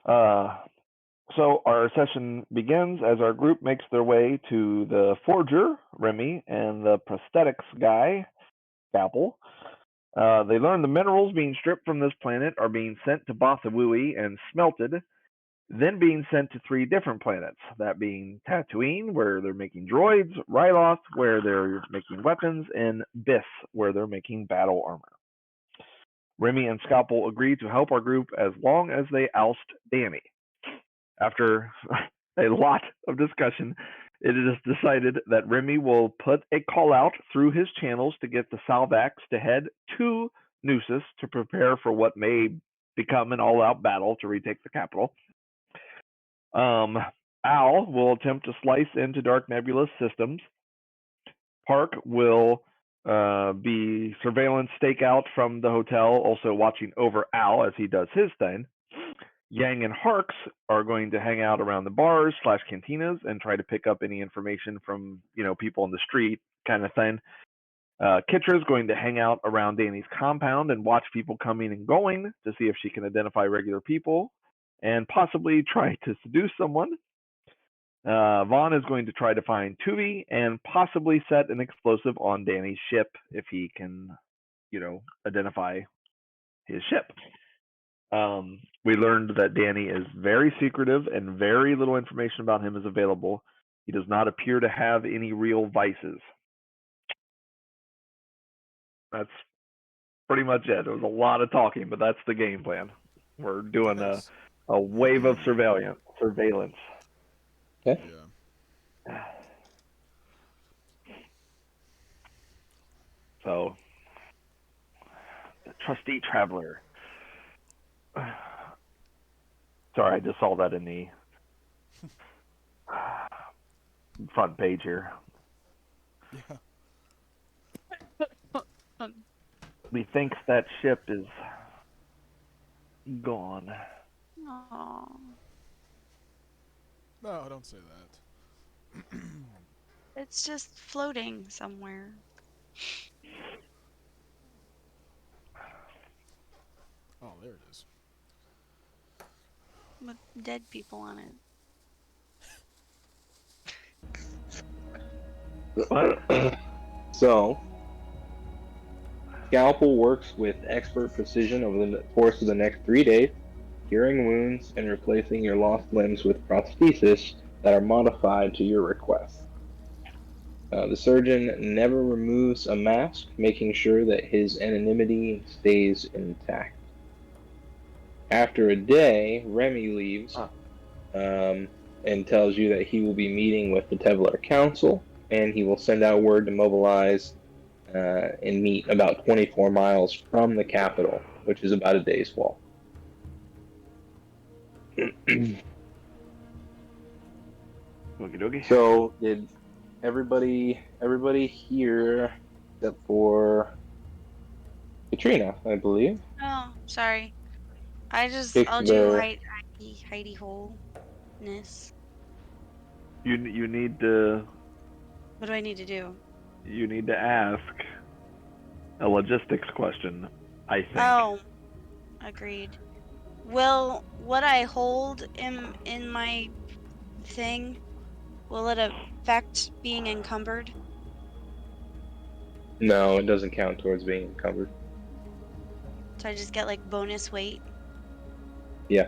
Uh, so our session begins as our group makes their way to the forger, Remy, and the prosthetics guy, Scalpel. They learn the minerals being stripped from this planet are being sent to Bothawui and smelted, then being sent to three different planets, that being Tatooine, where they're making droids, Ryloth, where they're making weapons, and Biss, where they're making battle armor. Remy and Scalpel agree to help our group as long as they oust Dani. After a lot of discussion, it is decided that Remy will put a call out through his channels to get the Salvax to head to Nusus to prepare for what may become an all-out battle to retake the capital. Al will attempt to slice into Dark Nebula's systems. Park will be surveillance stakeout from the hotel, also watching over Al as he does his thing. Yang and Harks are going to hang out around the bars / cantinas and try to pick up any information from people on the street, kind of thing. Kitra is going to hang out around Dani's compound and watch people coming and going to see if she can identify regular people and possibly try to seduce someone. Vaughn is going to try to find Tuvi and possibly set an explosive on Dani's ship if he can, identify his ship. We learned that Dani is very secretive and very little information about him is available. He does not appear to have any real vices. That's pretty much it. It was a lot of talking, but that's the game plan. We're doing a wave of surveillance. Okay. Yeah. So, the trustee traveler. Sorry, I just saw that in the front page here. Yeah. We think that ship is gone. Aww. No, don't say that. It's just floating somewhere. Oh, there it is. With dead people on it. So, Scalpel works with expert precision over the course of the next 3 days, curing wounds and replacing your lost limbs with prosthesis that are modified to your request. The surgeon never removes a mask, making sure that his anonymity stays intact. After a day, Remy leaves and tells you that he will be meeting with the Tevlar Council, and he will send out word to mobilize and meet about 24 miles from the capital, which is about a day's walk. Okie dokie. So, did everybody here except for Katrina, I believe? Oh, sorry. I'll do Heidi wholeness. You need to. What do I need to do? You need to ask a logistics question, I think. Oh, agreed. Will what I hold in my thing, will it affect being encumbered? No, it doesn't count towards being encumbered. So I just get like bonus weight? Yeah.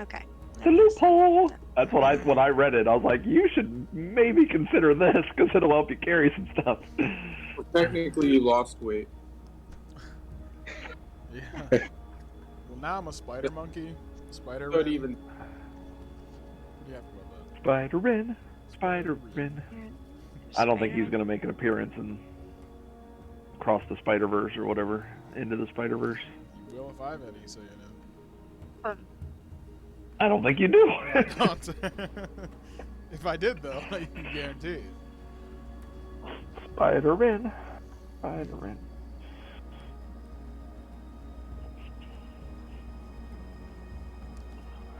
Okay. The loophole. That's when I read it. I was like, you should maybe consider this because it'll help you carry some stuff. Well, technically, you lost weight. Yeah. Well, now I'm a spider monkey. Spider. But even. What do you have about that? Spider-Rin. I don't think he's going to make an appearance and cross the Spider-Verse or whatever into the Spider-Verse. You will if I have any say in it. I don't think you do. I don't. If I did, though, I can guarantee it. Spider-Rin.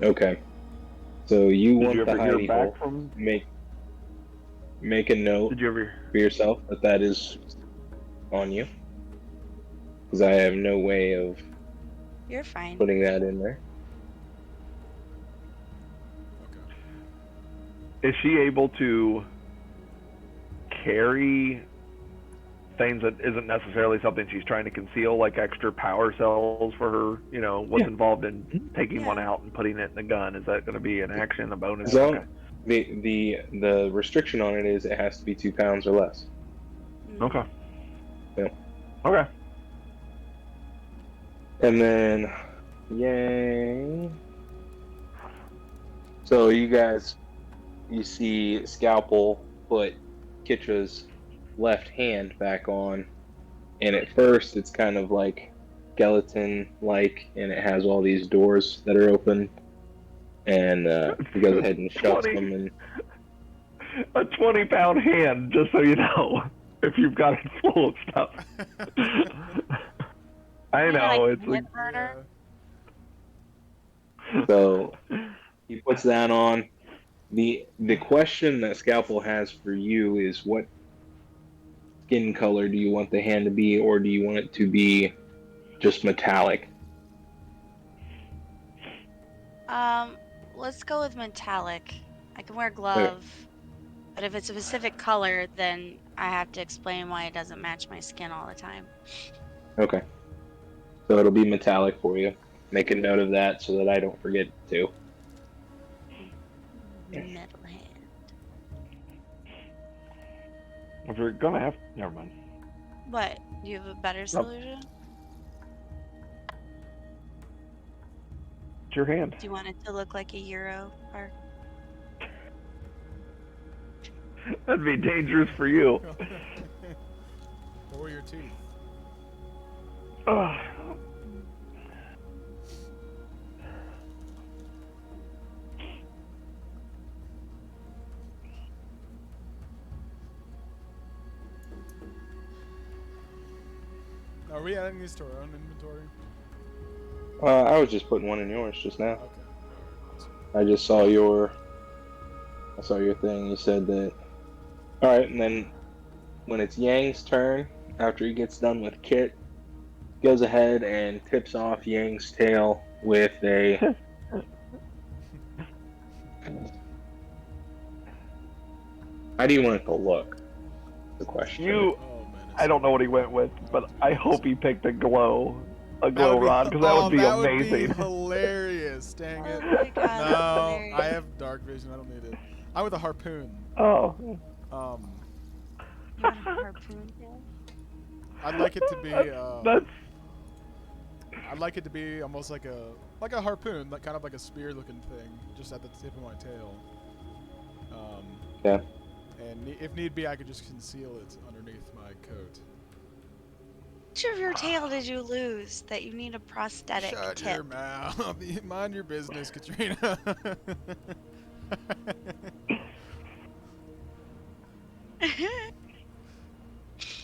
Okay. So you Did want you the ever hear hidey back hole. from? Make a note Did you ever? for yourself that is on you. Because I have no way of You're fine. putting that in there. is she able to carry things that isn't necessarily something she's trying to conceal, like extra power cells for her? You know, what's involved in taking one out and putting it in the gun? Is that going to be an action, a bonus? As long the restriction on it is it has to be 2 pounds or less. Okay. Yeah. Okay. And then, yay. So you guys, you see Scalpel put Kitra's left hand back on, and at first it's kind of like skeleton-like, and it has all these doors that are open, and he goes ahead and shuts them. And a 20-pound hand, just so you know, if you've got it full of stuff. I know, it's like, so he puts that on. The question that Scalpel has for you is, what skin color do you want the hand to be, or do you want it to be just metallic? Let's go with metallic. I can wear glove, but if it's a specific color, then I have to explain why it doesn't match my skin all the time. Okay. So it'll be metallic for you. Make a note of that so that I don't forget to. Metal hand. if you're gonna have, never mind. What? Do you have a better solution? It's your hand. Do you want it to look like a Euro or? That'd be dangerous for you. Or your teeth. Ugh. Are we adding these to our own inventory? I was just putting one in yours just now. Okay. I just saw I saw your thing. You said that. All right, and then when it's Yang's turn, after he gets done with Kit, goes ahead and tips off Yang's tail with a. How do you want it to look? The question. I don't know what he went with, but I hope he picked a glow rod, because that would be amazing. That would be hilarious, dang it. Oh my god, No, hilarious. I have dark vision, I don't need it. I'm with a harpoon. Oh. You want a harpoon tail? I'd like it to be That's I'd like it to be almost like a harpoon, like kind of like a spear looking thing, just at the tip of my tail. Yeah. And if need be, I could just conceal it underneath my coat. Which of your tail did you lose that you need a prosthetic Shut tip? your mouth. Mind your business, Katrina.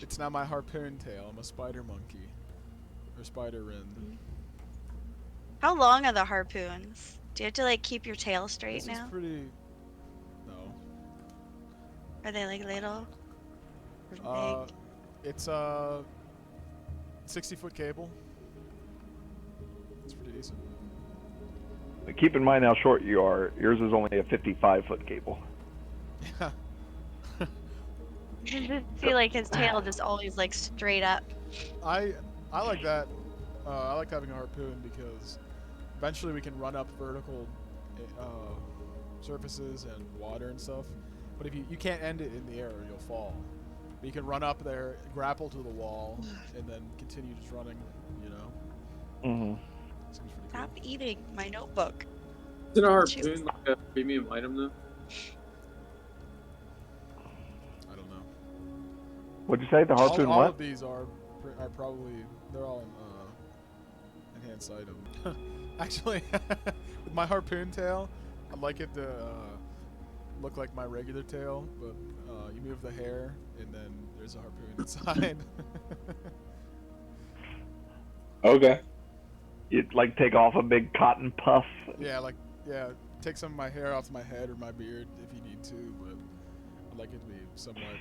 It's not my harpoon tail. I'm a spider monkey. Or spider wren. How long are the harpoons? Do you have to like keep your tail straight This now? is pretty... No. Are they like little? Or big? It's a 60-foot cable. It's pretty decent. keep in mind how short you are. Yours is only a 55-foot cable. Yeah. You just see like his tail just always like straight up. I like that. I like having a harpoon because eventually we can run up vertical surfaces and water and stuff. But if you can't end it in the air or you'll fall. But you can run up there, grapple to the wall, and then continue just running, you know? Mm-hmm. Seems pretty Stop cool. eating my notebook. Isn't a harpoon like a premium item though? I don't know. What'd you say? The harpoon all what? of these are probably, they're all enhanced item. Actually, with my harpoon tail, I'd like it to look like my regular tail, but you move the hair and then there's a harpoon inside. Okay. You'd like take off a big cotton puff. Yeah, take some of my hair off my head or my beard if you need to, but I'd like it to be somewhat.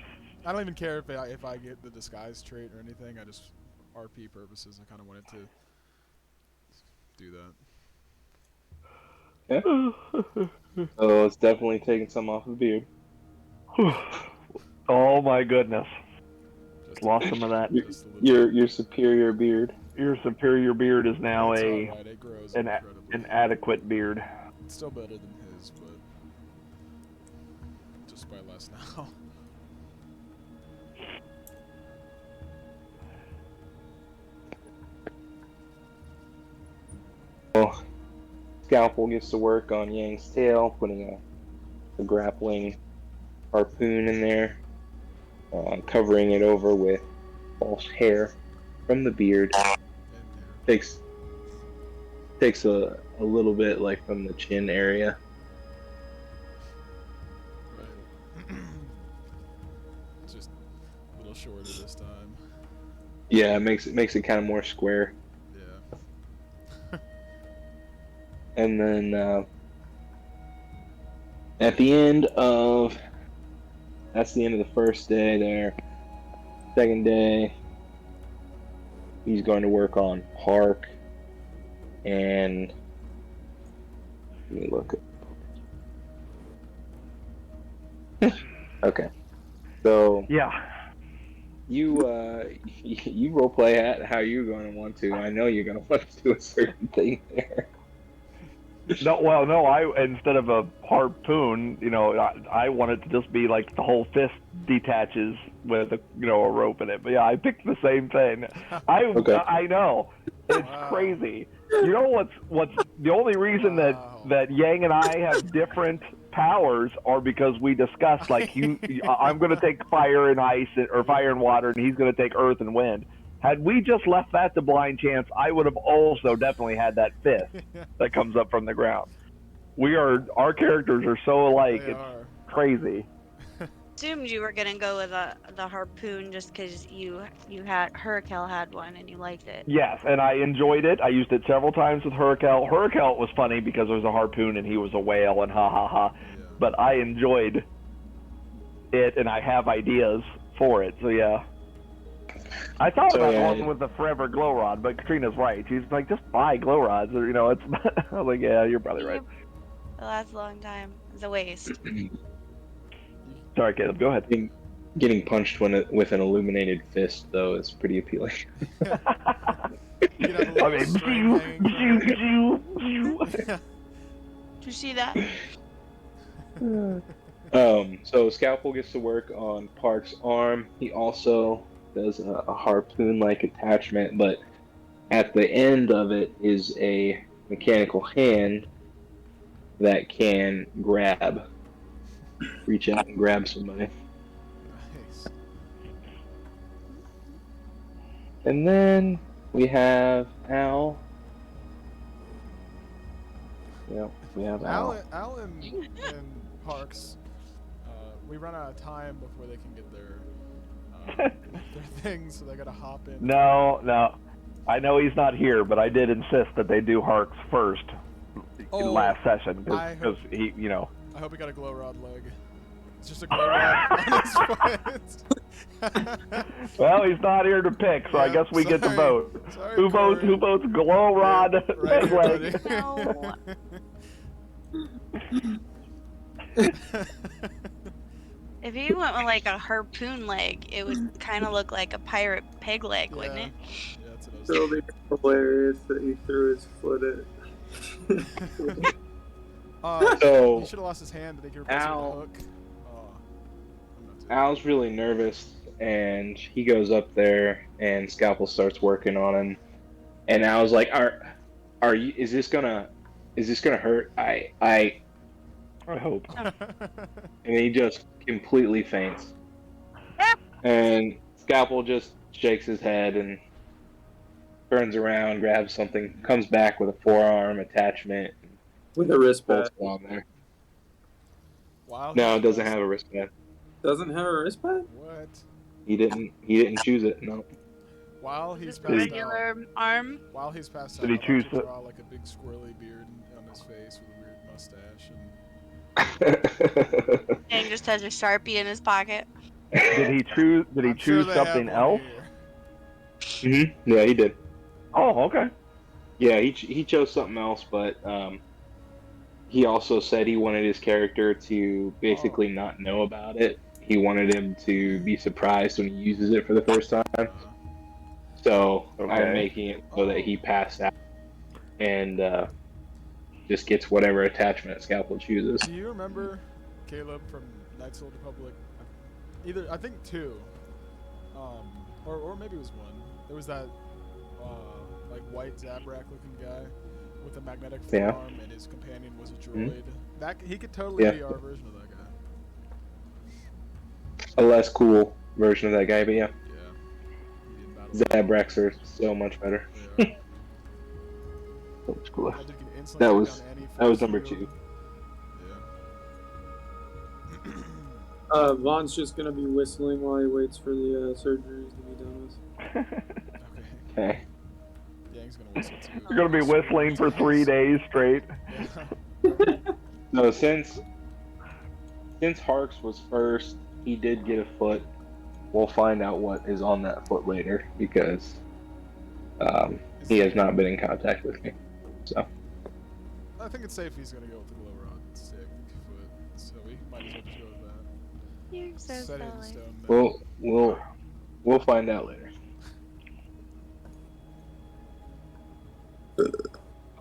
I don't even care if I get the disguise trait or anything. I just RP purposes. I kind of wanted to do that. Yeah. Oh, it's definitely taking some off the beard. Oh my goodness. Just Lost some of that. Just a little Your superior beard. Your superior beard is now It's alright, it grows an incredibly. adequate beard. It's still better than his, but just by less now. Well, Scalpel gets to work on Yang's tail, putting a grappling harpoon in there, covering it over with false hair from the beard. Takes a little bit like from the chin area. Right. Just a little shorter this time. Yeah, it makes it kind of more square. Yeah. And then at the end of that's the end of the first day there. Second day, he's going to work on Park and let me look at okay. So Yeah. you you roleplay at how you're going to want to. I know you're going to want to do a certain thing there. No, instead of a harpoon, I want it to just be like the whole fist detaches with a rope in it. But yeah, I picked the same thing. Okay. I know. It's Wow. crazy. You know what's the only reason Wow. that Yang and I have different powers are because we discussed like I'm going to take fire and ice or fire and water, and he's going to take earth and wind. Had we just left that to blind chance, I would have also definitely had that fist that comes up from the ground. Our characters are so alike. They It's are. crazy. Assumed you were gonna go with the harpoon just because Hurricane had one and you liked it. Yes, and I enjoyed it. I used it several times with Hurricane. Hurricane was funny because it was a harpoon and he was a whale and ha ha ha. Yeah. But I enjoyed it, and I have ideas for it. So yeah. I thought about going with the forever glow rod, but Katrina's right. She's like, just buy glow rods, or it's not. I was like, yeah, you're probably right. It lasts a long time. It's a waste. Sorry, Caleb, go ahead. Getting punched with an illuminated fist, though, is pretty appealing. You could have a little string hanging from it. Did you see that? So Scalpel gets to work on Park's arm. He also does a harpoon-like attachment, but at the end of it is a mechanical hand that can reach out and grab somebody. Nice. And then we have Al. Yep, we have Al. Al and Parks, we run out of time before they can get their things, so they gotta hop in. No. I know he's not here, but I did insist that they do Harks first in last session because he, I hope he got a glow rod leg. It's just a glow rod on his foot. Well, he's not here to pick, so I guess we get to vote. Sorry, Who votes glow rod right here, leg? buddy. No. If you went with like a harpoon leg, it would kind of look like a pirate peg leg, wouldn't it? Yeah, that's what I was It'll be hilarious that he threw his foot at. So, he should have lost his hand, but he could replace it with a Al- hook. Oh, I'm not too- Al's really nervous, and he goes up there, and Scalpel starts working on him. And Al's like, "Are you? Is this gonna hurt? I hope." And he just completely faints. And Scalpel just shakes his head and turns around, grabs something, comes back with a forearm attachment, With a wristband. bolts it on there. Wow. No, it doesn't have a wristband. Doesn't have a wristband? What? He didn't choose it. No. While he's Just passed out. regular arm. While he's passed Did out, he choose to the- draw like a big squirrely beard on his face with a weird mustache and And just has a Sharpie in his pocket. Did he choose I'm sure they have something one else? here. Yeah, he did. Oh, okay. Yeah, he chose something else, but he also said he wanted his character to basically not know about it. He wanted him to be surprised when he uses it for the first time. So I'm Okay. making it so that he passed out and just gets whatever attachment Scalpel chooses. Do you remember Caleb from Knights of the Old Republic? I think 2, or maybe it was 1. There was that like white Zabrak looking guy with a magnetic forearm, and his companion was a droid. That he could totally be our version of that guy. A less cool version of that guy, but yeah. Yeah. Zabraks are so much better. Yeah. So much cooler. That dude can instantly That take was down any that was force number field. 2. Yeah. Vaughn's just gonna be whistling while he waits for the surgeries to be done with. Okay. Okay. Yang's gonna whistle too. You're gonna be whistling for 3 days straight. Yeah. No, since Harks was first, he did get a foot. We'll find out what is on that foot later because he has not been in contact with me. So I think it's safe he's gonna go with the glow rod stick foot, so we might as well just go with that. You're so Set it in silly. stone. we'll find out later.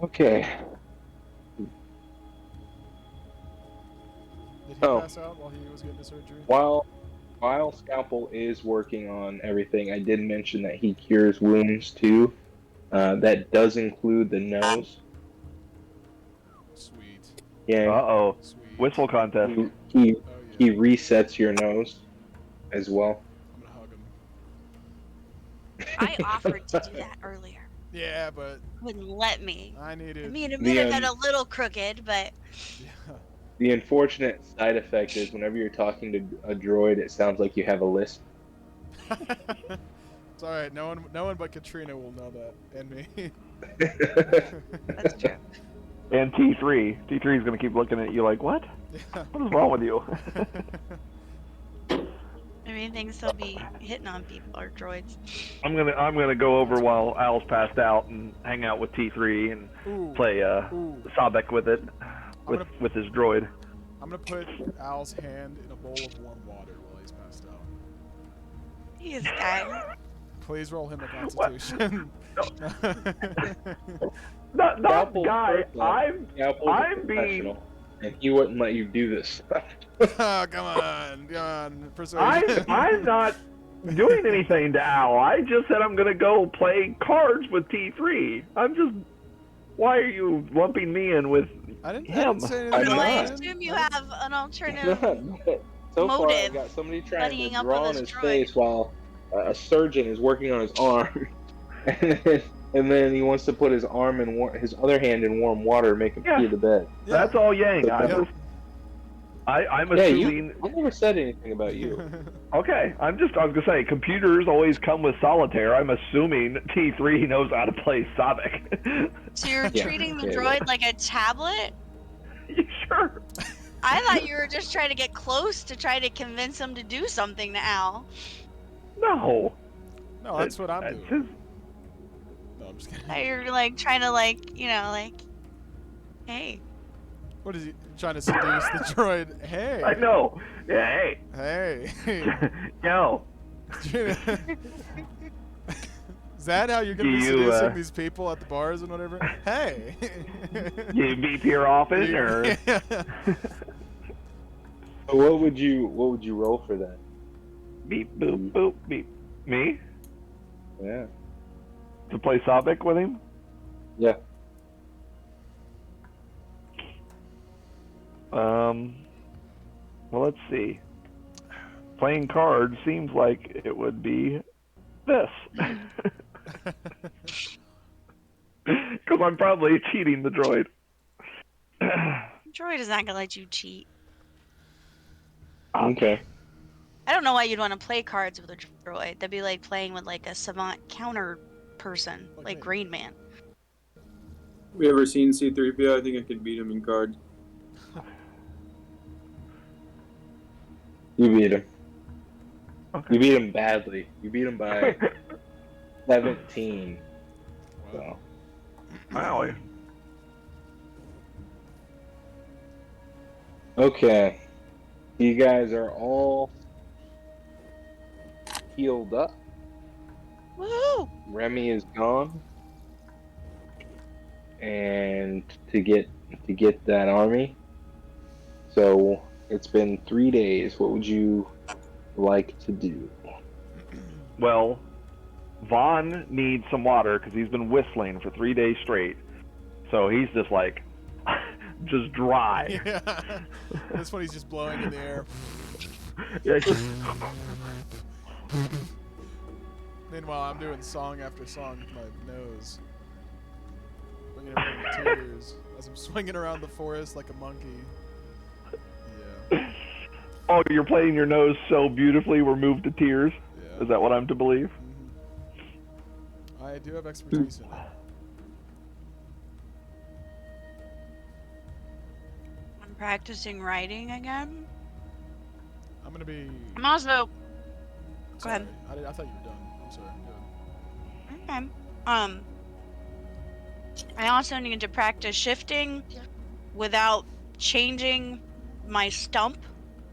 Okay. Did he Oh. pass out while he was getting the surgery? While Scalpel is working on everything, I did mention that he cures wounds too. That does include the nose. Sweet. Yeah. Uh-oh. Sweet. Whistle contest. He Oh yeah. he resets your nose as well. I'm gonna hug him. I offered to do that earlier. Yeah, but Wouldn't let me. I I needed. mean, admit The, it got a little crooked, but Yeah. The unfortunate side effect is whenever you're talking to a droid, it sounds like you have a lisp. It's all right. No one but Katrina will know that, and me. that's true. And T3. T3 is gonna keep looking at you like, what? Yeah. What is wrong with you? I mean, things still be hitting on people or droids. I'm gonna go over while Al's passed out and hang out with T3 and Ooh. play Ooh. Sobek with it, I'm with his droid. I'm gonna put Al's hand in a bowl of warm water while he's passed out. He is guy. Please roll him a Constitution. Not Scalpel's guy. personal. Scalpel's a I'm being. professional, and he wouldn't let you do this. Oh, come on, persuasion. I'm not doing anything to Al. I just said I'm gonna go play cards with T3. I'm just. Why are you lumping me in with I didn't him? say I'm anything. Well, I not. assume you have an alternative. So far, Motive. I've got somebody trying Buddying to up draw with on his his droid. face while a surgeon is working on his arm, and then he wants to put his arm in his other hand in warm water, make him pee the bed. Yeah. That's all Yang. Yeah. I'm Yeah, assuming. I never said anything about you. Okay, I was gonna say computers always come with solitaire. I'm assuming T3 knows how to play Sobek. So you're Yeah, treating the okay, droid like a tablet? You sure? I thought you were just trying to get close to try to convince him to do something to Al. No. No, that's what I'm That's doing. his- No, I'm just kidding. That you're like trying to hey. What is he trying to seduce the droid? Hey. I know. Yeah. Hey. Hey. Yo. Is that how you're gonna be Do you, seducing these people at the bars and whatever? Hey. You beep here often, or? Yeah. So what would you roll for that? Beep boop boop beep. Me? Yeah. To play Sobek with him? Yeah. Well, let's see. Playing cards seems like it would be this. Because I'm probably cheating the droid. Droid is not gonna let you cheat. Okay. I don't know why you'd want to play cards with a droid. That'd be like playing with like a savant counter person, like me. Green Man. We ever seen C-3PO? I think I could beat him in cards. You beat him. Okay. You beat him badly. You beat him by 17. So. Wow. Okay. You guys are all healed up. Woohoo! Remy is gone. And to get that army. So it's been 3 days. What would you like to do? Well, Vaughn needs some water because he's been whistling for 3 days straight. So he's just like, just dry. Yeah. This one he's just blowing in the air. Yeah, it's just- Meanwhile, I'm doing song after song with my nose. Bringing everyone to tears as I'm swinging around the forest like a monkey. Yeah. Oh, you're playing your nose so beautifully we're moved to tears? Yeah. Is that what I'm to believe? I do have expertise in it. I'm practicing writing again. I'm gonna be. I'm also. Go Sorry. ahead. I thought you were done. I'm sorry. Go ahead. Okay. I also need to practice shifting without changing my stump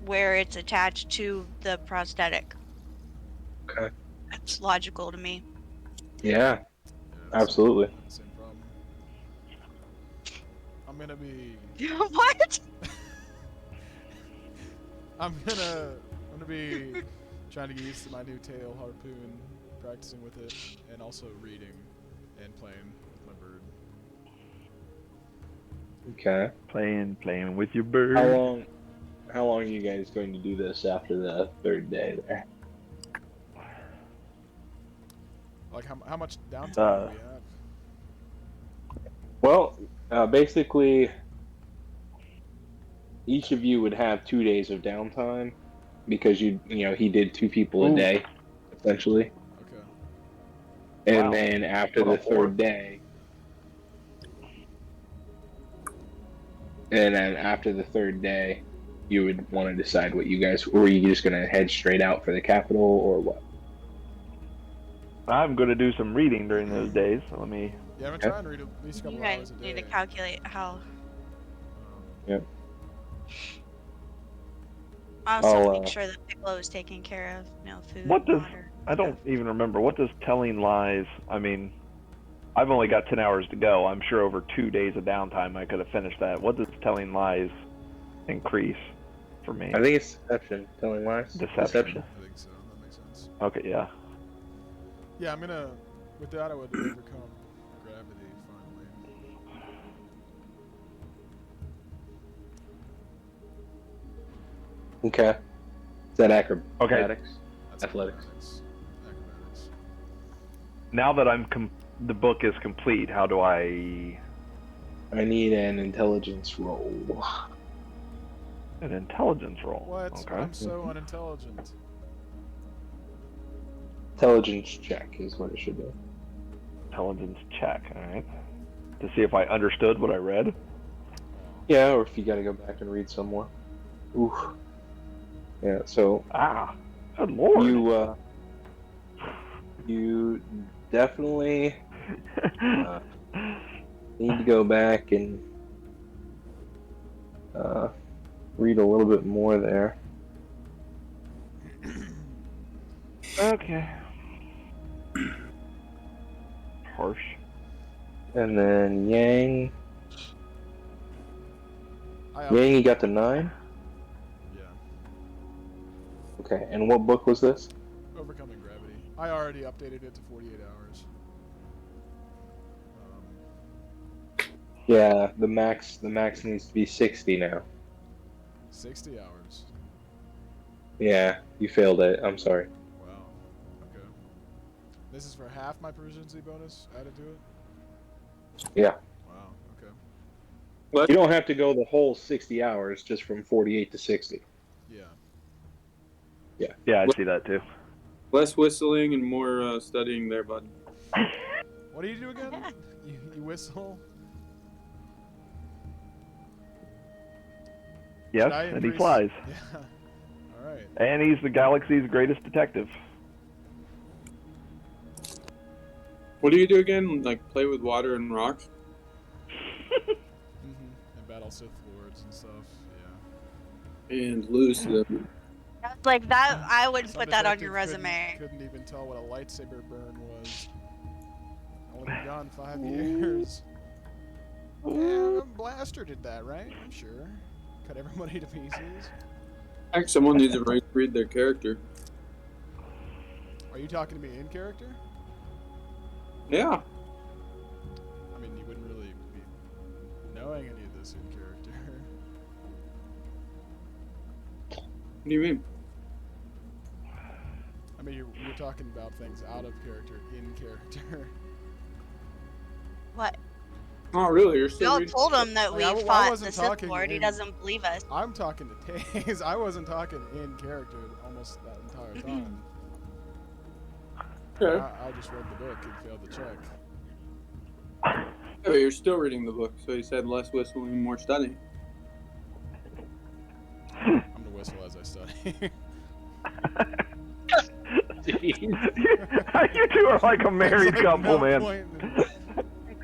where it's attached to the prosthetic. Okay. That's logical to me. Yeah, Yeah, absolutely. Same problem. I'm gonna be. What? I'm gonna be trying to get used to my new tail harpoon, practicing with it, and also reading and playing with my bird. Okay. Playing with your bird. How long are you guys going to do this after the third day there? Like how much downtime do we have? Well, basically, each of you would have 2 days of downtime because he did 2 people a Ooh. day, essentially. Okay. And Wow. then after What the a whore. third day, you would want to decide what you guys, or are you just going to head straight out for the capital, or what? I'm going to do some reading during those days. So let me. Yeah, I'm Okay. trying to read at least a couple You hours guys a need day. to calculate how. Yep. Also, I'll, make sure that Piccolo is taken care of. No food, What does. water. I don't even remember. What does telling lies. I mean, I've only got 10 hours to go. I'm sure over 2 days of downtime I could have finished that. What does telling lies increase for me? I think it's deception, telling lies. Deception. I think so. That makes sense. Okay, yeah. Yeah, I'm gonna. With that, I would overcome gravity finally. Okay. Is that acrobatics? Okay. That's Athletics. Acrobatics. Now that the book is complete, how do I. I need an intelligence roll. An intelligence roll? What? Okay. I'm so unintelligent. Intelligence check is what it should be. Intelligence check, alright. To see if I understood what I read. Yeah, or if you gotta go back and read some more. Ooh. Yeah, so Ah, good lord. you definitely need to go back and read a little bit more there. Okay. Harsh. And then Yang, I you got the 9. Yeah. Okay, and what book was this? Overcoming gravity. I already updated it to 48 hours. Yeah, the max needs to be 60 now. 60 hours. Yeah, you failed it. I'm sorry. Wow. Okay. This is for half my proficiency bonus added to it? Yeah. Wow. Okay. What? You don't have to go the whole 60 hours, just from 48 to 60. Yeah. Yeah, I'd see that too. Less whistling and more studying there, bud. What do you do again? You whistle? Yes, Should I and he increase- flies. Yeah. Alright. And he's the galaxy's greatest detective. What do you do again? Like play with water and rocks? And battle Sith Lords and stuff. And loose them. That's like that. I would Some put that on your detective resume. couldn't even tell what a lightsaber burn was. Only been gone 5 years. Yeah, the blaster did that, right? I'm sure. Cut everybody to pieces. I think someone needs to read their character. Are you talking to me in character? Yeah. I mean, you wouldn't really be knowing any of this in character. What do you mean? I mean, you're talking about things out of character, in character. What? Not really. You're We still all reading. told him that Like, we I fought wasn't the Sith talking Lord. He in- doesn't believe us. I'm talking to Taze. I wasn't talking in character almost that entire time. Okay. I just read the book and failed to check. Yeah, but you're still reading the book, so you said less whistling, more studying. I'm gonna whistle as I study. You two are like a married There's, like, couple, no man. point in-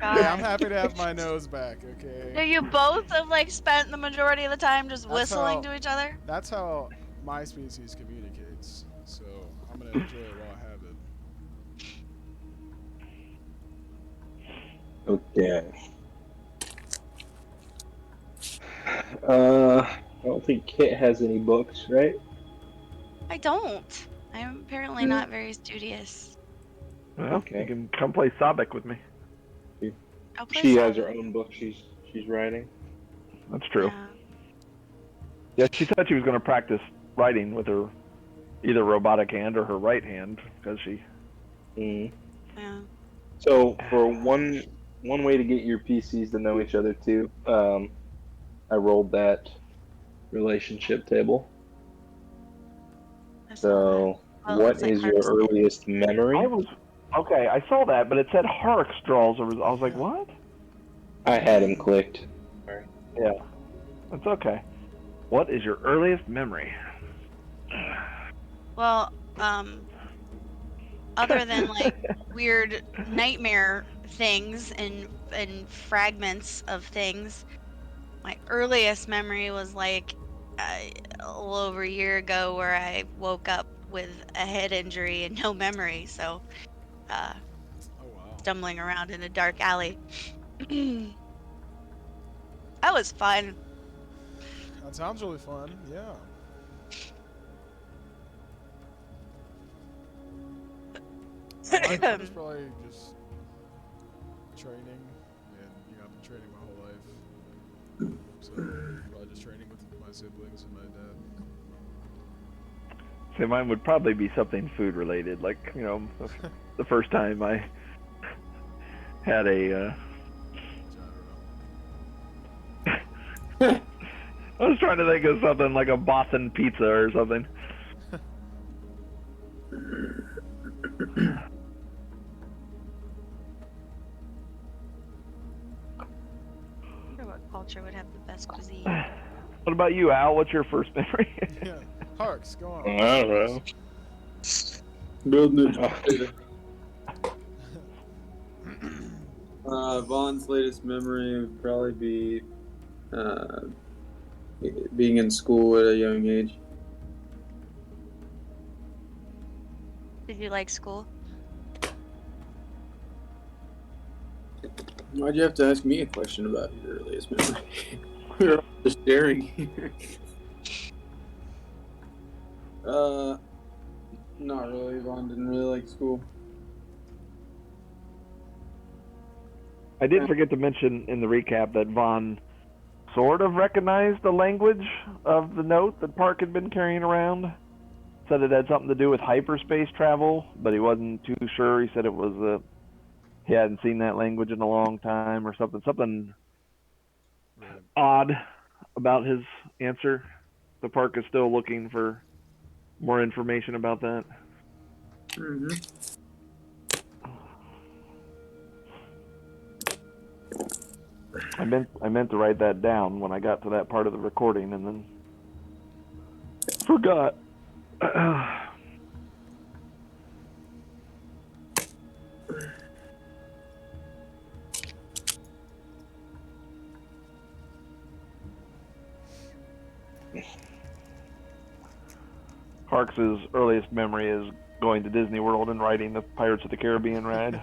Oh my Yeah, I'm God. happy to have my nose back, So okay? you both have like spent the majority of the time just That's whistling how- to each other? That's how my species communicates, so I'm gonna enjoy it while I have it. Okay. I don't think Kit has any books, right? I don't. I'm apparently not very studious. Well, Okay. you can come play Sobek with me. I'll play She has her Sonic. own book she's writing. That's true. Yeah. Yeah, she said she was going to practice writing with her either robotic hand or her right hand because she. Mm. Yeah. So for one way to get your PCs to know each other too, I rolled that relationship table. I saw So that. Well, it what looks like is your Hark's did. earliest memory? I was okay. I saw that, but it said Harks draws. I was like, Yeah. what? I had him clicked. Yeah, that's okay. What is your earliest memory? Well, other than like weird nightmare things and fragments of things, my earliest memory was like a little over a year ago where I woke up with a head injury and no memory, so Oh wow. stumbling around in a dark alley. That was fun. That sounds really fun, yeah. I was probably just training, and I've been training my whole life. So probably just training with my siblings and my dad. So mine would probably be something food related, like the first time I had a. Which I don't know. I was trying to think of something like a Boston pizza or something. I wonder what culture would have the best cuisine. What about you, Al? What's your first memory? Yeah. Harks, go on. I don't know. Building it. Vaughn's latest memory would probably be being in school at a young age. Did you like school? Why'd you have to ask me a question about your earliest memory? We're all just staring here. Not really. Vaughn didn't really like school. I did forget to mention in the recap that Vaughn sort of recognized the language of the note that Park had been carrying around. Said it had something to do with hyperspace travel, but he wasn't too sure. He said it was he hadn't seen that language in a long time or something Right. odd about his answer. So Park is still looking for more information about that. Mm-hmm. I meant to write that down when I got to that part of the recording and then forgot. Parks' earliest memory is going to Disney World and riding the Pirates of the Caribbean ride.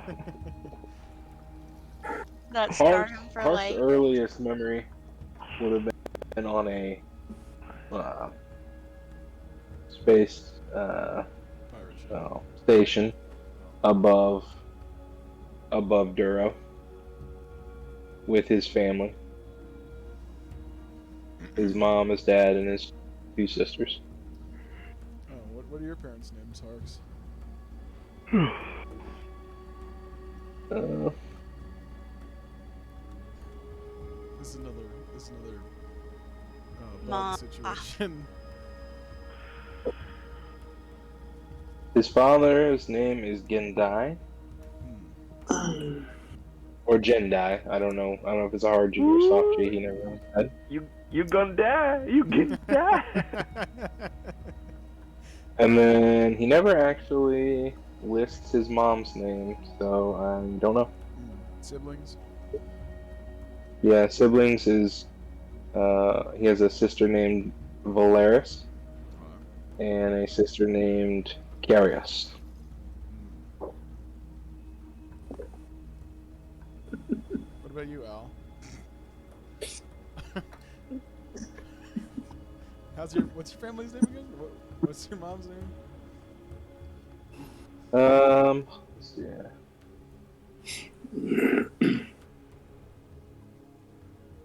That scarred him for Hark's life. earliest memory would have been on a space Pirate ship. station above Duro with his family, his mom, his dad, and his 2 sisters. Oh, what are your parents' names, Harks? This is another Ma. bug situation. His father's name is Gendai Hmm. or Jendai. I don't know. I don't know if it's a hard G or a soft G. He never really said. You gonna die. You gonna die. And then he never actually lists his mom's name, so I don't know. Siblings? Yeah, siblings is he has a sister named Valeris and a sister named Carius. What about you, Al? What's your family's name again? What's your mom's name? Let's see.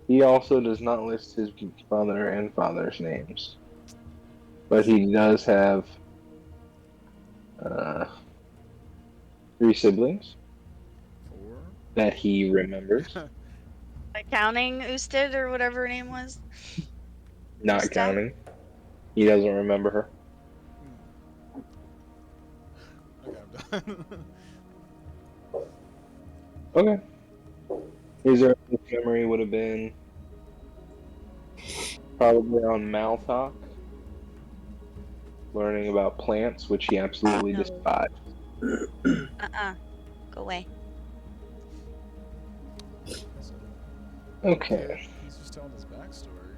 He also does not list his mother and father's names, but he does have 3 siblings 4? that he remembers, Counting Ousted or whatever her name was. not Usta? counting. He doesn't remember her. Okay, I'm done. Okay. His earliest memory would have been probably on Maltalk, learning about plants, which he absolutely No. despised. Go away. Okay. He's just telling his backstory.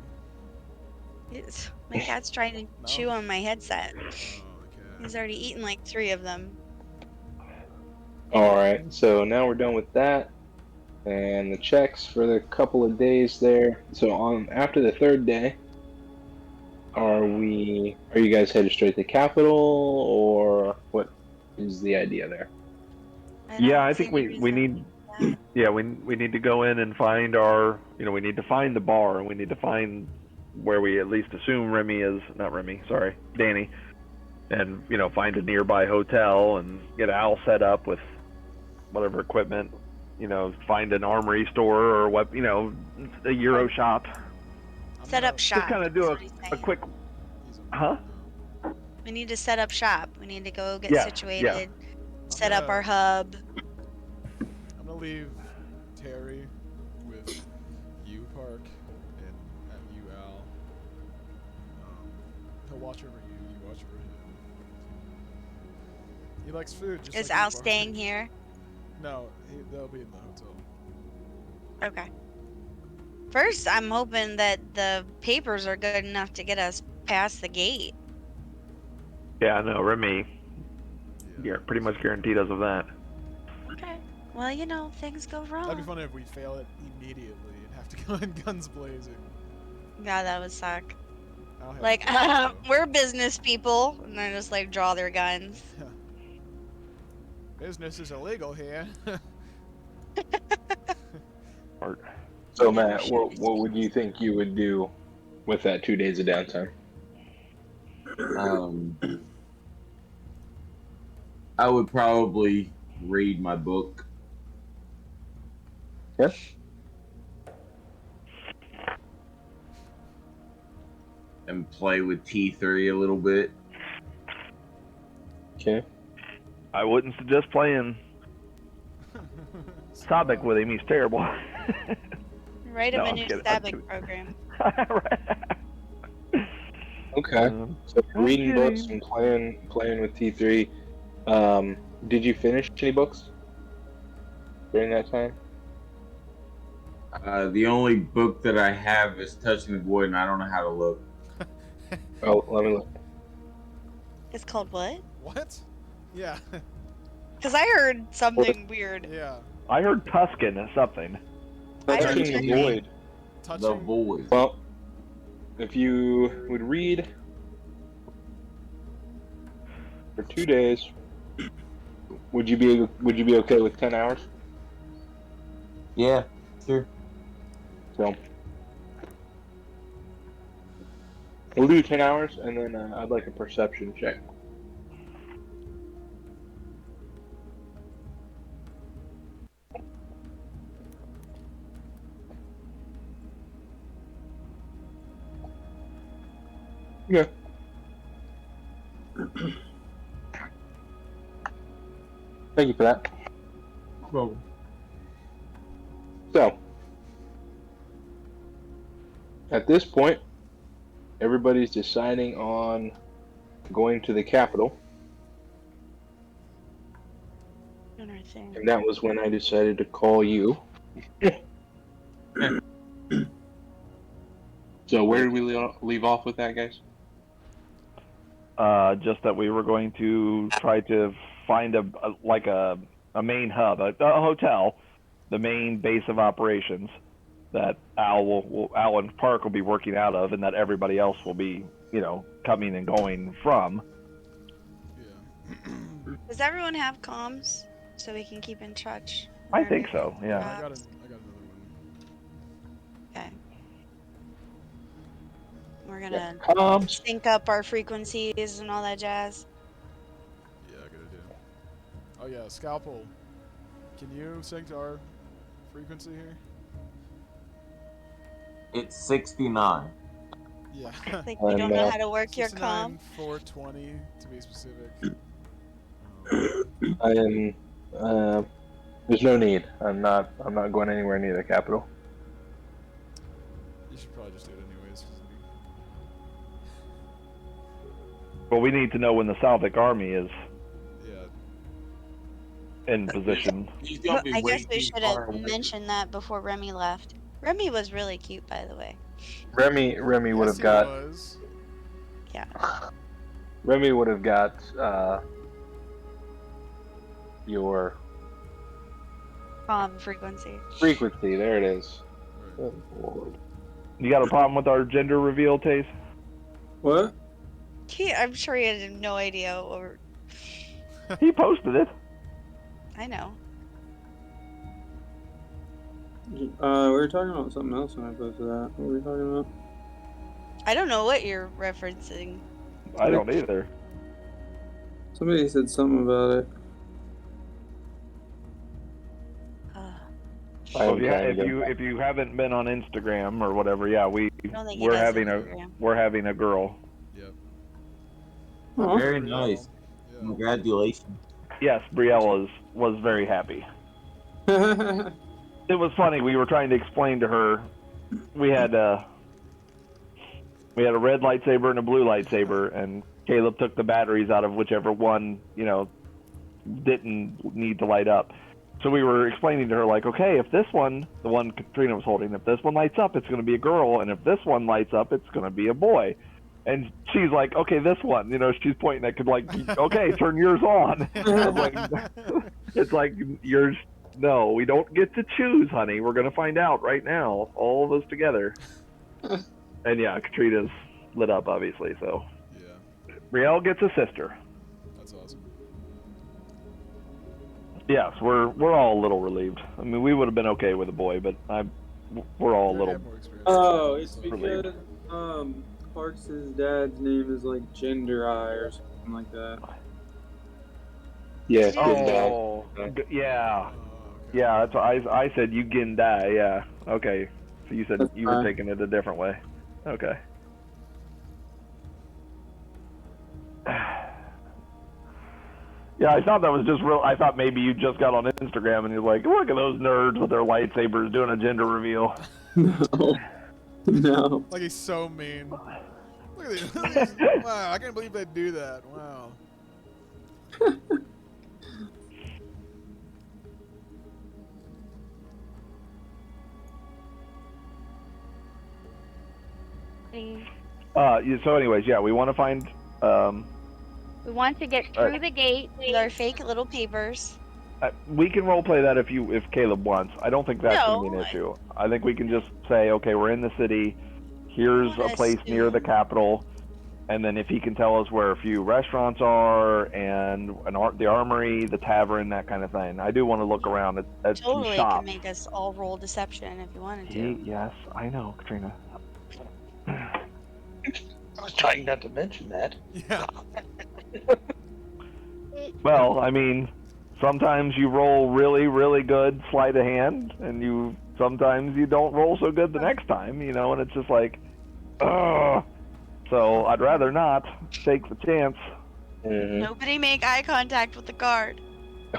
My cat's trying to chew on my headset. Oh, okay. He's already eaten like 3 of them. Alright, so now we're done with that. And the checks for the couple of days there. So after the 3rd day, are you guys headed straight to Capital, or what is the idea there? Yeah, I think we need. Yeah, we need to go in and find we need to find the bar, and we need to find where we at least assume Dani, and find a nearby hotel and get Al set up with whatever equipment. Find an armory store or a Euro shop. Set up shop. Just kind of do a quick. Huh? We need to set up shop. We need to go get Yeah, situated. yeah. Set up our hub. I'm gonna leave Terry with you, Park, and you, Al. He'll watch over you. You watch over him. He likes food. Just Is like Al you, Park. staying here? No, they'll be in the hotel. Okay. First, I'm hoping that the papers are good enough to get us past the gate. Yeah, no, Remy. Yeah, pretty much guaranteed us of that. Okay. Well, things go wrong. That'd be funny if we fail it immediately and have to go in guns blazing. God, that would suck. I'll have Like, to go. we're business people, and they just draw their guns. Business is illegal here. So Matt, what would you think you would do with that 2 days of downtime? I would probably read my book. Yeah. And play with T3 a little bit. Okay. I wouldn't suggest playing Sabic with him. He's terrible. Write him No, a I'm new kidding, I'm Sabic kidding. program. Okay. So I'm reading books kidding. and playing with T3. Did you finish any books during that time? The only book that I have is Touching the Void, and I don't know how to look. Oh, let me look. It's called what? What? Yeah. Because I heard something weird. Yeah. I heard Tuscan or something. I heard Touching the touching. void. The Touching. void. Well, if you would read for 2 days, would you be okay with 10 hours? Yeah, sure. So we'll do 10 hours, and then I'd like a perception check. Yeah. Thank you for that. Well, So, at this point, everybody's deciding on going to the capital, Another thing. and that was when I decided to call you. So, where did we leave off with that, guys? Just that we were going to try to find a main hub, a hotel, the main base of operations that Al and Park will be working out of, and that everybody else will be, coming and going from. Yeah. Does everyone have comms so we can keep in touch? I think so. Yeah. I got another one. Okay. We're gonna Comms. sync up our frequencies and all that jazz. Yeah, good idea. Oh yeah, Scalpel. Can you sync to our frequency here? it's 69. Yeah. Like you don't know how to work your 69, comm. 420 to be specific. I am. There's no need. I'm not going anywhere near the capital. You should probably just do it anyways. But we need to know when the Salvic army is Yeah. in position. He's gonna be I way guess we too should far have away. mentioned that before Remy left. Remy was really cute, by the way. Remy would Yes, have he got. was. Yeah. Remy would have got your Comm frequency. frequency. There it is. Right. You got a problem with our gender reveal, Taze? What? I'm sure he had no idea. Or He posted it. I know. We were talking about something else when I posted that. What were we talking about? I don't know what you're referencing. I don't either. Somebody said something about it. So if you haven't been on Instagram or whatever, yeah, I don't think he we're does having Instagram. a girl. Yep. Aw. Very Brielle. nice. Yeah. Congratulations. Yes, Brielle was very happy. It was funny. We were trying to explain to her we had a red lightsaber and a blue lightsaber, and Caleb took the batteries out of whichever one didn't need to light up. So we were explaining to her, like, okay, if this one, the one Katrina was holding, if this one lights up, it's going to be a girl, and if this one lights up, it's going to be a boy. And she's like, okay, this one, she's pointing at, like, okay, turn yours on. I'm like, it's like, yours, no, we don't get to choose, honey. We're going to find out right now, all of us together. And yeah, Katrina's lit up, obviously, so. Yeah. Brielle gets a sister. That's awesome. Yes, we're all a little relieved. I mean, we would have been okay with a boy, but we're all a You already little. have more experience. Oh, it's So- because Parks' dad's name is like Gender Eye or something like that. Yes. Oh, yeah, Oh, okay. yeah. That's what I said. You can die. Yeah. Okay. So you said That's you were fine. taking it a different way. Okay. Yeah, I thought that was just real. I thought maybe you just got on Instagram and you're like, look at those nerds with their lightsabers doing a gender reveal. No. No. Like he's so mean. Look at these. Wow, I can't believe they do that. Wow. So anyways, yeah, we want to find We want to get All through right. the gate. With our fake little papers. We can role play that if Caleb wants. I don't think that's going to be an No, issue. I think we can just say, okay, we're in the city. Here's wanna a place near the assume. capital, and then if he can tell us where a few restaurants are and the armory, the tavern, that kind of thing. I do want to look around at some Totally can shops. make us all roll deception if you wanted to. Yes, I know, Katrina. I was trying not to mention that. Yeah. Well, I mean, sometimes you roll really, really good sleight of hand, and sometimes you don't roll so good the next time, and it's just like, ugh. So I'd rather not take the chance. Mm-hmm. Nobody make eye contact with the guard.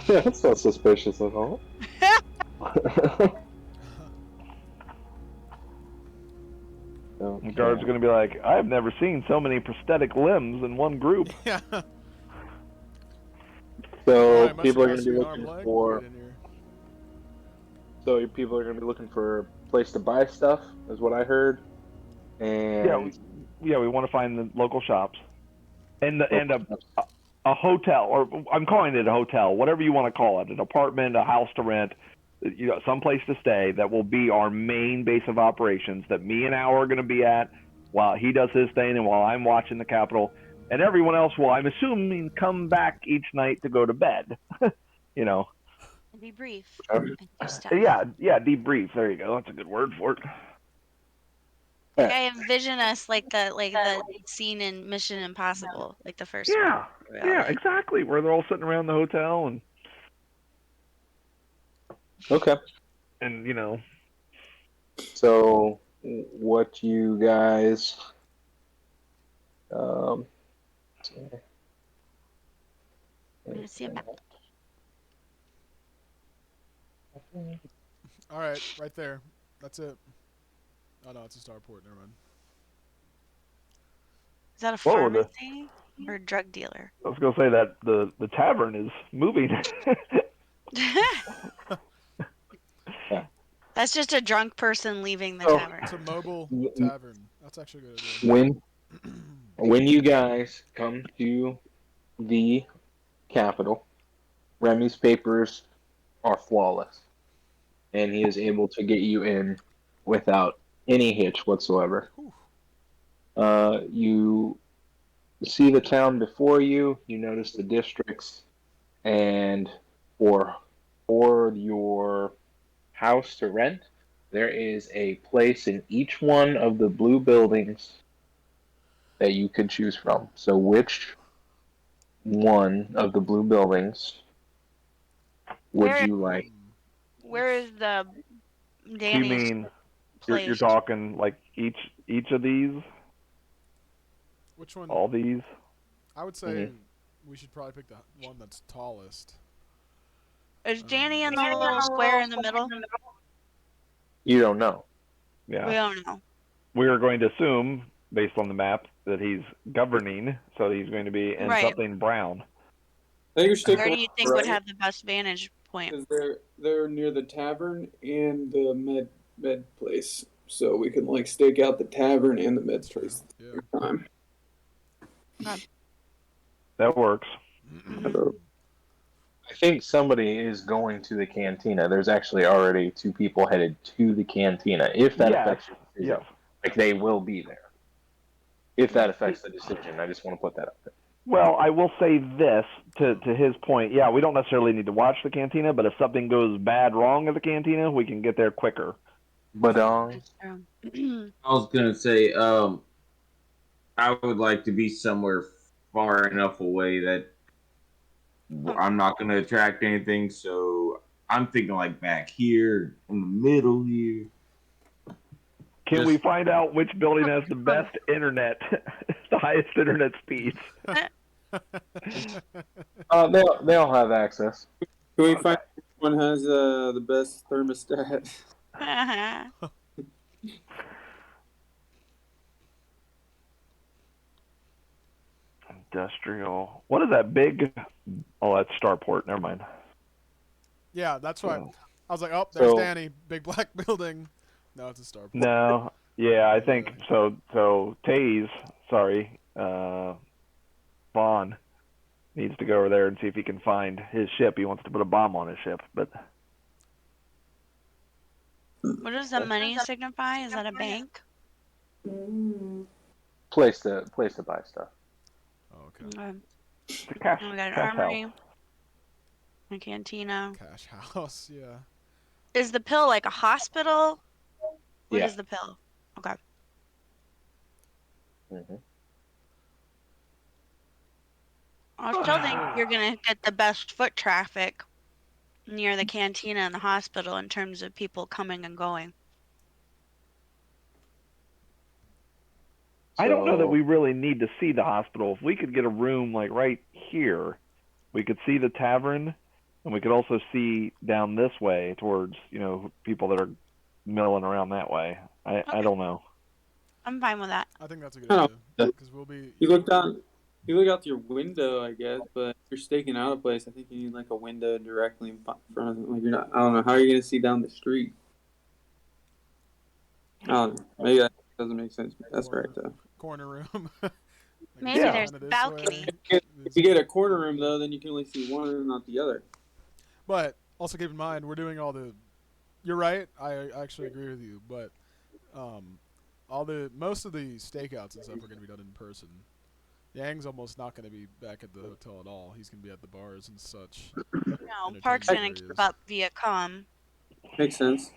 That's not suspicious at all. The guard's going to be like, I've never seen so many prosthetic limbs in one group. Yeah. So Must people are have going to be an arm looking leg for. right in here. So people are going to be looking for a place to buy stuff, is what I heard. And We want to find the local shops and a hotel, or I'm calling it a hotel, whatever you want to call it, an apartment, a house to rent, some place to stay that will be our main base of operations that me and Al are going to be at while he does his thing and while I'm watching the Capitol, and everyone else will, I'm assuming, come back each night to go to bed. And be brief. And do stuff. Yeah, debrief. There you go. That's a good word for it. Like I envision us like the scene in Mission Impossible, like the first one. Yeah, exactly. Where they're all sitting around the hotel and okay. And So what you guys Let's see a map. All right, right there. That's it. Oh no, it's a starport. Never mind. Is that a Whoa, pharmacy or a drug dealer? I was gonna say that the tavern is moving. That's just a drunk person leaving the tavern. It's a mobile tavern. That's actually a good idea. When you guys come to the capital, Remy's papers are flawless, and he is able to get you in without any hitch whatsoever. You see the town before you. You notice the districts, and for your house to rent, there is a place in each one of the blue buildings that you could choose from. So which one of the blue buildings would you like? Where is the Do you Dani's mean place? you're talking like each of these? Which one? All these? I would say we should probably pick the one that's tallest. Is Danny in the little square in the middle? You don't know. Yeah. We don't know. We are going to assume, based on the map, that he's governing, so he's going to be in something brown. I think we should take Where the do you one think right, would have the best vantage point? because they're near the tavern and the med place, so we can like stake out the tavern and the med place at the same time. That works. I think somebody is going to the cantina. There's actually already 2 people headed to the cantina. If that affects your decision, like they will be there. If that affects the decision, I just want to put that up there. Well, I will say this to his point. Yeah, we don't necessarily need to watch the cantina, but if something goes wrong at the cantina, we can get there quicker. Badong. I was gonna say, I would like to be somewhere far enough away that I'm not gonna attract anything. So I'm thinking like back here in the middle here. Can we find out which building has the best internet, the highest internet speeds? They all have access. Can we find which one has the best thermostat? Industrial. What is that big? Oh, that's Starport. Never mind. Yeah, that's why. I was like, oh, there's Danny. Big black building. No, it's a starport. No. Yeah, I think so. So Taze, sorry, Vaughn needs to go over there and see if he can find his ship. He wants to put a bomb on his ship, but What does the money signify? Is that a bank? Place to buy stuff. Oh, okay. Okay. it's a cash, And we got an cash armory, house. a cantina. Cash house, yeah. Is the pill like a hospital? What Yeah. is the pill? Okay. Mm-hmm. I still think you're gonna get the best foot traffic near the cantina and the hospital in terms of people coming and going. I don't know that So- we really need to see the hospital. If we could get a room like right here, we could see the tavern, and we could also see down this way towards people that are milling around that way. I Okay. don't know. I'm fine with that. I think that's a good Oh. idea. Because we'll be. You look down. You look out your window, I guess, but if you're staking out a place, I think you need like a window directly in front of it. Like you're not. I don't know how you're gonna see down the street. I don't know. Maybe that doesn't make sense, but that's right though. Corner room. Like Maybe Yeah. there's a kinda this balcony. way. If you get a corner room though, then you can only see one and not the other. But also keep in mind, we're doing all the. You're right. I actually agree with you. But most of the stakeouts and stuff are going to be done in person. Yang's almost not going to be back at the hotel at all. He's going to be at the bars and such. No, Park's gonna entertainment keep areas. up via comm. Makes sense.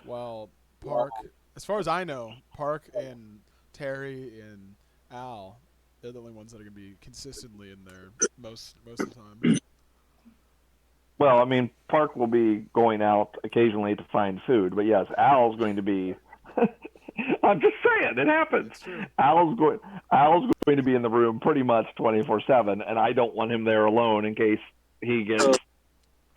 While Park, as far as I know, Park and Terry and Al, they're the only ones that are going to be consistently in there most of the time. Well, I mean, Park will be going out occasionally to find food, but yes, Al's going to be. I'm just saying, it happens. It's true. Al's going to be in the room pretty much 24/7, and I don't want him there alone in case he gets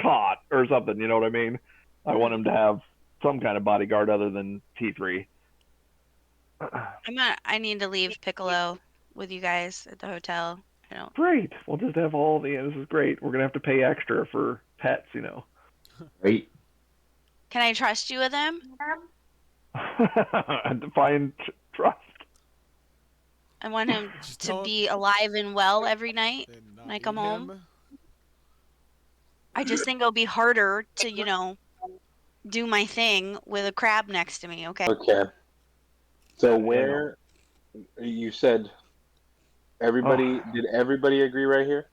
caught or something. You know what I mean? I want him to have some kind of bodyguard other than T3. I need to leave Piccolo with you guys at the hotel. I don't. Great. We'll just have all the. This is great. We're gonna have to pay extra for pets, Right? Can I trust you with them? and to find trust. I want him Just to don't- be alive and well every night And not when I come eat home. him. I just think it'll be harder to, do my thing with a crab next to me, okay? Okay. So where you said everybody did everybody agree right here?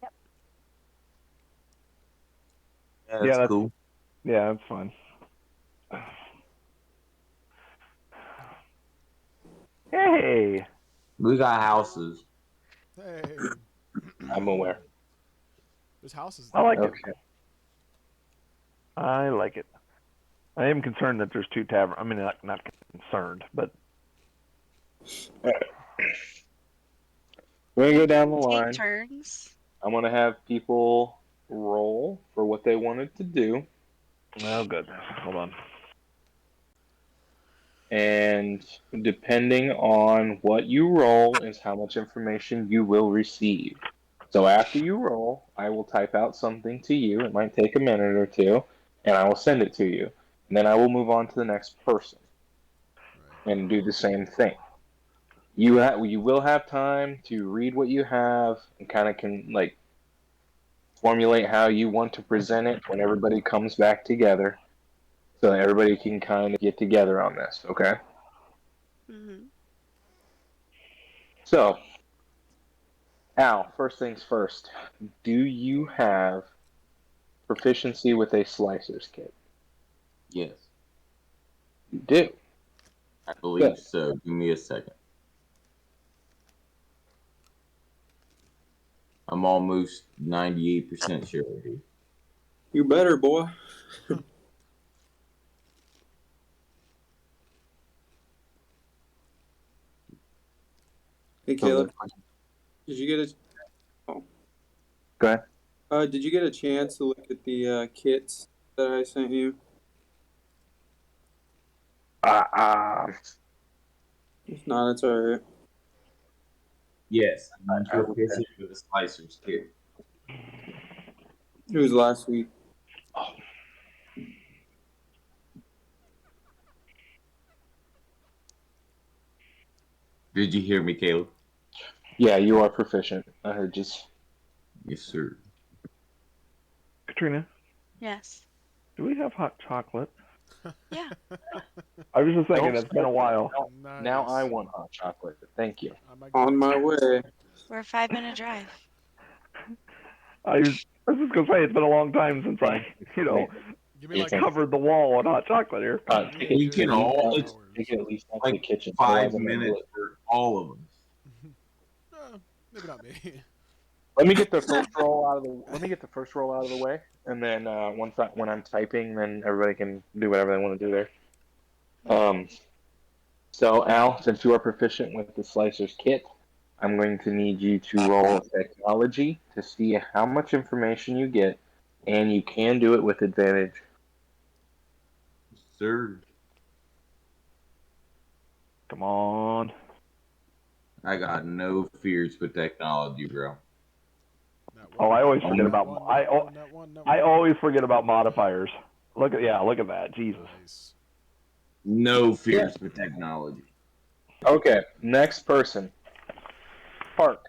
Yeah, Yeah, that's- cool. Yeah, that's fine. Hey. We got houses. Hey. I'm aware. There's houses. I like it. Okay. I like it. I am concerned that there's two taverns. I mean, not concerned, but We're gonna go down the Take line. turns. I'm gonna have people roll for what they wanted to do, oh, good. Hold on. and depending on what you roll is how much information you will receive. So after you roll, I will type out something to you. It might take a minute or two, and I will send it to you. And then I will move on to the next person and do the same thing. You will have time to read what you have and kind of can formulate how you want to present it when everybody comes back together, so that everybody can kind of get together on this. Okay. Hmm. So, Al, first things first. Do you have proficiency with a slicer's kit? Yes, You do. I believe Good. so. Give me a second. I'm almost 98% sure. Dude. You better, boy. Hey, Caleb, did you get a? Oh. Go ahead. Did you get a chance to look at the kits that I sent you? If not, it's alright. Yes, I'm proficient with a slicer's kit. It was last week. Did you hear me, Caleb? Yeah, you are proficient. I heard you. Yes, sir. Katrina, Yes. do we have hot chocolate? Yeah. I was just thinking, Don't it's been a while. Nice. Now I want hot chocolate. Thank you. I might On my way. We're a 5-minute drive. I was just gonna say, it's been a long time since I, Give me like covered the wall on hot chocolate here. give me a We good can couple all- hours. Take it at least out Like the kitchen. 5 Otherwise I'm gonna minutes do it. for all of us. Maybe not me. Let me get the first roll out of the way, and then when I'm typing, then everybody can do whatever they want to do there. So Al, since you are proficient with the slicer's kit, I'm going to need you to roll technology to see how much information you get, and you can do it with advantage. Sir, Come on. I got no fears with technology, bro. Oh, I always forget Nat about one, I nat one, nat one, nat I one. always forget about modifiers. Look at that. Jesus. Nice. No fears with technology. Okay, next person. Park.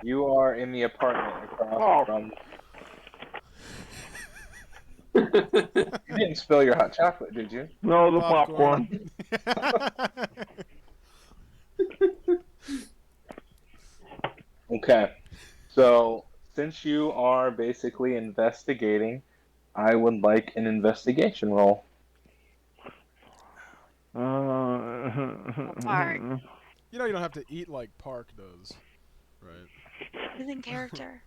You are in the apartment across from. You didn't spill your hot chocolate, did you? No, the popcorn. Okay. So, since you are basically investigating, I would like an investigation roll. Park. You know you don't have to eat like Park does, right? He's in character.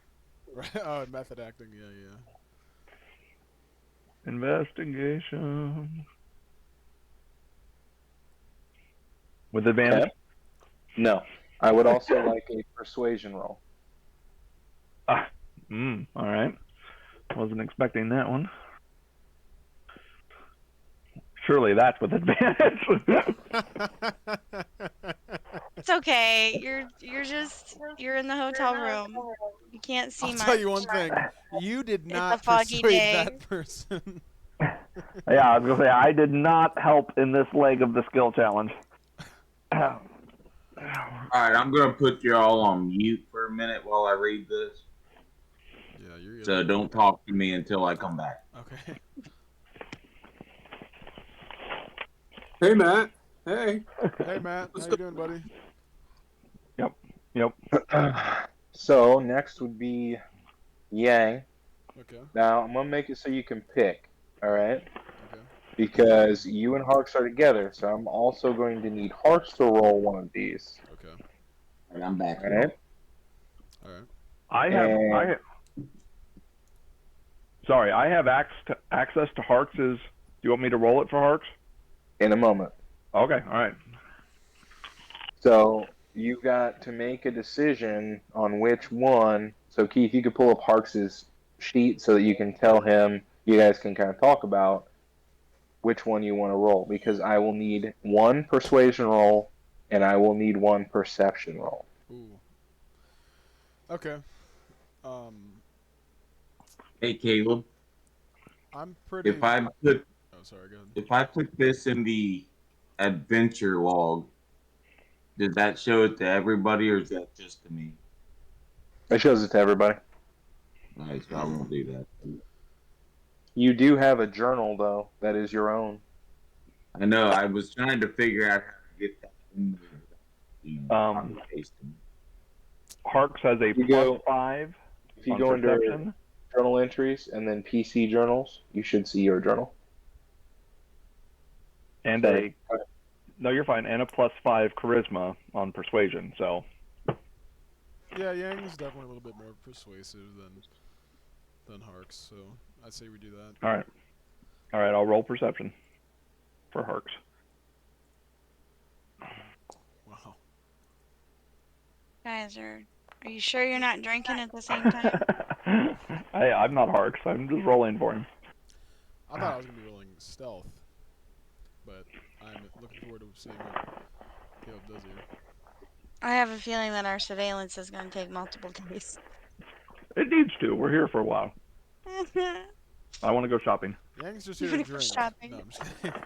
Right. Oh, method acting. Yeah, yeah. Investigation. With advantage? Okay. No. I would also like a persuasion roll. All right. Wasn't expecting that one. Surely that's with advantage. It's okay. You're in the hotel room. You can't see I'll much. tell you one thing. You did It's not a foggy persuade day. that person. Yeah, I was gonna say I did not help in this leg of the skill challenge. All right, I'm gonna put you all on mute for a minute while I read this. Yeah, you're good. So don't talk to me until I come back. Okay. Hey, Matt. Hey. Hey, Matt. How you doing, buddy? Yep. So, next would be Yang. Okay. Now, I'm going to make it so you can pick, all right? Okay. Because you and Harks are together, so I'm also going to need Harks to roll one of these. Okay. All right, I'm back. All right? All right. I have access to Harks's. Do you want me to roll it for Harks? In a moment. Okay, all right. So, you got to make a decision on which one. So, Keith, you could pull up Harks's sheet so that you can tell him, you guys can kind of talk about which one you want to roll. Because I will need one persuasion roll and I will need one perception roll. Ooh. Okay. Hey, Caleb. I'm pretty. If I put Oh, sorry. Go ahead. If I put this in the adventure log, does that show it to everybody or is that just to me? It shows it to everybody. Alright, so I won't do that. You do have a journal, though, that is your own. I know, I was trying to figure out how to get that in there. Harks has a You go- +5 If you on go under perception. journal entries and then PC journals, you should see your journal. And Sorry. no, you're fine. And a +5 charisma on persuasion. So Yeah, Yang's definitely a little bit more persuasive than Harks, so I'd say we do that. all right. I'll roll perception for Harks. Wow. Guys, are you sure you're not drinking at the same time? I'm not Harks. I'm just rolling for him. I thought I was gonna be rolling stealth, but I'm looking forward to seeing what Caleb does here. I have a feeling that our surveillance is going to take multiple days. It needs to. We're here for a while. I want to go shopping. Yang's just You here to wanna go drink. shopping? No, I'm just kidding.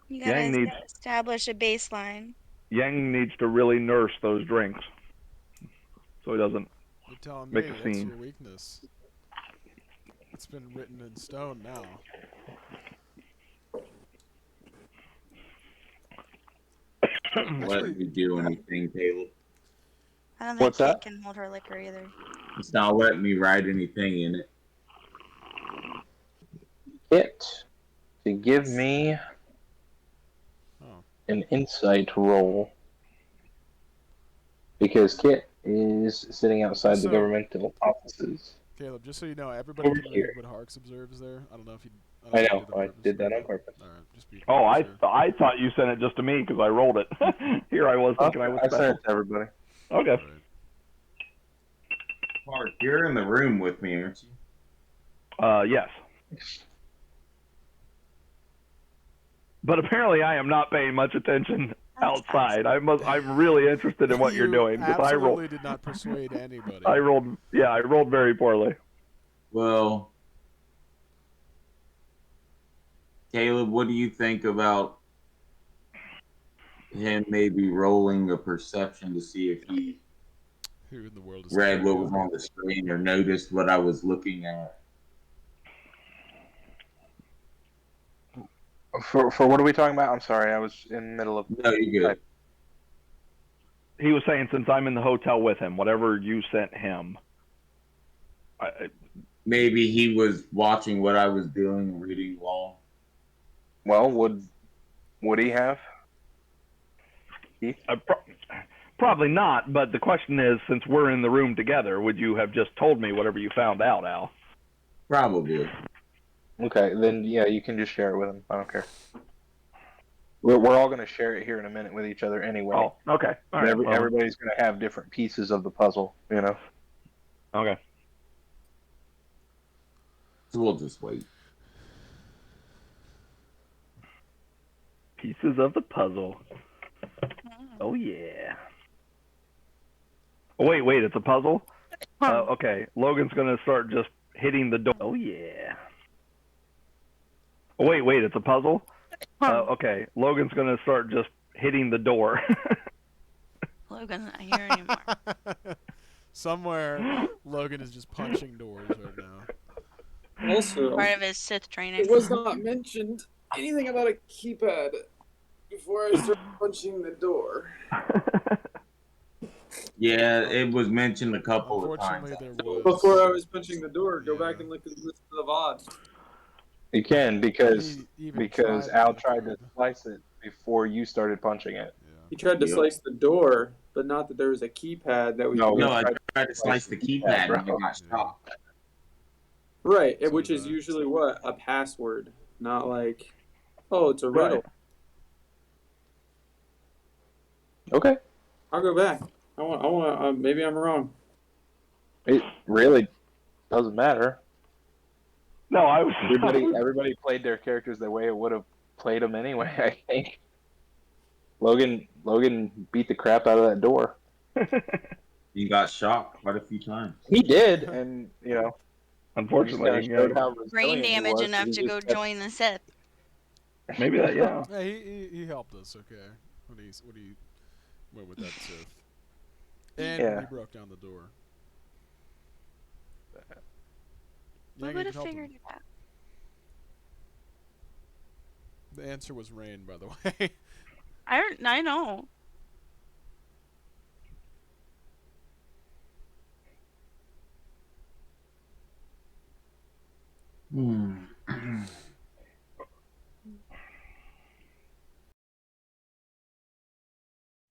You Yang gotta needs- establish a baseline. Yang needs to really nurse those drinks so he doesn't You're telling me make a that's scene. your weakness. It's been written in stone now. Don't let me do anything, Caleb. I don't think What's Kit that? can hold her liquor either. It's not letting me write anything in it. Kit to give me an insight roll. Because Kit is sitting outside the governmental offices. Caleb, just so you know, everybody Over can here. read what Harks observes there. I don't know if you. I know. I did that on purpose. All right, just be. Oh, sure. I thought you sent it just to me because I rolled it. Here I was thinking I was I special. sent it to everybody. Okay. Right. Mark, you're in the room with me, aren't you? Yes. But apparently I am not paying much attention outside. I'm really interested in what you're doing. You absolutely did not persuade anybody. I rolled very poorly. Well, Caleb, what do you think about him maybe rolling a perception to see if he Who in the world is read what Caleb? was on the screen or noticed what I was looking at? For what are we talking about? I'm sorry, I was in the middle of. No, you're good. He was saying since I'm in the hotel with him, whatever you sent him. Maybe he was watching what I was doing and reading along. Well, would he have? Probably not, but the question is, since we're in the room together, would you have just told me whatever you found out, Al? Probably. Okay, then yeah, you can just share it with him. I don't care. We're all going to share it here in a minute with each other anyway. Oh, okay. All right. Everybody's going to have different pieces of the puzzle, you know. Okay. So we'll just wait. Pieces of the puzzle. Oh yeah. Oh, wait, it's a puzzle? Okay, Logan's gonna start just hitting the door. Oh yeah. Oh, wait, it's a puzzle? Okay, Logan's gonna start just hitting the door. Logan's not here anymore. Somewhere, Logan is just punching doors right now. Also, Part of his Sith training. it was not mentioned anything about a keypad before I started punching the door. Yeah, it was mentioned a couple of times. Unfortunately, there was. Before I was punching the door, go back and look at the list of odds. You can because He even Al tried to slice it before you started punching it. Yeah. He tried to Yep. slice the door, but not that there was a keypad that was. No, No, I tried to slice the keypad and I got Yeah. shot. Right, So which did is I. usually what? A password, not like, oh, it's a riddle. Right. Okay. I'll go back. I want. Maybe I'm wrong. It really doesn't matter. No, I was. Everybody played their characters the way it would have played them anyway. I think. Logan beat the crap out of that door. You got shot quite a few times. He did, and you know. Unfortunately, showed how Brain resilient he damage was, enough he to just go kept- join the Sith. maybe that. Yeah. Yeah, he helped us. Okay, when he went with that Sith, and when he broke down the door. We Yang, would you have can help figured him. it out. The answer was rain, by the way. I know.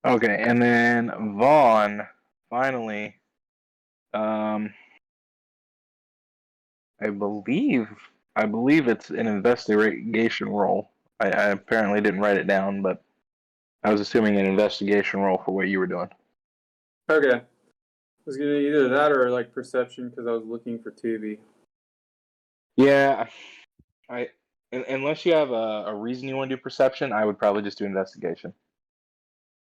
Okay, and then Vaughn finally, I believe it's an investigation roll. I apparently didn't write it down, but I was assuming an investigation roll for what you were doing. Okay. I was gonna either that or like perception because I was looking for Tubi. Yeah, unless you have a reason you want to do perception, I would probably just do investigation.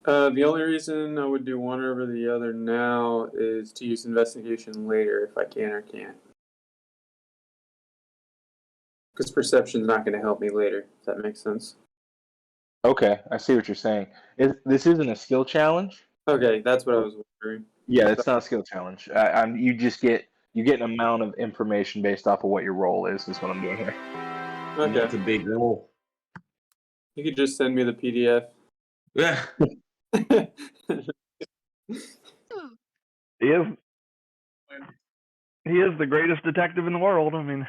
The only reason I would do one over the other now is to use investigation later if I can or can't. Because perception's not going to help me later. If that makes sense. Okay, I see what you're saying. This isn't a skill challenge? Okay, that's what I was wondering. Yeah, it's not a skill challenge. You just get an amount of information based off of what your role is. Is what I'm doing here. And that's Okay, a big role. you could just send me the PDF. Yeah. He is. He is the greatest detective in the world. I mean,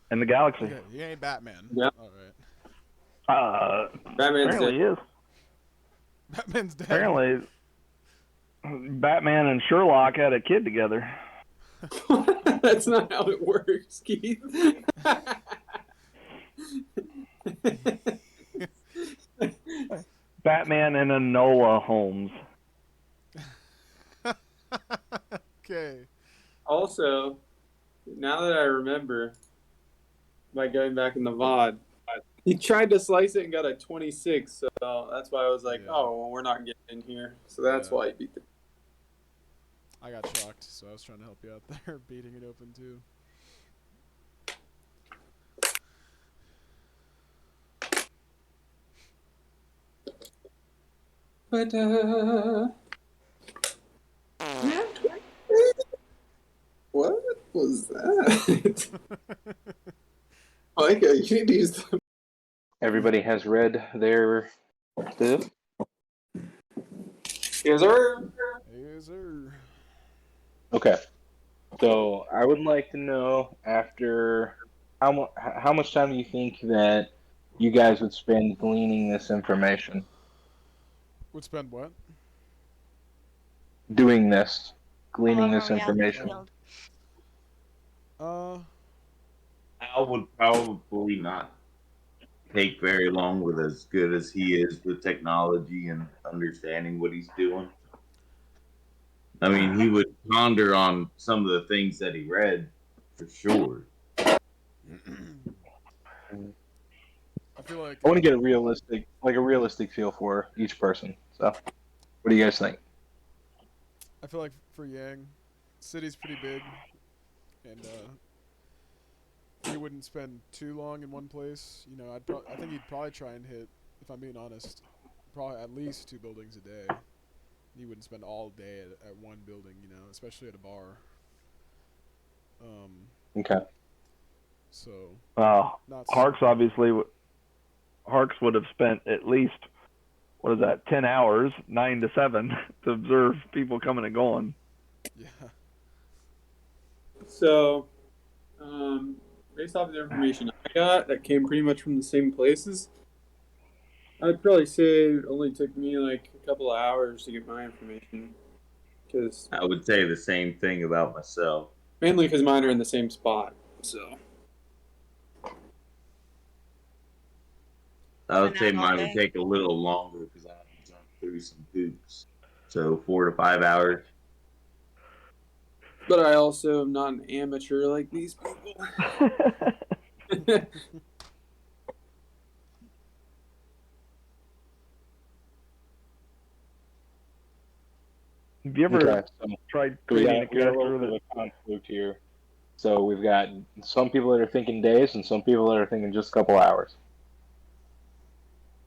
in the galaxy. Okay, he ain't Batman. Yeah. All right. Batman's Apparently he is. Batman's dead. Apparently, Batman and Sherlock had a kid together. That's not how it works, Keith. Batman and Enola Holmes. Okay. Also, now that I remember, by going back in the VOD, he tried to slice it and got a 26, so that's why I was like, Yeah. oh, well, we're not getting in here. So that's Yeah. why he beat the... I got shocked, so I was trying to help you out there, beating it open too. But, what was that? Micah, you need to use the... Everybody has read their stuff. Yes, sir. Yes, sir. Okay. So I would like to know after how much time do you think that you guys would spend gleaning this information, Would spend what? doing this, How gleaning long are this we out in the information? field? I would probably not take very long with as good as he is with technology and understanding what he's doing. I mean, he would ponder on some of the things that he read for sure. I feel like I want to get a realistic feel for each person. So, what do you guys think? I feel like for Yang, city's pretty big, and he wouldn't spend too long in one place. You know, I think he'd probably try and hit, if I'm being honest, probably at least 2 buildings a day. He wouldn't spend all day at one building, you know, especially at a bar. Okay. So not Harks super- obviously. Harks would have spent at least, what is that, 10 hours, 9 to 7, to observe people coming and going. Yeah. So, based off the information I got that came pretty much from the same places, I'd probably say it only took me like a couple of hours to get my information. Because I would say the same thing about myself. mainly because mine are in the same spot. So I would So say not all mine would day. take a little longer because I have to jump through some hoops. So 4 to 5 hours. but I also am not an amateur like these people. Have you ever Okay. So tried we creating a got a little character bit of that... a conflict here. So we've got some people that are thinking days and some people that are thinking just a couple hours.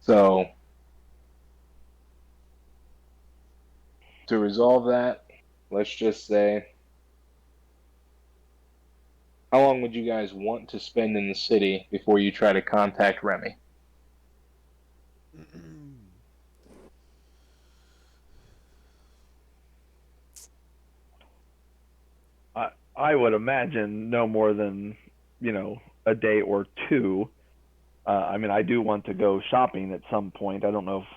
So to resolve that, let's just say, how long would you guys want to spend in the city before you try to contact Remy? I would imagine no more than, a day or two. I mean, I do want to go shopping at some point. I don't know if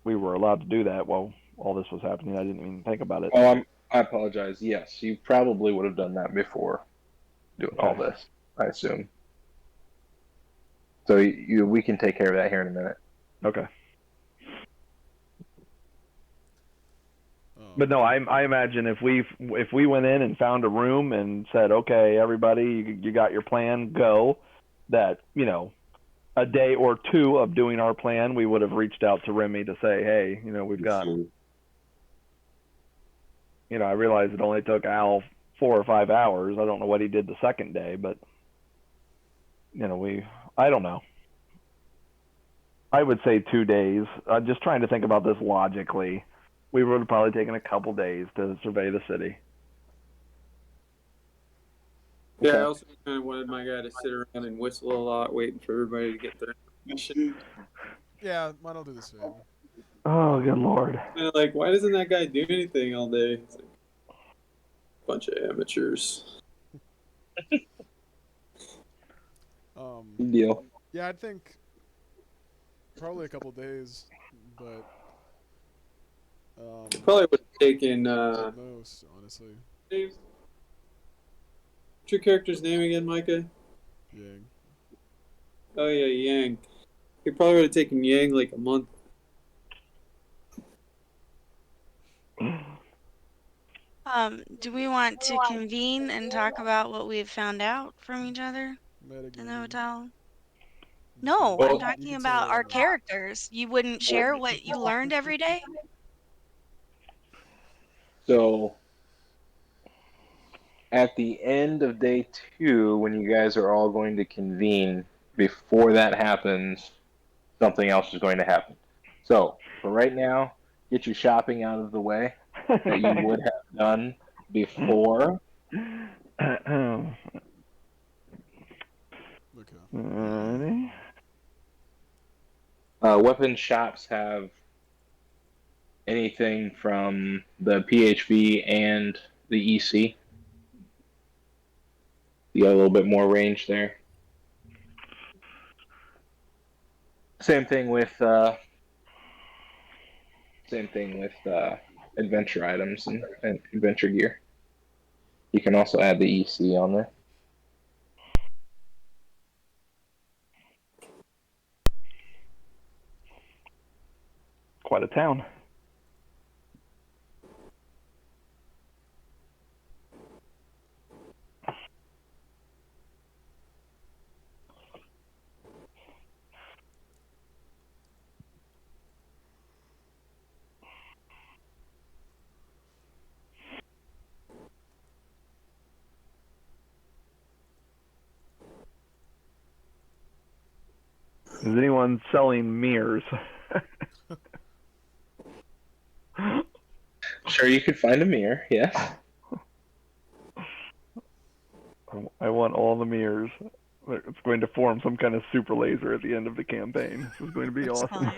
we were allowed to do that while all this was happening. I didn't even think about it. Oh, I apologize. Yes, you probably would have done that before doing all this, I assume. So we can take care of that here in a minute. Okay. But no, I imagine if we went in and found a room and said, okay, everybody, you got your plan, go. That a day or two of doing our plan, we would have reached out to Remy to say, hey, we've got. Sure. I realize it only took Al 4 or 5 hours. I don't know what he did the second day, but I don't know. I would say 2 days. Just trying to think about this logically. We would have probably taken a couple days to survey the city. Yeah, I Okay. also kind of wanted my guy to sit around and whistle a lot, waiting for everybody to get their information. Yeah, mine will do the same. Oh, good lord. And like, why doesn't that guy do anything all day? It's like, bunch of amateurs. Good deal. Yeah, I think probably a couple days, but Probably would have taken. at most, honestly. What's your character's name again, Micah? Yang. Oh yeah, Yang. He probably would have taken Yang like a month. Do we want to convene and talk about what we've found out from each other in the Metagaming. hotel? That's No, fine. I'm Well, talking You could about say, our characters. You wouldn't share what you learned every day? So at the end of day 2, when you guys are all going to convene, before that happens, something else is going to happen. So for right now, get your shopping out of the way that you would have done before. Okay. Weapon shops have anything from the PHV and the EC. You got a little bit more range there. Same thing with adventure items and adventure gear. You can also add the EC on there. Quite a town. Is anyone selling mirrors? Sure, you could find a mirror, yes. I want all the mirrors. It's going to form some kind of super laser at the end of the campaign. This is going to be That's awesome.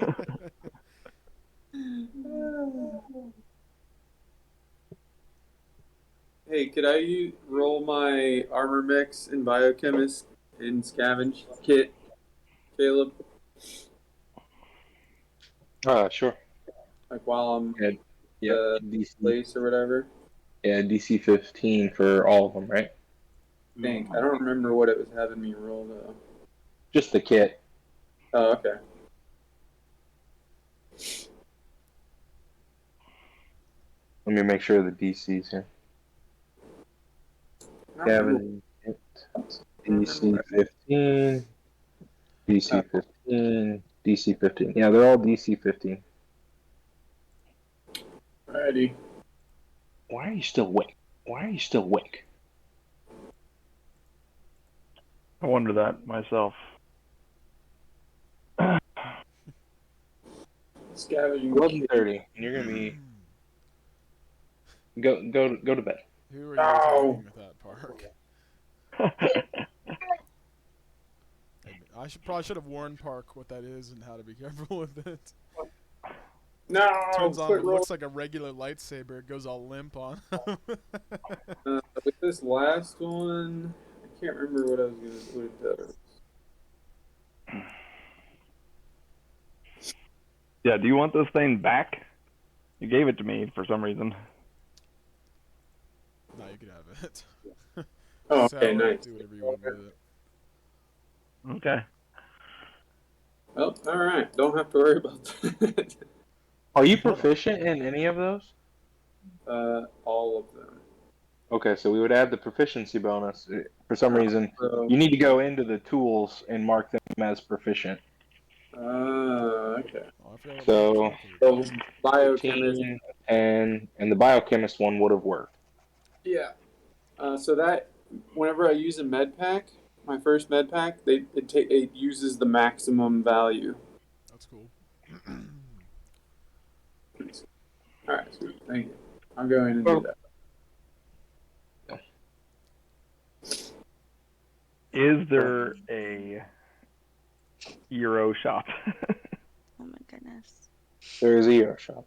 Hey, could I roll my armor mix and biochemist and scavenge kit, Caleb? Sure. Like while I'm Yeah, DC place or whatever. Yeah, DC 15 for all of them, right? I think I don't remember what it was having me roll though. Just the kit. Oh, okay. Let me make sure the DC's here. Gavin, DC 15, DC 15, DC 15. Yeah, they're all DC 15. Alrighty. Why are you still awake? Why are you still awake? I wonder that myself. Scavenging. 11:30, and you're gonna be go to bed. Who are you attacking with that park? I probably should have warned Park what that is and how to be careful with it. No. Turns on, it looks like a regular lightsaber. It goes all limp on him. With this last one, I can't remember what I was gonna what it does. Yeah, do you want this thing back? You gave it to me for some reason. No, you can have it. Oh, Sell okay, it, nice. do whatever you want with it. Okay. Well, all right. Don't have to worry about that. Are you proficient in any of those? All of them. Okay, so we would add the proficiency bonus. For some reason, So, you need to go into the tools and mark them as proficient. okay. Oh, I forgot about So, that. So biochemist. 15 and the biochemist one would have worked. Yeah. So that whenever I use a med pack, my first med pack, it uses the maximum value. That's All right, sweet. Thank you. I'm going to do that. Is there a Euro shop? Oh my goodness. There is a Euro shop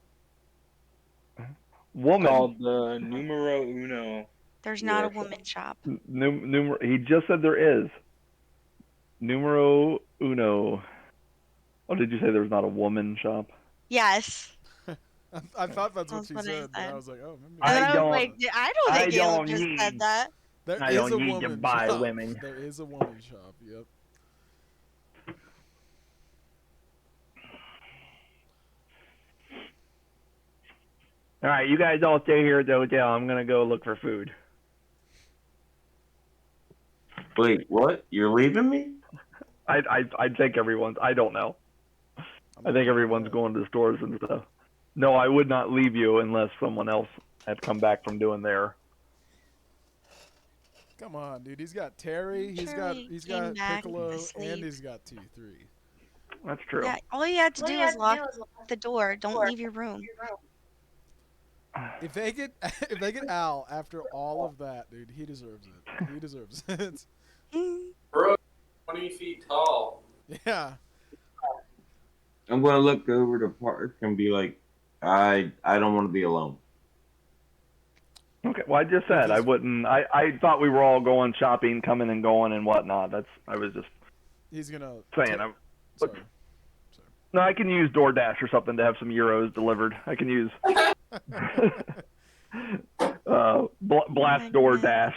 Woman. called the Numero Uno. There's Euro not a shop. woman shop. He just said there is. Numero uno. Oh, did you say there's not a woman shop? Yes. I thought that's what That's she what I said, but I said. was like, oh, maybe. And then I I was like, I don't think Caleb just said that. There I is don't a need to woman buy shop. women. There is a woman shop. Yep. All right, you guys all stay here at the hotel. I'm gonna go look for food. Wait, what? You're leaving me? I think everyone's. I don't know. I'm I think not everyone's that. going to the stores and stuff. No, I would not leave you unless someone else had come back from doing their. Come on, dude. He's got Terry. He's Charlie came got back Piccolo, and asleep. he's got T3. That's true. Yeah, all you have to do is lock the door. Don't leave your room. If they get if they get Al after all of that, dude, he deserves it. He deserves it. Bro, 20 feet tall. Yeah. I'm gonna look over the park and be like, I don't want to be alone. Okay. Well, I just said I wouldn't. I thought we were all going shopping, coming and going and whatnot. I was just He's gonna saying. Sorry. No, I can use DoorDash or something to have some euros delivered. I can use blast DoorDash.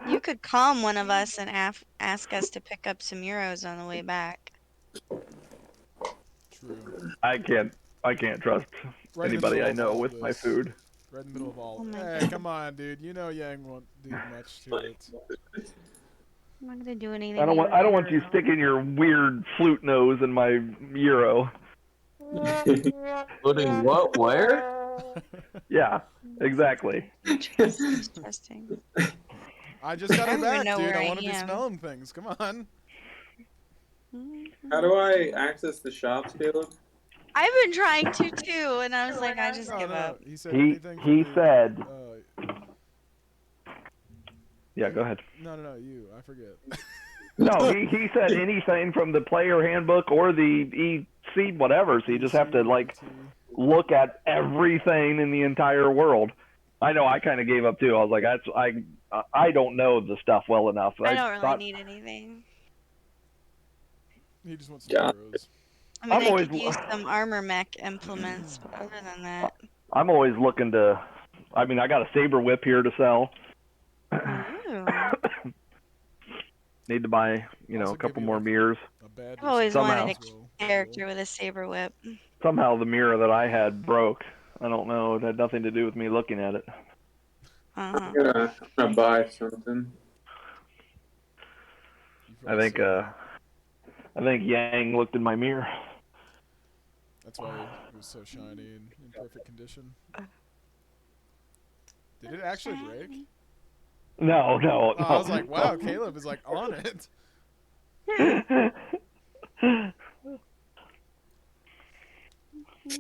You could call one of us and ask us to pick up some euros on the way back. True. I can't trust Right in the anybody middle I of know all with my this. food. Right in the middle of all. Oh my Hey, come on, dude. You know Yang won't do much to it. I'm not gonna do anything. I don't want you sticking your weird flute nose in my euro. Putting what where? Yeah, exactly. Interesting. I just got I her don't even back, know dude. where I I want to be am. smelling things. Come on. How do I access the shops, Caleb? I've been trying to too, and I was like, I just give up. He said He anything from the, said. Yeah, go ahead. No, you. I forget. No, he said anything from the player handbook or the EC whatever. So you just have to like look at everything in the entire world. I know. I kind of gave up too. I was like, I don't know the stuff well enough. I don't really need anything. He just wants some euros. I mean, I'm I always- could use some armor mech implements, but other than that, I'm always looking to. I mean, I got a saber whip here to sell. ooh. Need to buy, Also a couple give you, more like, mirrors. I've I've always Somehow. wanted a character with a saber whip. Somehow the mirror that I had broke. I don't know. It had nothing to do with me looking at it. Uh-huh. I'm gonna buy something. I think Yang looked in my mirror. That's why it was so shiny and in perfect condition. Did it actually break? No. Oh, I was like, wow, Caleb is like on it.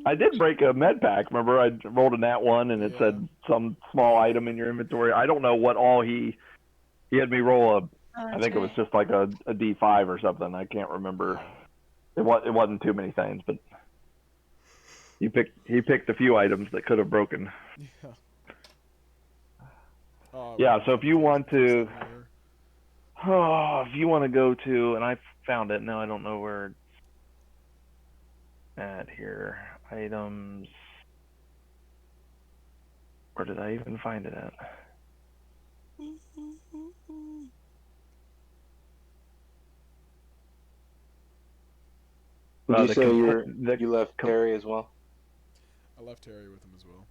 I did break a med pack. Remember, I rolled a nat 1 and it said some small item in your inventory. I don't know what all he had me roll I think it was just like a D5 or something. I can't remember. It wasn't too many things, but he picked a few items that could have broken. Yeah. Oh, Yeah, so if you want to go to, and I found it. No, I don't know where it's at here. Items. Where did I even find it at? Did you say you left Terry as well? I left Terry with him as well.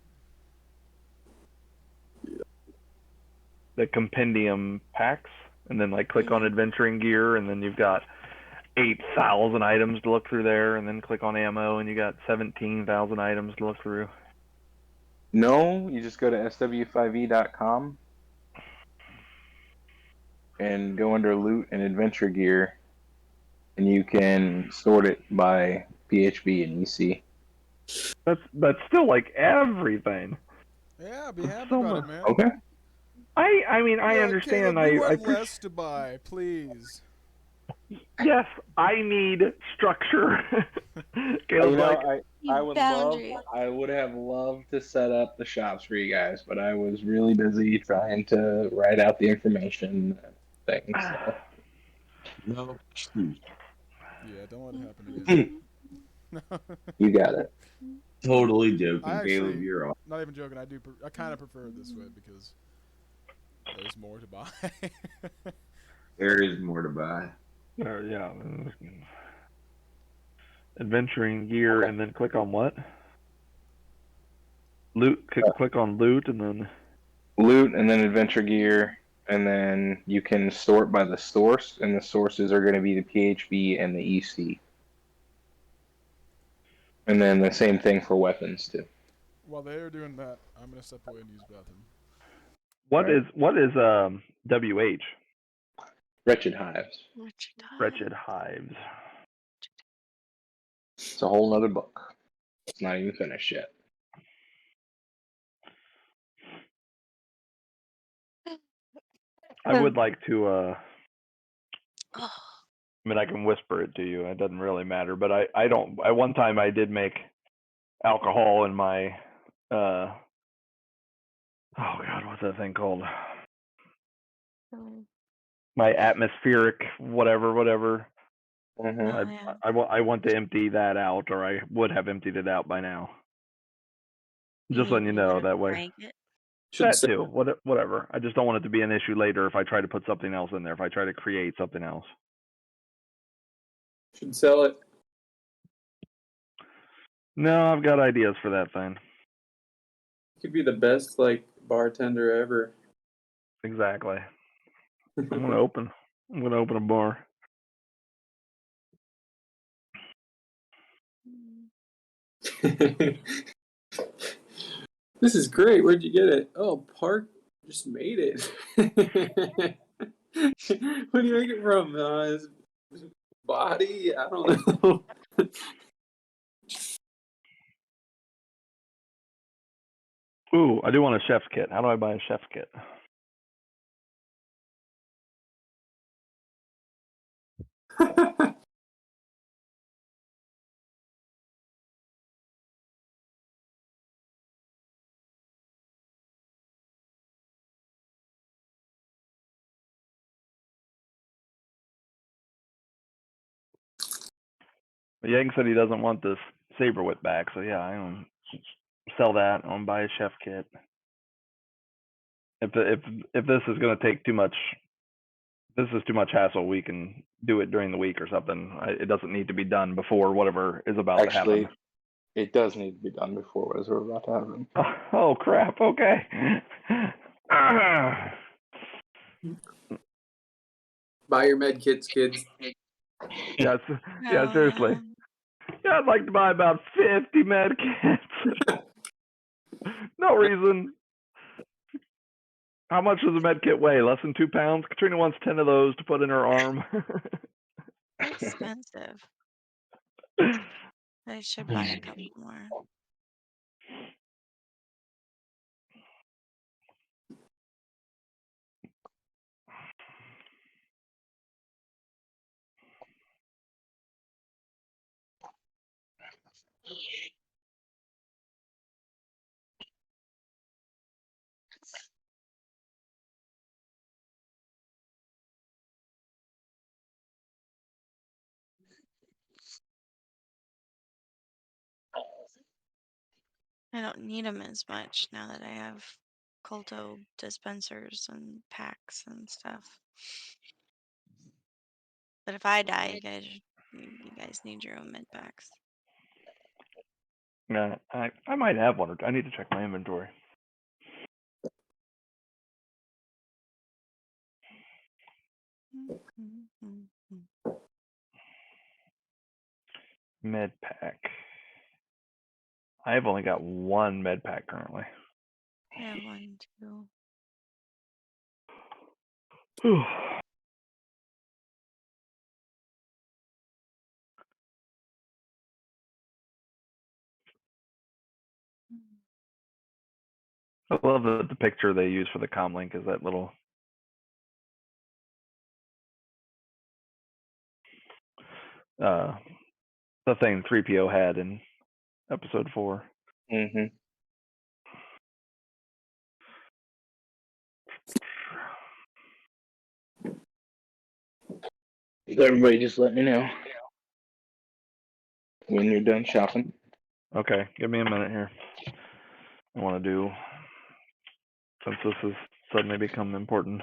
The compendium packs, and then like click on adventuring gear, and then you've got 8,000 items to look through there, and then click on ammo, and you got 17,000 items to look through. No, you just go to sw5e.com and go under loot and adventure gear, and you can sort it by PHB and EC. That's still like everything. Yeah, be That's happy so about it, much. man. Okay. I mean I Yeah, understand. Caleb, we I want appreciate. less to buy, please. Yes, I need structure. Caleb's You know, like, I would Boundary. I would have loved to set up the shops for you guys, but I was really busy trying to write out the information and things. So. No excuse. Yeah, don't let it happen again. Mm-hmm. You got it. Totally I joking, Caleb. actually, You're off. not even joking. I kind of prefer it this way because there's more to buy. There is more to buy. yeah, adventuring gear, Okay. and then click on what? Loot. Click on loot, and then Loot and then adventure gear, and then you can sort by the source, and the sources are going to be the PHB and the EC. And then the same thing for weapons too. While they are doing that, I'm gonna step away and use the bathroom. what Right. is WH? Wretched Hives. Wretched hives. It's a whole nother book. It's not even finished yet. I would like to. Oh, I mean, I can whisper it to you. It doesn't really matter. But I don't. At one time, I did make alcohol in my. Oh God, what's that thing called? My atmospheric whatever. Mm-hmm. yeah. I want to empty that out, or I would have emptied it out by now. Just letting you know that way. Rank it. Should That sell, too. Whatever. I just don't want it to be an issue later if I try to put something else in there. If I try to create something else. should sell it. No, I've got ideas for that thing. Could be the best like bartender ever. Exactly. I'm gonna open a bar. This is great. Where'd you get it? Oh, Park just made it. What do you make it from? His body? I don't know. Ooh, I do want a chef's kit. How do I buy a chef's kit? Yang said he doesn't want this saber whip back, so yeah, I don't sell that. I'm buy a chef kit. If this is gonna take too much, this is too much hassle. We can do it during the week or something. It doesn't need to be done before whatever is about to Actually, happen. it does need to be done before what is about to happen. Oh crap! Okay. Buy your med kits, kids. Yes. Yeah. Seriously. Yeah, I'd like to buy about 50 med kits. No reason. How much does a med kit weigh? Less than 2 pounds? Katrina wants 10 of those to put in her arm. Expensive. I should buy a couple more. I don't need them as much now that I have Colto dispensers and packs and stuff. But if I die, you guys need your own med packs. Yeah, I might have one. I need to check my inventory. Med pack. I've only got one med pack currently. I have one too. I love the picture they use for the comm link is that little the thing 3PO had in episode 4. Mm-hmm. Everybody just let me know when you're done shopping. Okay, give me a minute here. I want to do, since this has suddenly become important.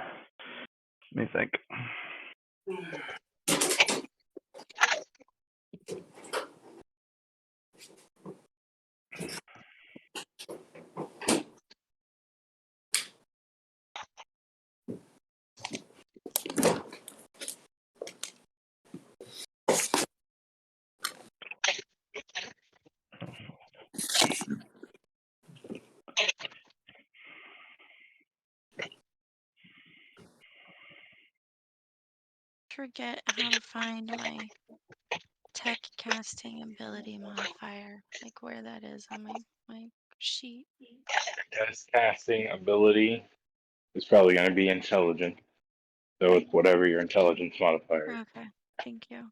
Let me think. Forget how to find my tech casting ability modifier, like where that is on my sheet. Test casting ability is probably going to be intelligent. So it's whatever your intelligence modifier is. Okay, thank you.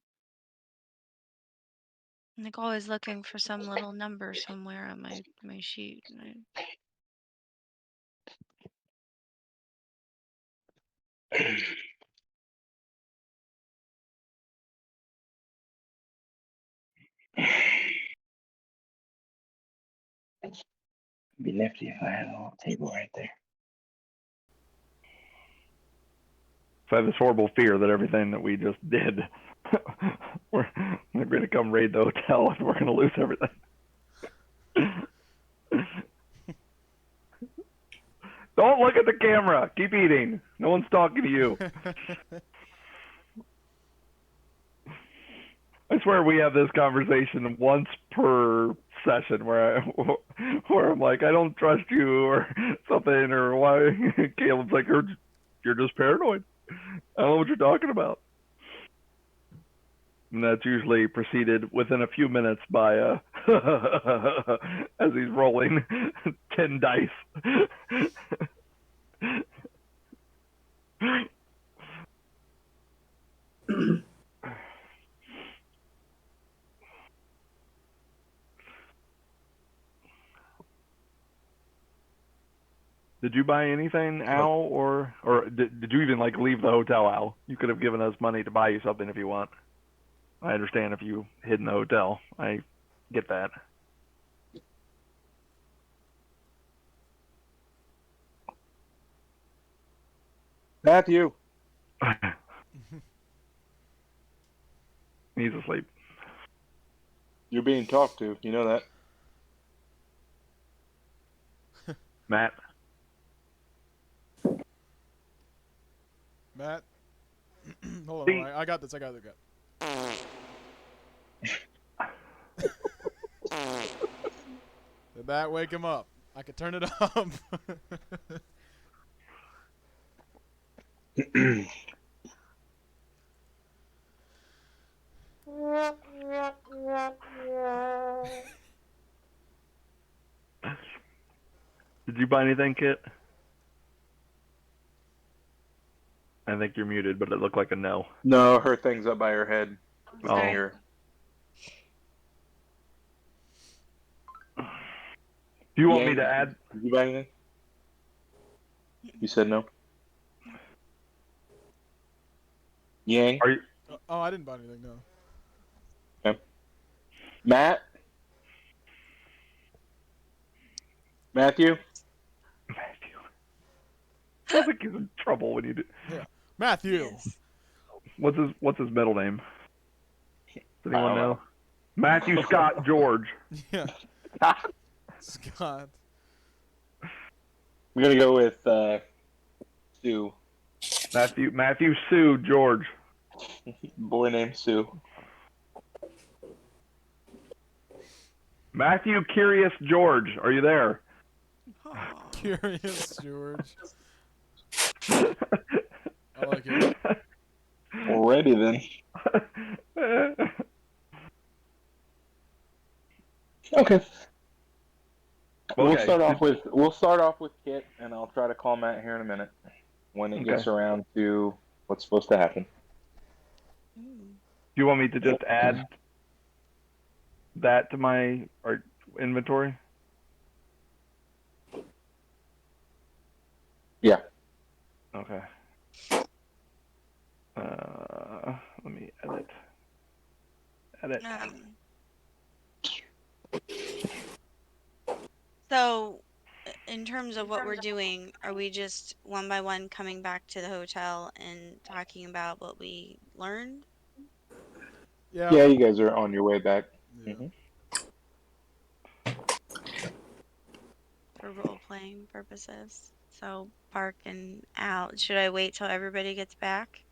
I'm like always looking for some little number somewhere on my sheet. It'd be nifty if I had a little table right there. So I have this horrible fear that everything that we just did, they're going to come raid the hotel and we're going to lose everything. Don't look at the camera. Keep eating. No one's talking to you. I swear we have this conversation once per session where I'm like, I don't trust you or something, or why Caleb's like, you're just paranoid. I don't know what you're talking about. And that's usually preceded within a few minutes by as he's rolling 10 dice. Did you buy anything, Al, or did you even like leave the hotel, Al? You could have given us money to buy you something if you want. I understand if you hid in the hotel. I get that. Matthew, He's asleep. you're being talked to. You know that? Matt. Matt, hold on, I got this. Did that wake him up? I could turn it up. Did you buy anything, Kit? I think you're muted, but it looked like a no. No, her thing's up by her head. Oh. Here. Do you want me to add? Did you buy anything? You said no. Yang? Are you? Oh, I didn't buy anything, no. Okay. Matt? Matthew? I think he's in trouble when you do. Yeah, Matthew. Yes. What's his middle name? Does anyone know? Matthew Scott George. Yeah. Scott. We're gonna go with Sue. Matthew Sue George. Boy named Sue. Matthew Curious George. Are you there? Aw. Curious George. I like it. Alrighty then. Okay. We'll Okay. start off with Kit, and I'll try to call Matt here in a minute when it gets Okay. around to what's supposed to happen. Ooh. Do you want me to just add that to my inventory? Yeah. Okay. Let me edit. Edit. So, in terms of what we're doing, are we just one by one coming back to the hotel and talking about what we learned Yeah. Yeah, you guys are on your way back. Yeah. Mhm. for role playing purposes? So, Park and Al, should I wait till everybody gets back?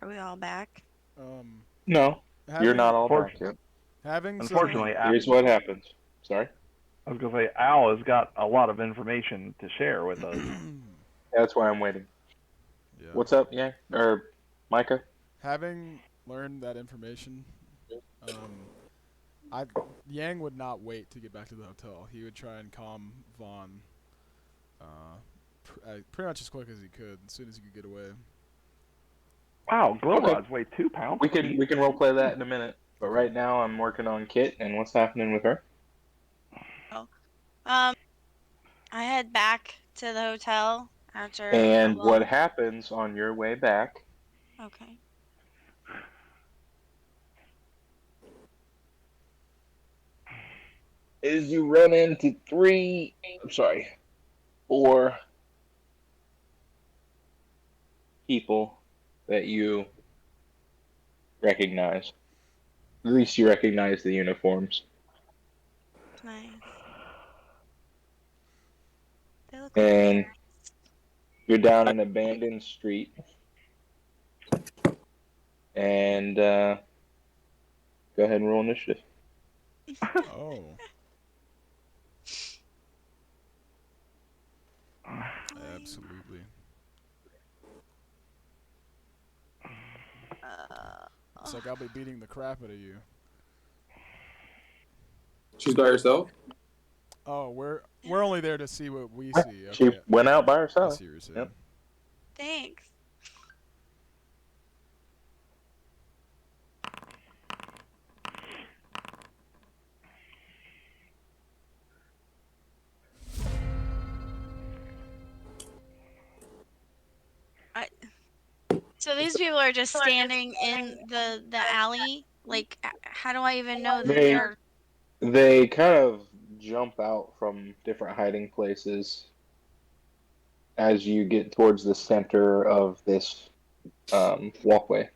Are we all back? Um, No, you're having not all back yet. having some. Unfortunately, Here's what happens. Sorry. I was gonna say Al has got a lot of information to share with us. That's why I'm waiting. Yeah. What's up, Yang? Or Micah? Having learned that information, I Yang would not wait to get back to the hotel. He would try and calm Vaughn, pretty much as quick as he could, as soon as he could get away. Wow, glow Okay. rods weigh 2 pounds. We can role play that in a minute. But right now I'm working on Kit and what's happening with her. I head back to the hotel after. And what happens on your way back Okay. is you run into 4 people that you recognize. At least you recognize the uniforms. Nice. They look And like you're down an abandoned street. And go ahead and roll initiative. Oh. Absolutely. It's like I'll be beating the crap out of you. She's by herself. Oh, we're only there to see what we see. She Okay. went out by I herself. see what you're saying. Yep. Thanks. So these people are just standing in the alley. Like, how do I even know that they're? They kind of jump out from different hiding places as you get towards the center of this walkway.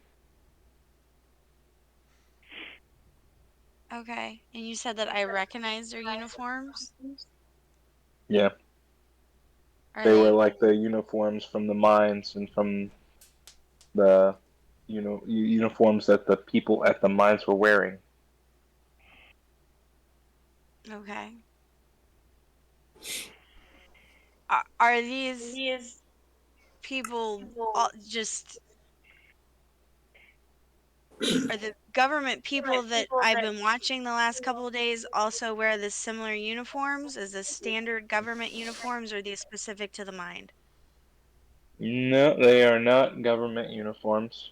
Okay, and you said that I recognize their uniforms. Yeah, Are they were they? like the uniforms from the mines and from the uniforms that the people at the mines were wearing. Okay. Are these people all just? Are the government people that I've been watching the last couple of days also wear the similar uniforms? Is this standard government uniforms, or are these specific to the mine? No, they are not government uniforms.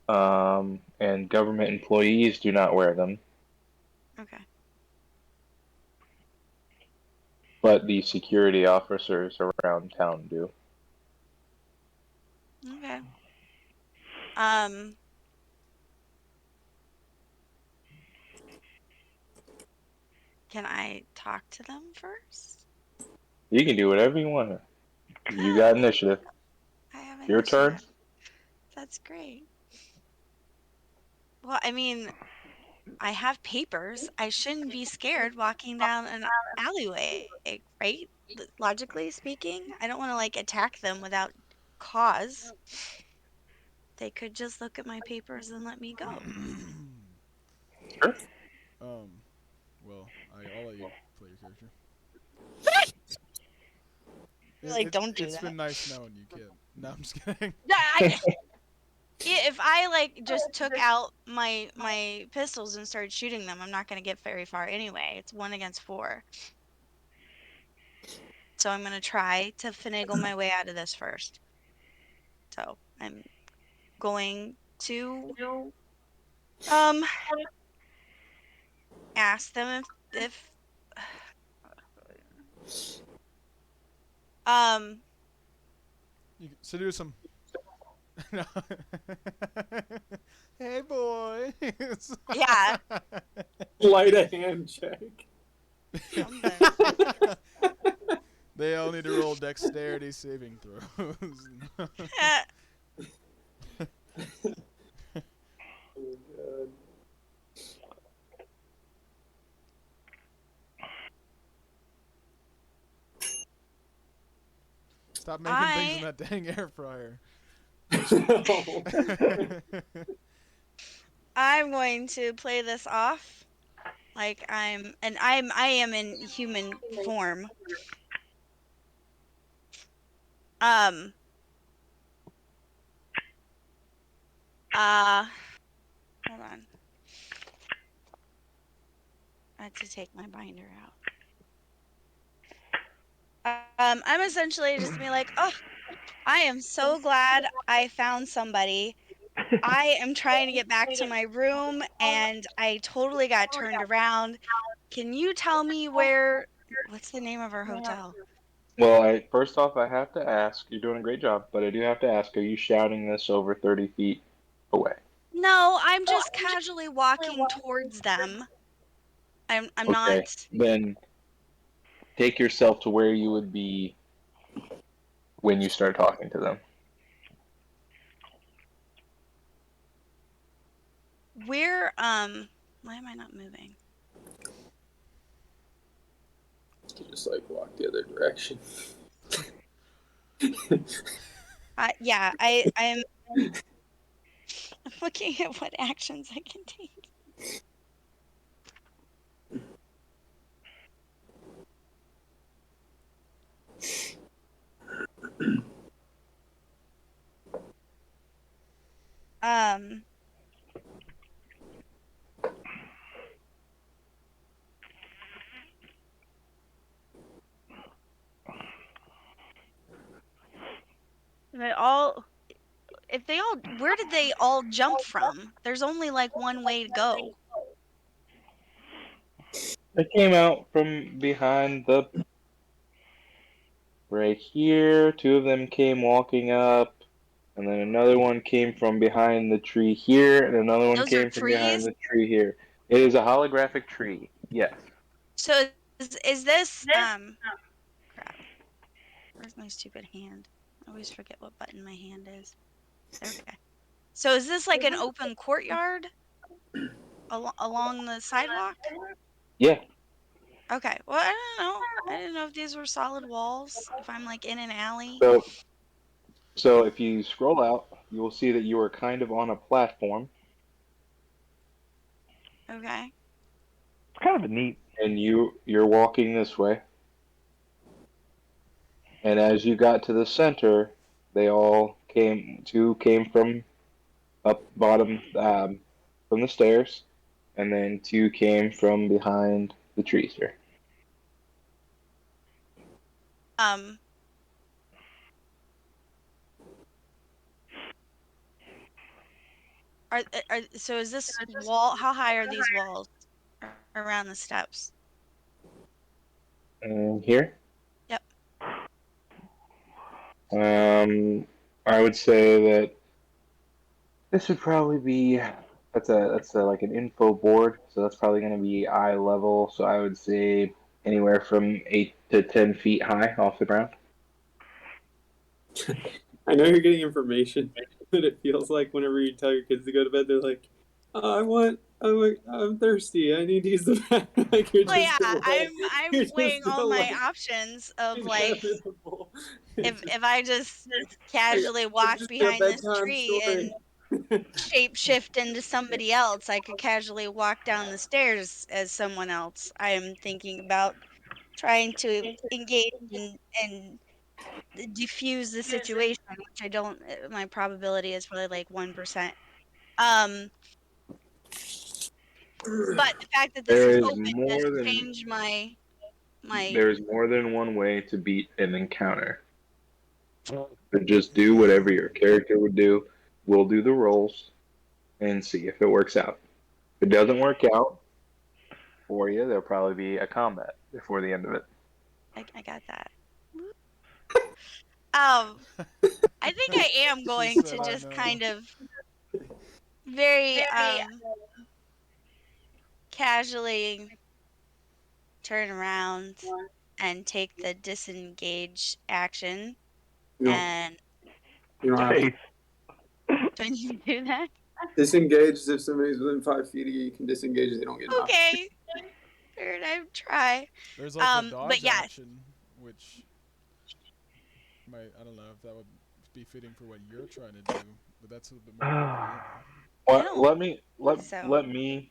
And government employees do not wear them, Okay. but the security officers around town do. Okay. Can I talk to them first? You can do whatever you want. You got Cool. initiative. I have Your turn. initiative. That's great. Well, I mean, I have papers. I shouldn't be scared walking down an alleyway, right? Logically speaking, I don't want to like attack them without cause. They could just look at my papers and let me go. Sure. Well, I'll let you play your character. Like, don't do It's that. been nice knowing you, kid. No, I'm just kidding. If I like just took out my pistols and started shooting them, I'm not gonna get very far anyway. It's 1 against 4. So I'm gonna try to finagle my way out of this first. So I'm going to um ask them if um You seduce him. No. Hey, boys. yeah, Light a handshake. something. They all need to roll dexterity saving throws. Oh god. Stop making things in that dang air fryer. No. I'm going to play this off like I am in human form. Um hold on. I had to take my binder out. I'm essentially just be like, oh, I am so glad I found somebody. I am trying to get back to my room and I totally got turned around. Can you tell me what's the name of our hotel? Well, first off, I have to ask. You're doing a great job, but I do have to ask: are you shouting this over 30 feet away? No, I'm just casually walking towards them. I'm Okay, not. then take yourself to where you would be when you start talking to them. We're why am I not moving? You just like walk the other direction. Yeah, I'm looking at what actions I can take. Um they all if they all where did they all jump from? There's only like one way to go. They came out from behind the right here. Two of them came walking up, and then another one came from behind the tree here, and another one Those are came from behind trees. the tree here. It is a holographic tree. Yes. So is this crap. Where's my stupid hand? I always forget what button my hand is. Okay. So is this like an open courtyard along the sidewalk? Yeah. Okay. Well, I don't know. I didn't know if these were solid walls. If I'm like in an alley. So, so if you scroll out, you will see that you are kind of on a platform, Okay. It's kind of a neat. and you're walking this way. And as you got to the center, they all came. Two came from up bottom from the stairs, and then two came from behind the trees here. Um. So is this wall? How high are these walls around the steps? And here, Yep. I would say that this would probably be that's like an info board, so that's probably going to be eye level. So I would say anywhere from 8 to 10 feet high off the ground. I know you're getting information, but it feels like whenever you tell your kids to go to bed, they're like, I'm thirsty. I need to use the bathroom. Like you're Well, just yeah. delay. You're I'm weighing just all my delay options of like inevitable. if I just Like, casually it's walk just a behind this bedtime tree story. and shapeshift into somebody else, I could casually walk down the stairs as someone else. I am thinking about trying to engage and diffuse the situation, which I don't. My probability is probably like 1%. Um, but the fact that this There is is open does more than change my my. There's more than one way to beat an encounter. But just do whatever your character would do. We'll do the rolls and see if it works out. If it doesn't work out for you, there'll probably be a combat before the end of it. I got that. I think I am She going said, to "I just know." kind of very casually turn around and take the disengage action. You don't, And you don't have to Hey, do I need to do that? disengage if somebody's within 5 feet of you. You can disengage if they don't get knocked. Okay, figured I'd try. There's like a But dodge yes, action, which might, I don't know if that would be fitting for what you're trying to do, but that's a bit more immediate. I What? don't Let me think so. let me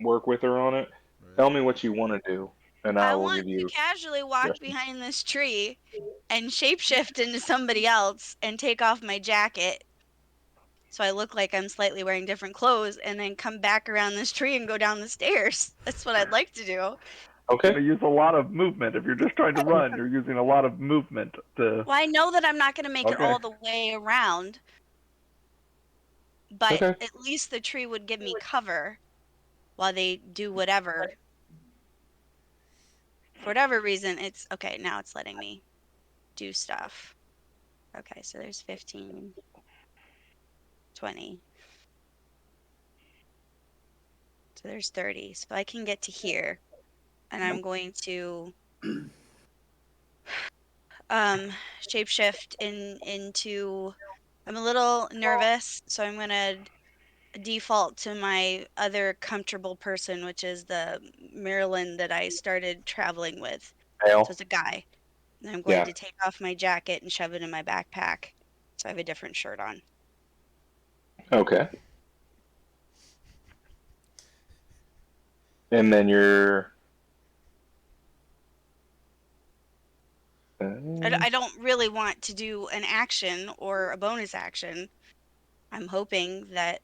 work with her on it. Right. Tell me what you want to do, and I I will want give to you casually walk suggestions. behind this tree and shapeshift into somebody else and take off my jacket so I look like I'm slightly wearing different clothes and then come back around this tree and go down the stairs. That's what I'd like to do. Okay. you use a lot of movement. If you're just trying to run, you're using a lot of movement to. Well, I know that I'm not going to make it Okay. all the way around, but Okay. at least the tree would give me cover while they do whatever. For whatever reason, it's okay. Now it's letting me do stuff. Okay, so there's 15, 20. So there's 30. So I can get to here. And I'm going to shapeshift into. I'm a little nervous, so I'm gonna default to my other comfortable person, which is the Maryland that I started traveling with. So Fail. it's a guy. And I'm going Yeah. to take off my jacket and shove it in my backpack. So I have a different shirt on. Okay. And then you're. I don't really want to do an action or a bonus action. I'm hoping that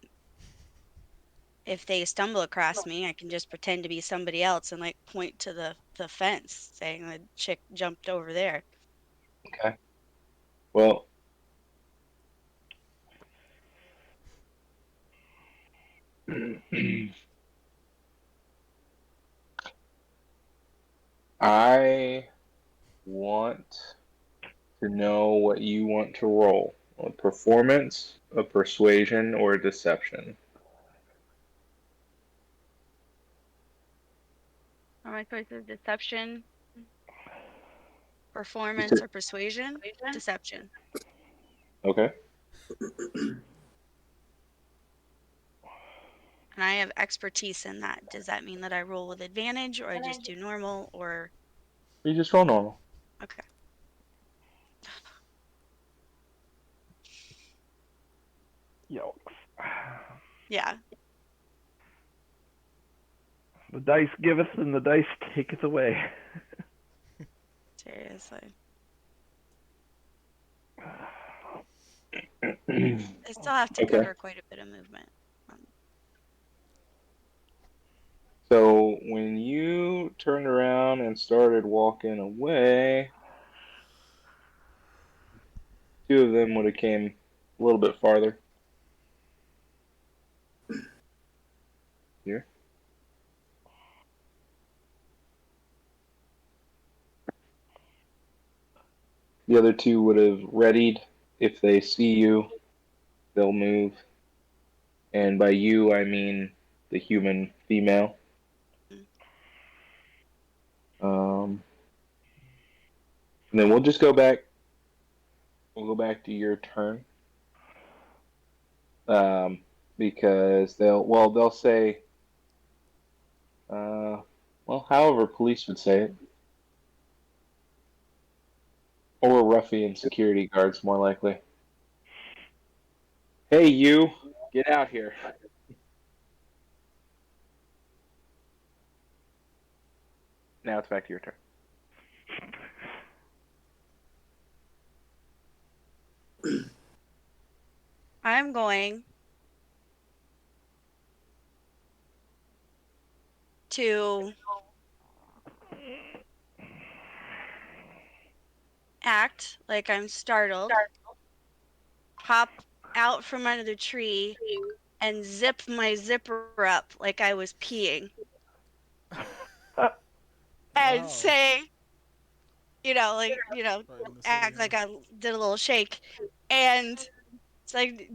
if they stumble across me, I can just pretend to be somebody else and like point to the fence saying the chick jumped over there. Okay. Well. I want to know what you want to roll. A performance, a persuasion, or a deception. Are my choices deception, You performance, said- or persuasion? Deception. Okay. And I have expertise in that. Does that mean that I roll with advantage or I just do normal or You just roll normal. okay. Yolks. Yeah. The dice giveth and the dice taketh away. Seriously. I still have to Okay. cover quite a bit of movement. So when you turned around and started walking away, two of them would have came a little bit farther. Here. The other two would have readied. If they see you, they'll move. And by you, I mean the human female. And then we'll just go back. We'll go back to your turn. Because they'll say, however police would say it. Or ruffian security guards, more likely. Hey, you, get out here. Now it's back to your turn. I'm going to act like I'm startled, hop out from under the tree, and zip my zipper up like I was peeing. And Wow. say, Right in the city, act like huh? I did a little shake. And it's like,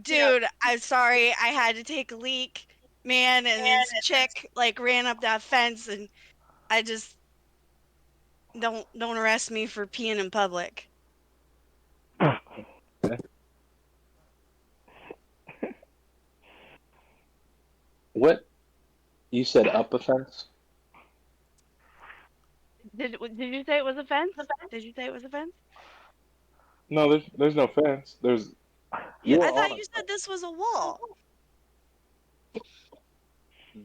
dude, I'm sorry, I had to take a leak, man. And this chick like ran up that fence, and I just don't arrest me for peeing in public. What? You said up a fence? Did you say it was a fence? Did you say it was a fence? No, there's no fence. You I are thought on a you fence. said this was a wall.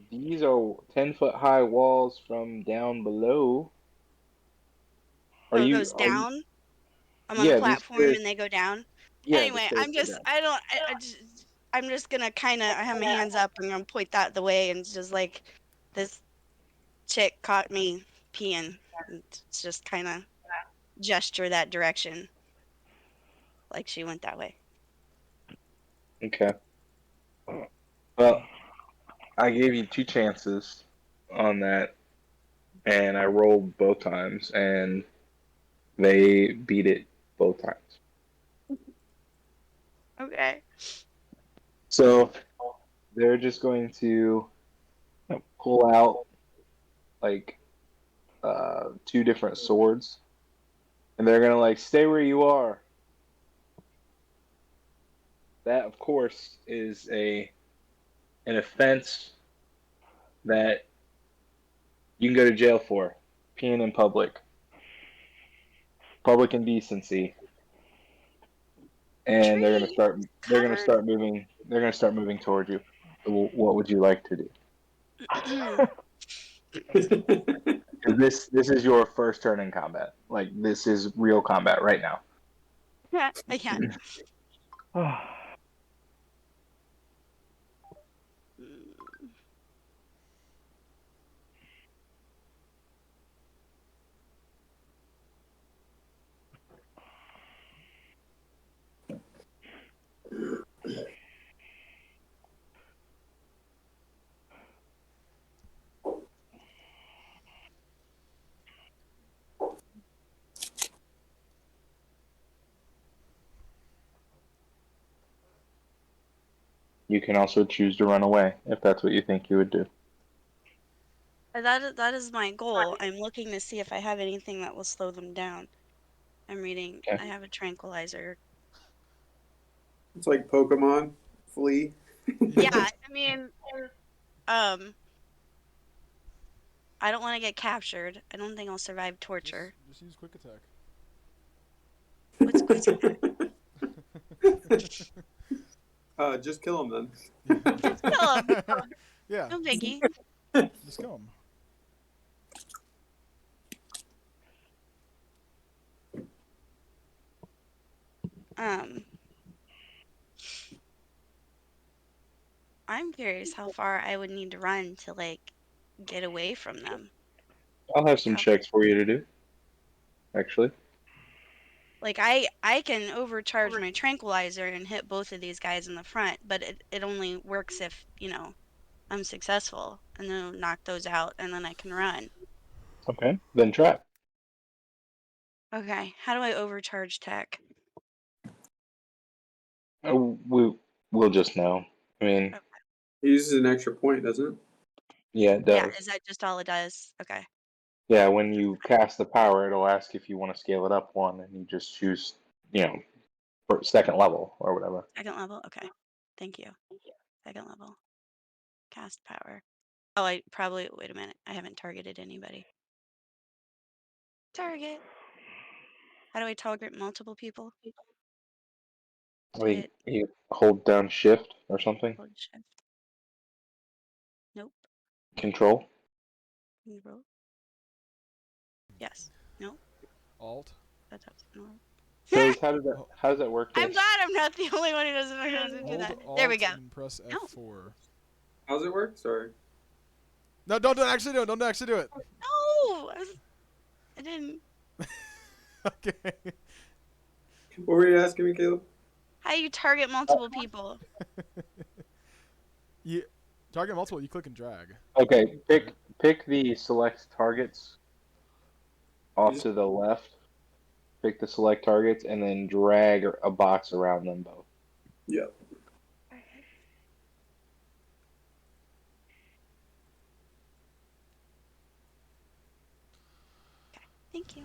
These are 10-foot high walls from down below. Oh, it goes Are you? down. I'm on a Yeah, these platform stairs. and they go down. Yeah, the Anyway, stairs I'm go just down. I don't I just I'm just gonna kind of I have my hands up and I'm gonna point that the way, and it's just like this chick caught me peeing. It's just kind of gesture that direction, like she went that way. Okay. Well, I gave you 2 chances on that, and I rolled both times, and they beat it both times. Okay. So they're just going to pull out like 2 different swords, and they're gonna like stay where you are. That, of course, is an offense that you can go to jail for. Peeing in public indecency, and Tree they're gonna covered. start moving. They're gonna start moving toward you. So what would you like to do? 'Cause this is your first turn in combat. Like, this is real combat right now. Yeah. You can also choose to run away if that's what you think you would do. That is my goal. I'm looking to see if I have anything that will slow them down. I'm reading. Okay. I have a tranquilizer. It's like Pokemon. Flee. Yeah, I mean, um, I don't want to get captured. I don't think I'll survive torture. Just use quick attack. What's quick attack? Just kill him then. Just kill him. Yeah. No biggie. Just kill him. I'm curious how far I would need to run to like get away from them. I'll have Like some how checks for you to do. Actually, like I can overcharge my tranquilizer and hit both of these guys in the front, but it only works if, I'm successful, and then it'll knock those out and then I can run. okay, then try. Okay, how do I overcharge tech? We'll just know. I mean, Okay. It uses an extra point, doesn't it? yeah, it Yeah, does. is that just all it does? Okay. Yeah, when you cast the power, it'll ask if you want to scale it up 1, and you just choose, for second level or whatever. Second level? Okay. Thank you. Second level. Cast power. Oh, wait a minute. I haven't targeted anybody. Target. How do I target multiple people? Do I hit You hold down shift or something. hold shift? Nope. Control. Can you roll? Yes. No. Alt. That's normal. Phase, Oh, how does that work? I'm There? glad I'm not the only one who doesn't know how to do hold that. Alt There we go. and press No. F4. How's it work? Sorry. No, don't actually do it. Don't actually do it. No. I didn't. Okay. What were you asking me, Caleb? How you target multiple people? You target multiple. You click and drag. Okay, Right. pick the select targets You off just, to the left. Pick the select targets and then drag a box around them both. yeah. Thank you.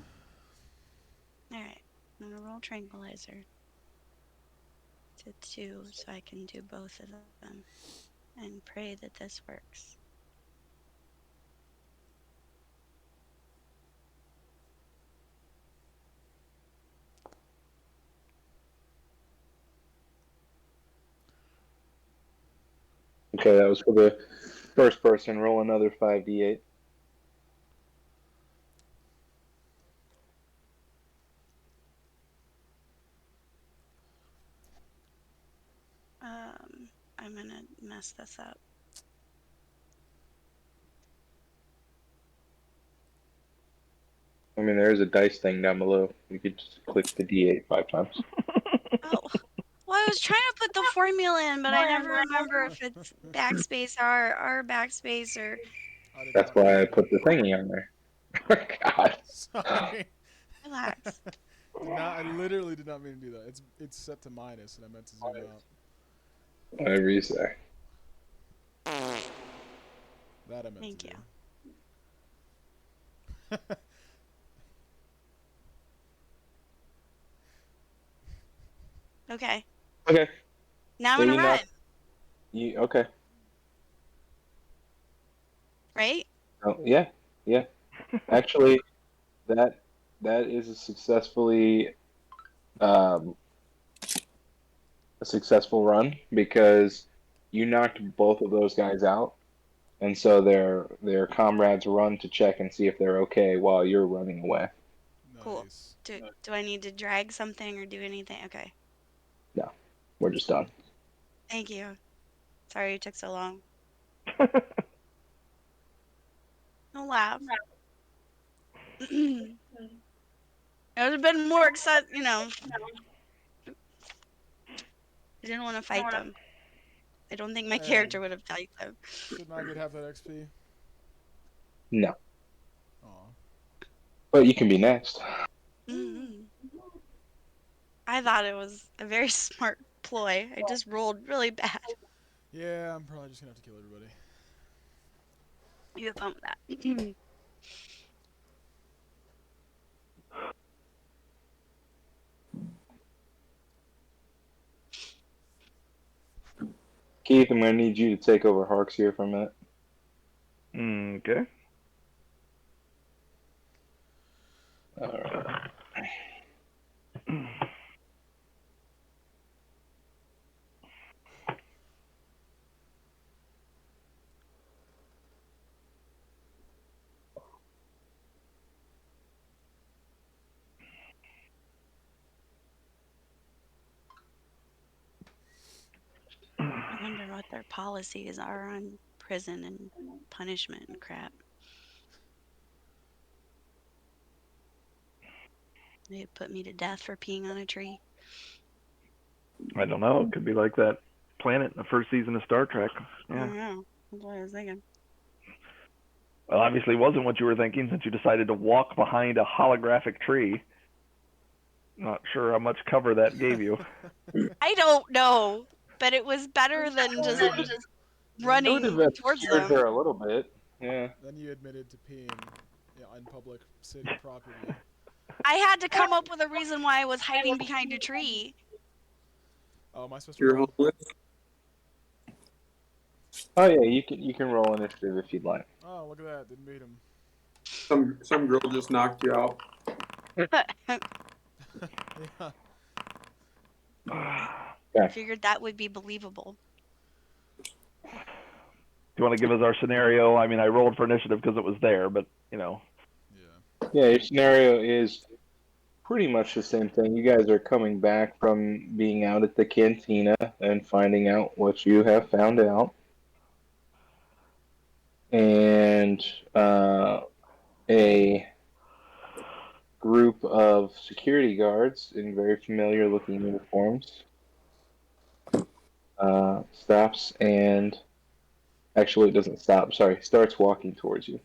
All right. I'm gonna roll tranquilizer to 2 so I can do both of them and pray that this works. Okay, that was for the first person. Roll another 5d8. I'm gonna mess this up. I mean, there is a dice thing down below. You could just click the d8 5 times. Oh, well, I was trying to put the formula in, but I never remember if it's backspace R backspace or. I did That's not mean why to I do put the that. thingy on there. God. Sorry. Relax. Did not. I literally did not mean to do that. It's set to minus, and I meant to zoom out. Whatever you say. That I meant Thank to you. do. Okay. Okay. Now So I'm you gonna run, knock. Okay. right? Oh, yeah. Yeah. Actually, that is um, a successful run because you knocked both of those guys out, and so their comrades run to check and see if they're okay while you're running away. Cool. Nice. Do I need to drag something or do anything? Okay. No, we're just done. Thank you. Sorry it took so long. Don't laugh. It would have been more excited, I didn't want to fight them. I don't think my Hey, character would have liked them. shouldn't I get half that XP? No, Aw. but you can be next. Mm-hmm. I thought it was a very smart ploy. I just rolled really bad. Yeah, I'm probably just gonna have to kill everybody. You have fun with that. Keith, I'm gonna need you to take over Harks here for a minute. Okay. All right. I wonder what their policies are on prison and punishment and crap. They put me to death for peeing on a tree. I don't know. It could be like that planet in the first season of Star Trek. I Yeah. don't know. That's what I was thinking. Well, obviously wasn't what you were thinking since you decided to walk behind a holographic tree. Not sure how much cover that gave you. I don't know, but it was better than just It would have running towards obscured them. her a little bit. Yeah. Then you admitted to peeing, on public city property. I had to come up with a reason why I was hiding behind a tree. Oh, am I supposed to You're roll? homeless. Oh yeah, you can roll initiative if you'd like. Oh, look at that. Didn't beat him. Some girl just knocked you out. Yeah. I figured that would be believable. Do you want to give us our scenario? I mean, I rolled for initiative because it was there, but Yeah. Yeah, your scenario is pretty much the same thing. You guys are coming back from being out at the cantina and finding out what you have found out. And a group of security guards in very familiar looking uniforms stops and actually it doesn't stop. Sorry, starts walking towards you.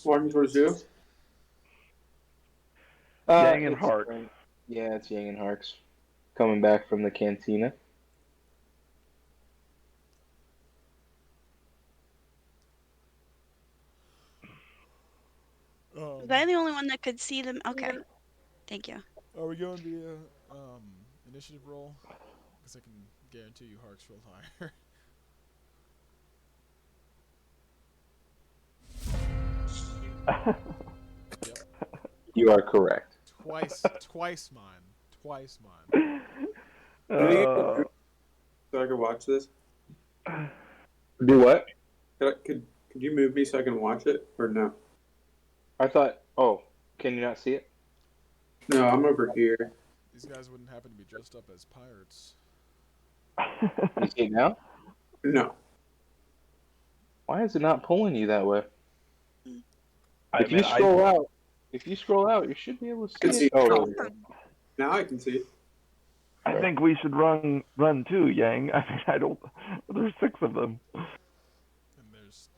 Walking towards you. Yang and It's- Hark. Yeah, it's Yang and Harks coming back from the cantina. Was I the only one that could see them? Okay. Thank you. Are we going via initiative roll? Because I can guarantee you Hark's rolled higher. You are correct. Twice mine. Uh, So I can watch this. Do what? Could you move me so I can watch it or no? I thought. Oh, can you not see it? No, I'm over here. These guys wouldn't happen to be dressed up as pirates. You see it now? No. Why is it not pulling you that way? I If mean, you scroll out, you should be able to Can see see it. Oh, now. there we go. Now I can see. I think we should run too, Yang. I mean, I don't. There's 6 of them. And there's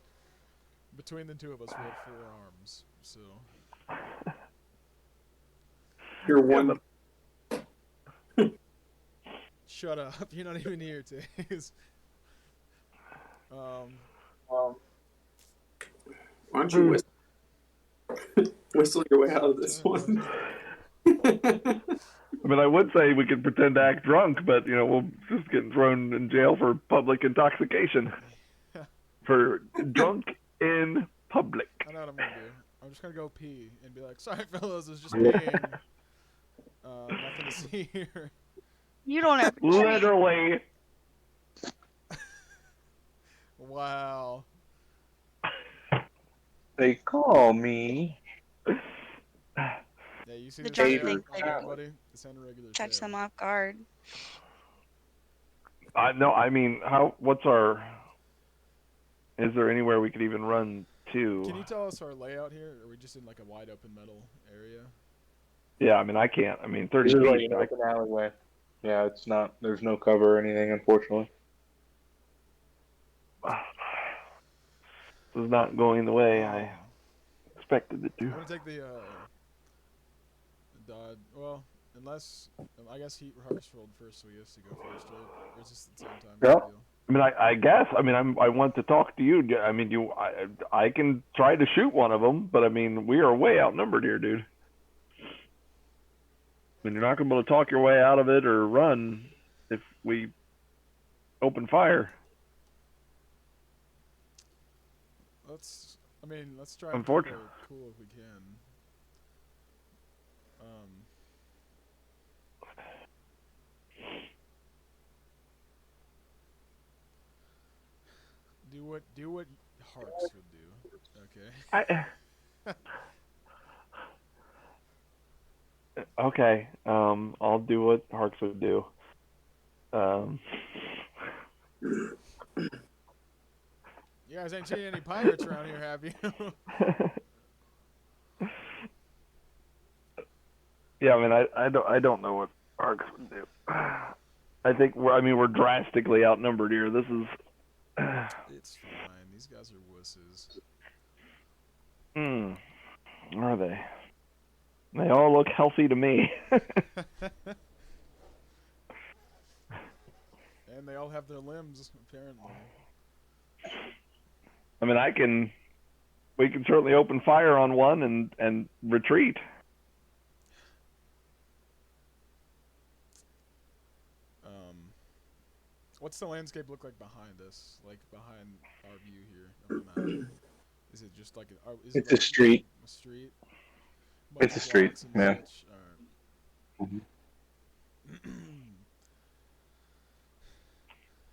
between the two of us we have 4 arms, so You're one. shut up. You're not even here, Taze. Why don't you whistle your way out of this one? I mean, I would say we could pretend to act drunk, but we'll just get thrown in jail for public intoxication. For drunk in public. I know what I'm gonna do. I'm just gonna go pee and be like, "Sorry, fellas, it's just peeing. Nothing to see here." You don't have to. Literally. Wow. They call me. Yeah, you see The this drunk tail, think that- everybody? It's an irregular Catch tail. them off guard. No, I mean, what's our... Is there anywhere we could even run to? Can you tell us our layout here? Or are we just in like a wide open metal area? Yeah, I mean, I can't. I mean, 30 This is like feet. an open alleyway. Yeah, it's not. There's no cover or anything, unfortunately. This is not going the way I expected it I'm to. gonna take the Dodge. Well, unless I guess Hark's rolled first, so he has to go first, right? Or is this at the same time? Yeah. Deal? I mean, I guess. I mean, I want to talk to you. I mean, I can try to shoot one of them, but I mean, we are way outnumbered here, dude. I mean, you're not going to be able to talk your way out of it or run if we open fire. Let's try and keep Unfortunate. her cool if we can. Do what Harks would do. Okay. Okay. I'll do what Harks would do. You guys ain't seen any pirates around here, have you? Yeah, I mean, I don't know what Harks would do. I think we're drastically outnumbered here. This is. It's fine. These guys are wusses. Are they? They all look healthy to me. And they all have their limbs, apparently. I mean, we can certainly open fire on one and retreat. What's the landscape look like behind us? Like behind our view here of the map? Is it just like It's a street. A street? It's a street, Blocks and yeah. such? Alright.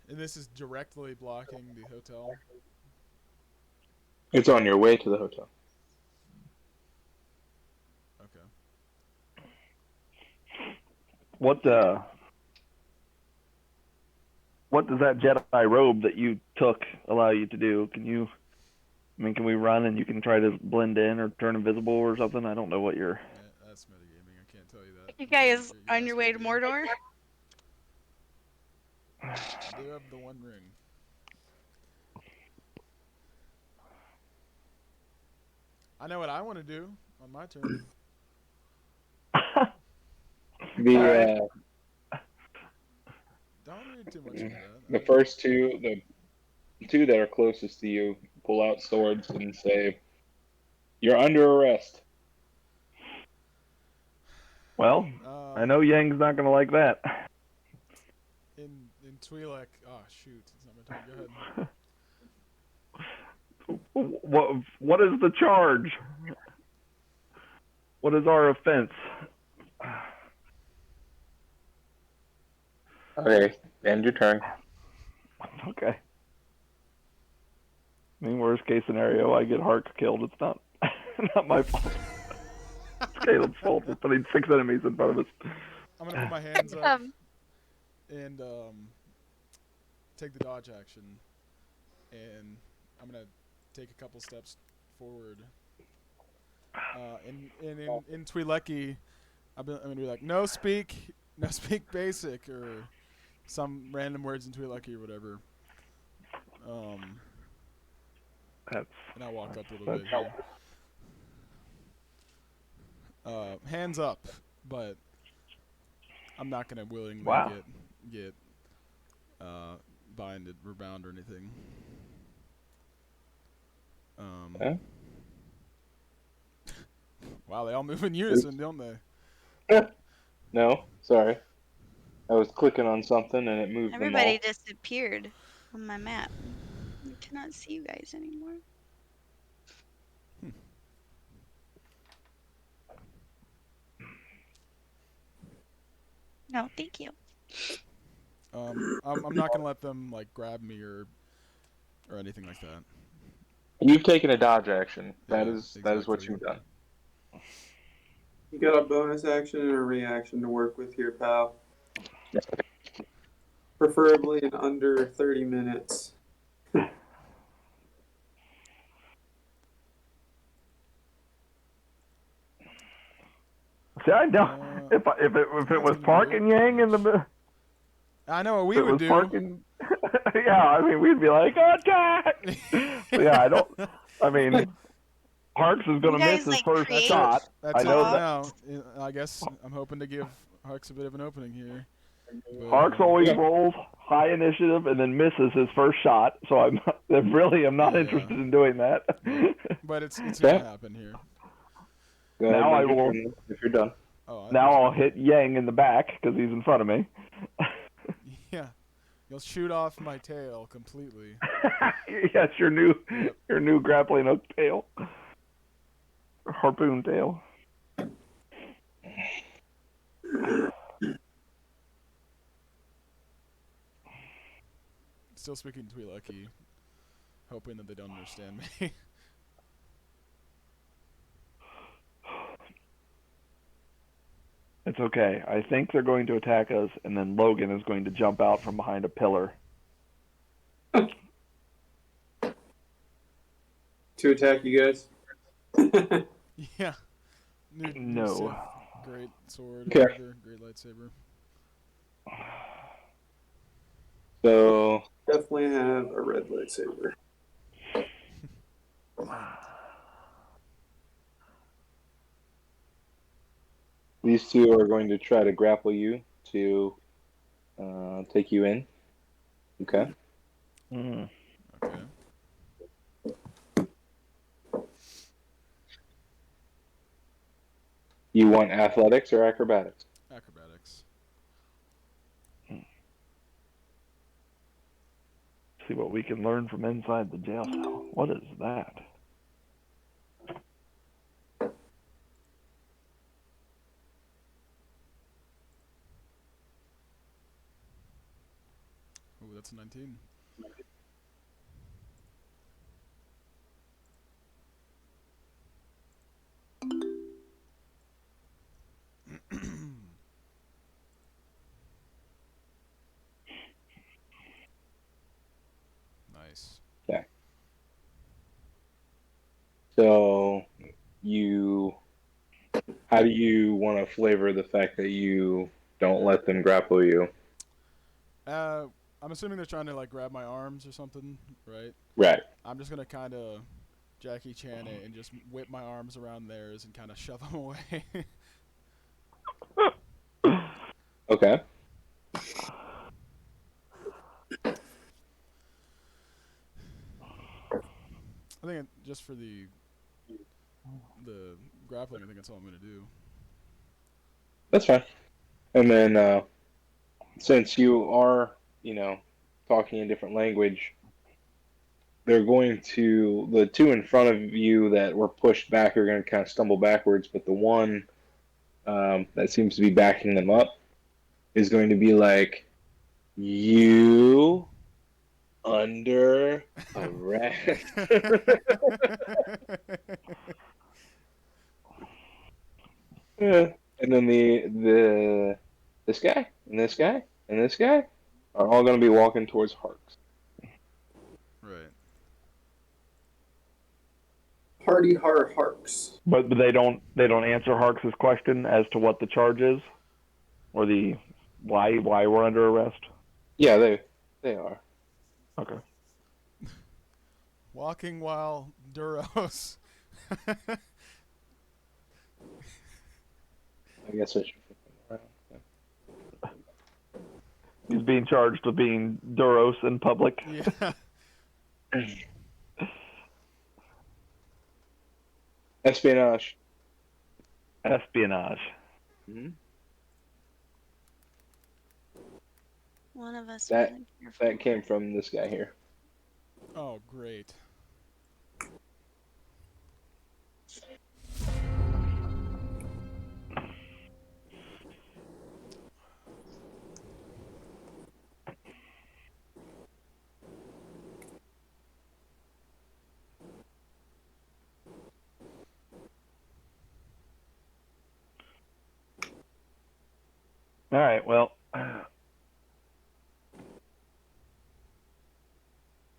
And this is directly blocking the hotel? It's on your way to the hotel. Okay. What does that Jedi robe that you took allow you to do? Can you I mean, can we run and you can try to blend in or turn invisible or something? I don't know what you're. Yeah, that's metagaming. I can't tell you that. You guys on your way to Mordor? I do have the one ring. I know what I want to do on my turn. The Don't read too much into that. the first two, the two that are closest to you, pull out swords and say, "You're under arrest." Well, I know Yang's not going to like that. In Twi'lek. Oh shoot! It's not my turn. Go ahead. What is the charge? What is our offense? Okay, end your turn. Okay. I mean, worst case scenario, I get Hark killed. It's not not my fault. It's Caleb's fault for putting 6 enemies in front of us. I'm gonna put my hands up and take the dodge action, and I'm gonna take a couple steps forward. In Twi'leki, I'm gonna be like, no speak basic, or some random words in Twi'leki or whatever. And I'll walk up a little bit here. Hands up, but I'm not gonna willingly get binded or bound or anything. Okay. Wow, they all move in unison, don't they? No, sorry. I was clicking on something and it moved Everybody them all. disappeared on my map. I cannot see you guys anymore. No, thank you. I'm not gonna let them like grab me or anything like that. You've taken a dodge action. That Yeah, is what exactly. you've done. You got a bonus action and a reaction to work with here, pal. Preferably in under 30 minutes. See, I know if it was Park and Yang in the. I know what we would do. Park and, yeah, I mean, we'd be like, attack! Yeah, I don't. I mean, Harks is going to miss his first shot. That's I know that. now. I guess I'm hoping to give Harks a bit of an opening here. Harks always rolls high initiative and then misses his first shot, so I'm not interested in doing that. But it's gonna happen here. Now I will. If you're done. Now I'll hit Yang in the back because he's in front of me. Yeah, you'll shoot off my tail completely. Yes, your new grappling hook tail, harpoon tail. Still speaking Twi'leki, hoping that they don't understand me. It's okay. I think they're going to attack us, and then Logan is going to jump out from behind a pillar. To attack you guys? Yeah. No. Great sword, Okay. whatever, great lightsaber. So Definitely have a red lightsaber. these two are going to try to grapple you to take you in. Okay. Mm. Okay. You want athletics or acrobatics? Acrobatics. See what we can learn from inside the jail cell. What is that? Oh, that's a 19. Nice. Okay. So how do you want to flavor the fact that you don't let them grapple you? I'm assuming they're trying to like grab my arms or something, right? Right. I'm just gonna kind of Jackie Chan it and just whip my arms around theirs and kind of shove them away. Okay. I think just for the grappling, I think that's all I'm gonna do. That's fine. And then since you are, talking a different language, they're going to the two in front of you that were pushed back are going to kind of stumble backwards, but the one that seems to be backing them up is going to be like, "You under arrest." Yeah. And then the this guy and this guy and this guy are all going to be walking towards Harks. Right. Hardy har harks. But they don't answer Harks's question as to what the charge is, or the why we're under arrest. Yeah, they are. Okay. Walking while Duros. I guess I should flip them around. He's being charged with being Duros in public. Yeah. Espionage. Espionage. Mm-hmm. One of us That- wasn't careful. That came from this guy here. Oh, great. All right. Well,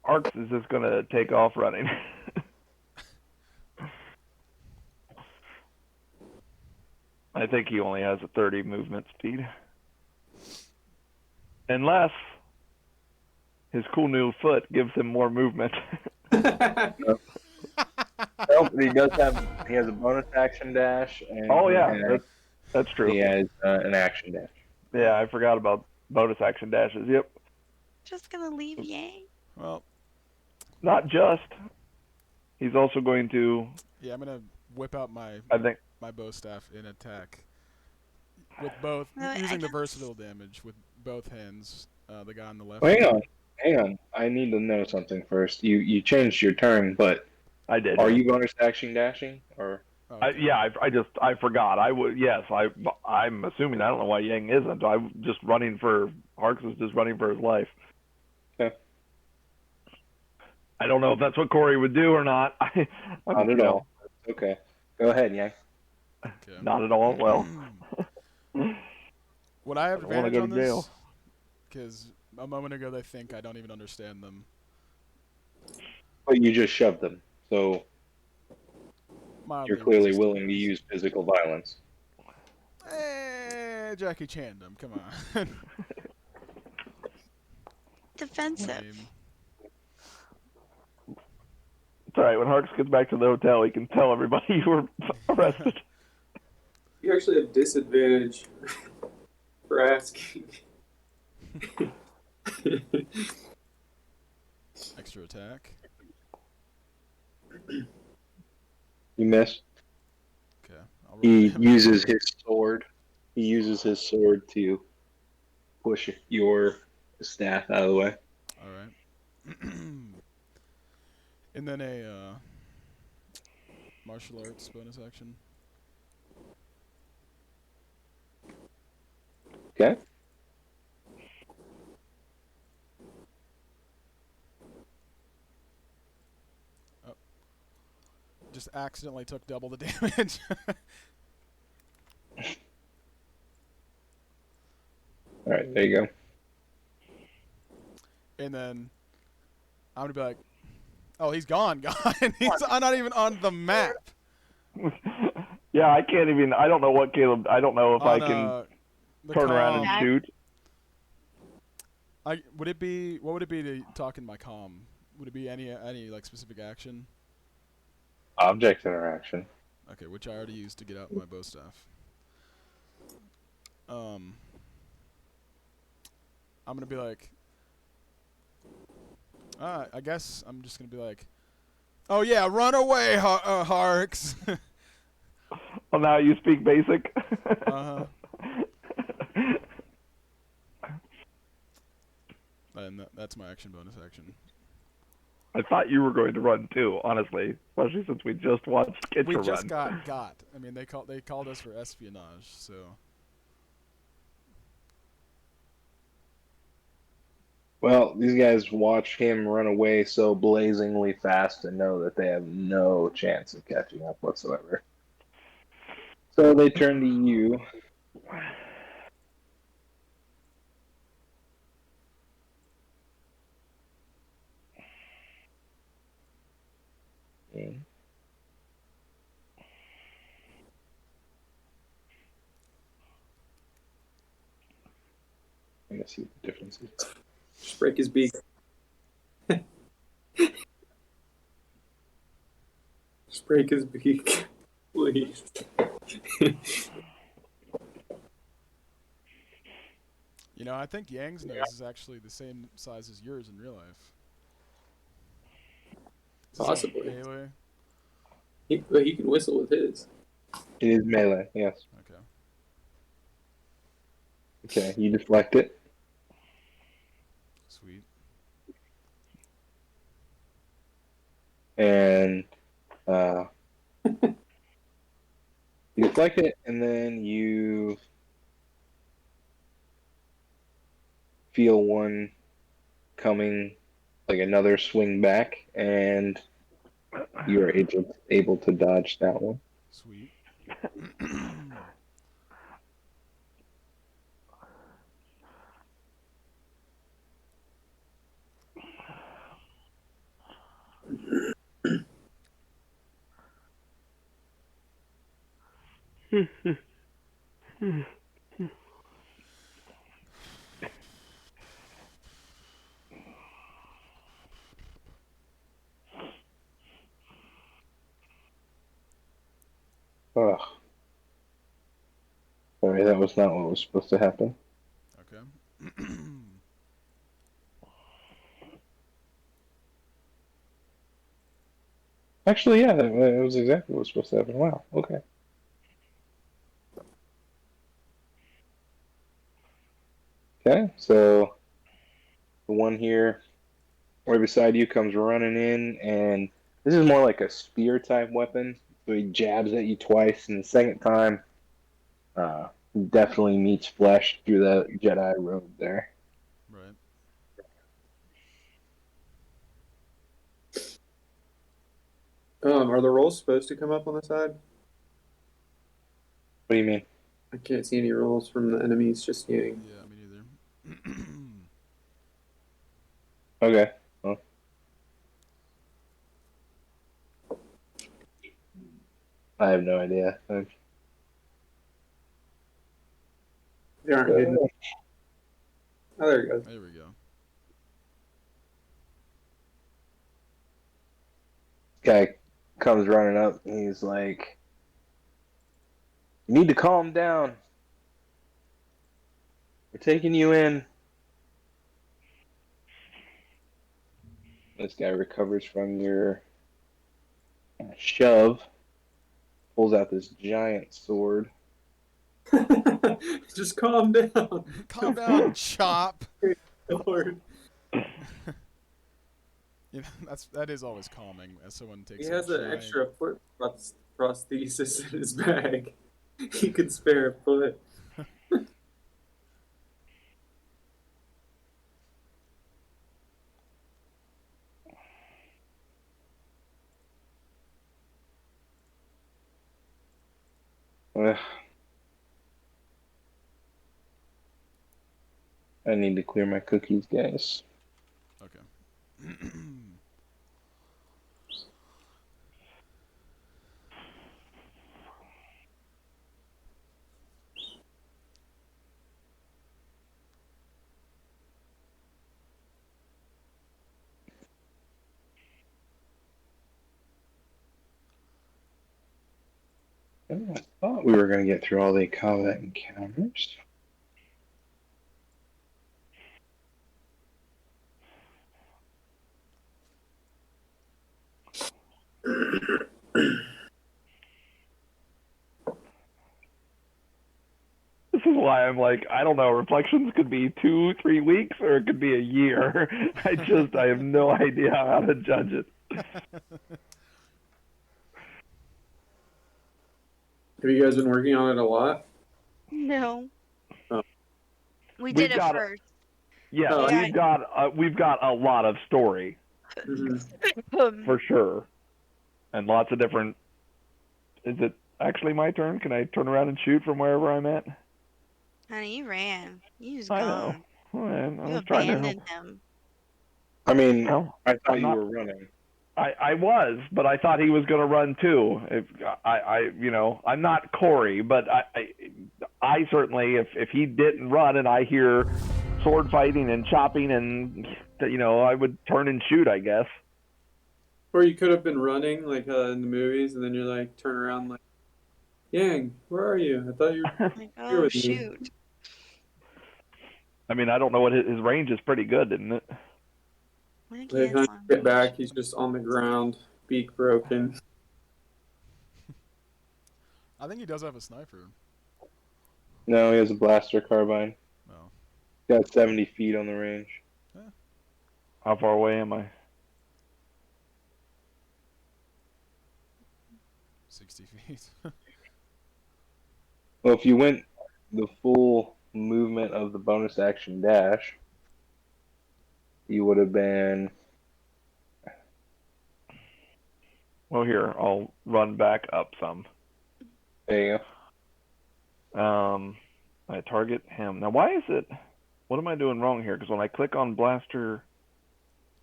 Arx is just going to take off running. I think he only has a 30 movement speed. Unless his cool new foot gives him more movement. Nope, he has a bonus action dash. And Oh, yeah. That's true. he has an action dash. Yeah, I forgot about bonus action dashes. Yep. Just gonna leave Yang. Well, Not just. He's also going to, yeah, I'm gonna whip out my I think, my bow staff in attack with both No, I using the don't- versatile damage with both hands. The guy on the left. Well, hang on. I need to know something first. You changed your turn, but I did. are you bonus action dashing or? Oh, I, okay. yeah, I forgot. I would. Yes, I'm assuming. I don't know why Yang isn't. I'm just running for Arx is just running for his life. Okay. I don't know if that's what Corey would do or not. Not at all. Okay. Go ahead, Yang. Okay. Not at all. Well, Would I have I don't wanna advantage go on to this? jail. Because a moment ago they think I don't even understand them. But you just shoved them, so Mildly you're clearly resistant. willing to use physical violence. Jackie Chan them. Come on. Defensive. Lame. it's all right. When Harks gets back to the hotel, he can tell everybody you were arrested. You actually have disadvantage for asking. Extra attack. You miss. Okay. I'll roll He damage. uses his sword. He uses his sword to push your staff out of the way. All right. And then a martial arts bonus action. Okay. Just accidentally took double the damage. All right. There you go. And then I'm gonna be like, Oh, he's gone. He's not even on the map. Yeah, I can't even. I don't know what Caleb. I don't know if I On can the turn around and comm. shoot. would it be? What would it be to talk in my comm? Would it be any like specific action? Object interaction. Okay, which I already used to get out my bow staff. I'm gonna be like, I guess I'm just gonna be like, oh yeah, run away, Harks. Well, now you speak basic. Uh-huh. And that's my action bonus action. I thought you were going to run too, honestly, especially since we just watched Kitcha We run. just got. I mean, they called us for espionage, so. Well, these guys watch him run away so blazingly fast and know that they have no chance of catching up whatsoever. So they turn to you. Okay. I'm gonna see what the difference is. Just break his beak. Just break his beak, please. You know, I think Yang's nose is actually the same size as yours in real life. Is this Possibly. Melee? But he can whistle with his. It is melee, yes. Okay. Okay, you deflect it. Sweet. And you deflect it, and then you feel one coming, like another swing back, and you are able to dodge that one. Sweet. Ugh. Sorry, that was not what was supposed to happen. Okay. Actually, yeah, it was exactly what was supposed to happen. Wow, okay. Okay, so the one here right beside you comes running in, and this is more like a spear type weapon. So he jabs at you twice, and the second time, definitely meets flesh through the Jedi robe there. Right. Are the rolls supposed to come up on the side? What do you mean? I can't see any rolls from the enemies, just Yang. Yeah, me neither. Okay. Well. I have no idea. They aren't hidden. Oh, there you go. There we go. Guy comes running up, and he's like, "You need to calm down. We're taking you in." This guy recovers from your shove, pulls out this giant sword. Just calm down. Calm down, Chop. Lord. You know, that is always calming as someone takes. He has a an giant... extra foot prosthesis in his bag. He could spare a foot. Ugh. I need to clear my cookies, guys. Okay. I thought we were going to get through all the combat encounters. This is why I'm like, I don't know. Reflections could be 2-3 weeks, or it could be a year. I have no idea how to judge it. Have you guys been working on it a lot? No. Oh. We We've did it got- first. Yeah, Oh, we've got a lot of story Mm-hmm. for sure, and lots of different. Is it actually my turn? Can I turn around and shoot from wherever I'm at? Honey, you ran. You was I gone. know. I You was trying to help. abandoned him. I mean, Well, I thought I'm you not- were running. I was, but I thought he was going to run too. I'm not Corey, but I certainly, if he didn't run and I hear sword fighting and chopping and, I would turn and shoot, I guess. Or you could have been running like in the movies, and then you're like turn around like, Yang, where are you? I thought you were Like, here oh with me. shoot. I mean, I don't know what his range is pretty good, isn't it? When By the time you get back, he's just on the ground, beak broken. I think he does have a sniper. No, he has a blaster carbine. No. Got 70 feet on the range. How far away am I? 60 feet. Well, if you went the full movement of the bonus action dash, you would have been. Well, here, I'll run back up some. There you go. I target him. Now, why is it... What am I doing wrong here? Because when I click on blaster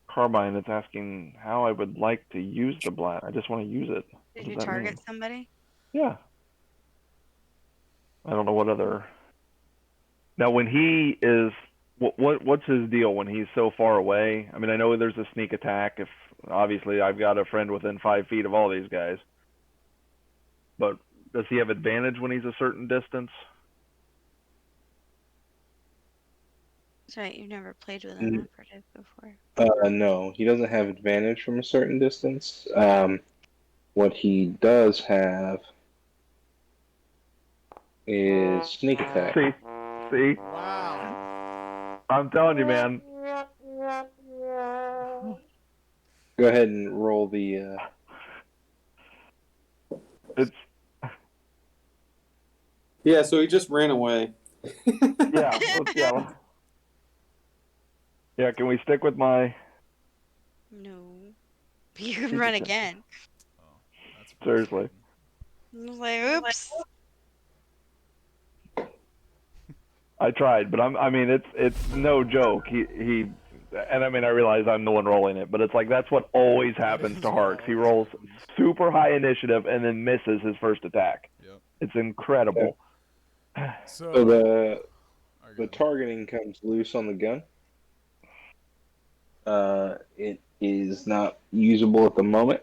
carbine, it's asking how I would like to use the blast. I just want to use it. Did What you does that target mean? somebody? Yeah. I don't know what other... Now, when he is... What's his deal when he's so far away? I mean, I know there's a sneak attack. If obviously I've got a friend within 5 feet of all these guys. But does he have advantage when he's a certain distance? That's right, you've never played with an operative before. No, he doesn't have advantage from a certain distance. What he does have is sneak attack. See? Wow. I'm telling you, man. Go ahead and roll the. It's Yeah, so he just ran away. yeah. Yeah, can we stick with my No. You can run again. Oh, that's Seriously. I was like, oops. I tried, but I mean it's no joke. He and I mean I realize I'm the one rolling it, but it's like that's what always happens is to what Harks. He always rolls happens. super high initiative and then misses his first attack. Yep. It's incredible. So So the targeting comes loose on the gun. It is not usable at the moment.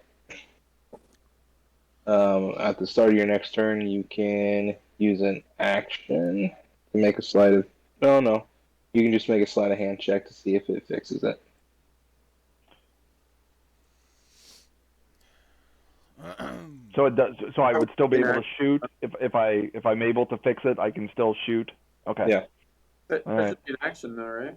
At the start of your next turn, you can use an action to make a sleight of. No. You can just make a sleight of hand check to see if it fixes it. So it does. So I would still be able to shoot if I'm able to fix it. I can still shoot. Okay. Yeah. That Alright. should be an action, though, right?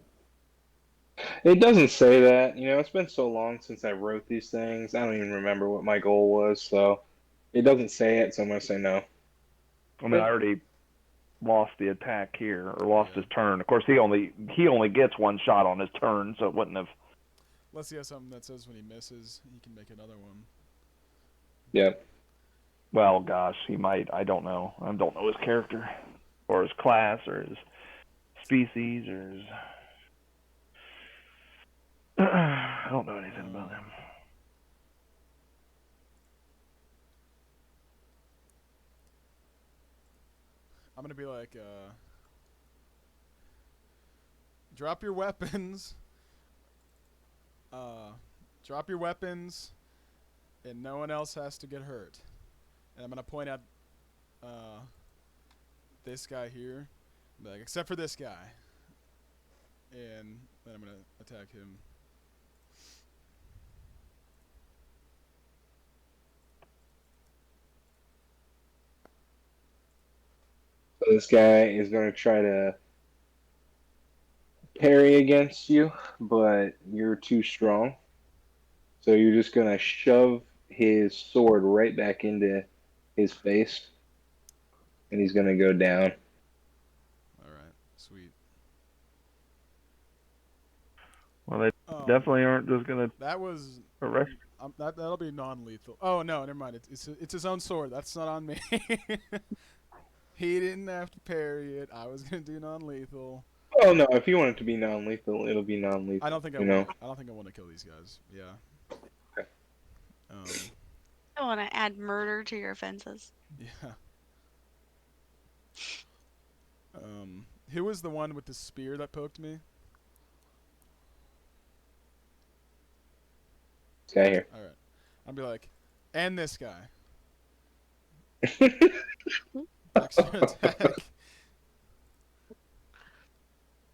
It doesn't say that. It's been so long since I wrote these things. I don't even remember what my goal was, so it doesn't say it, so I'm going to say no. I mean, I already lost the attack here, or lost his turn. Of course, he only gets one shot on his turn, so it wouldn't have. Unless he has something that says when he misses, he can make another one. Yep. Well, gosh, he might. I don't know. I don't know his character, or his class, or his species, or his. I don't know anything about him. I'm gonna be like, drop your weapons. Drop your weapons, and no one else has to get hurt. And I'm gonna point out this guy here, like, except for this guy, and then I'm gonna attack him. So this guy is going to try to parry against you, but you're too strong. So you're just going to shove his sword right back into his face, and he's going to go down. All right, sweet. Well, they definitely aren't just gonna That was arrest. that'll be non-lethal. Oh no, never mind. It's his own sword. That's not on me. He didn't have to parry it. I was gonna do non-lethal. Oh no! If you want it to be non-lethal, it'll be non-lethal. I don't think I you want. know. I don't think I want to kill these guys. Yeah. Okay. I want to add murder to your offenses. Yeah. Who was the one with the spear that poked me? This guy here. All right. I'll be like, and this guy. Extra attack.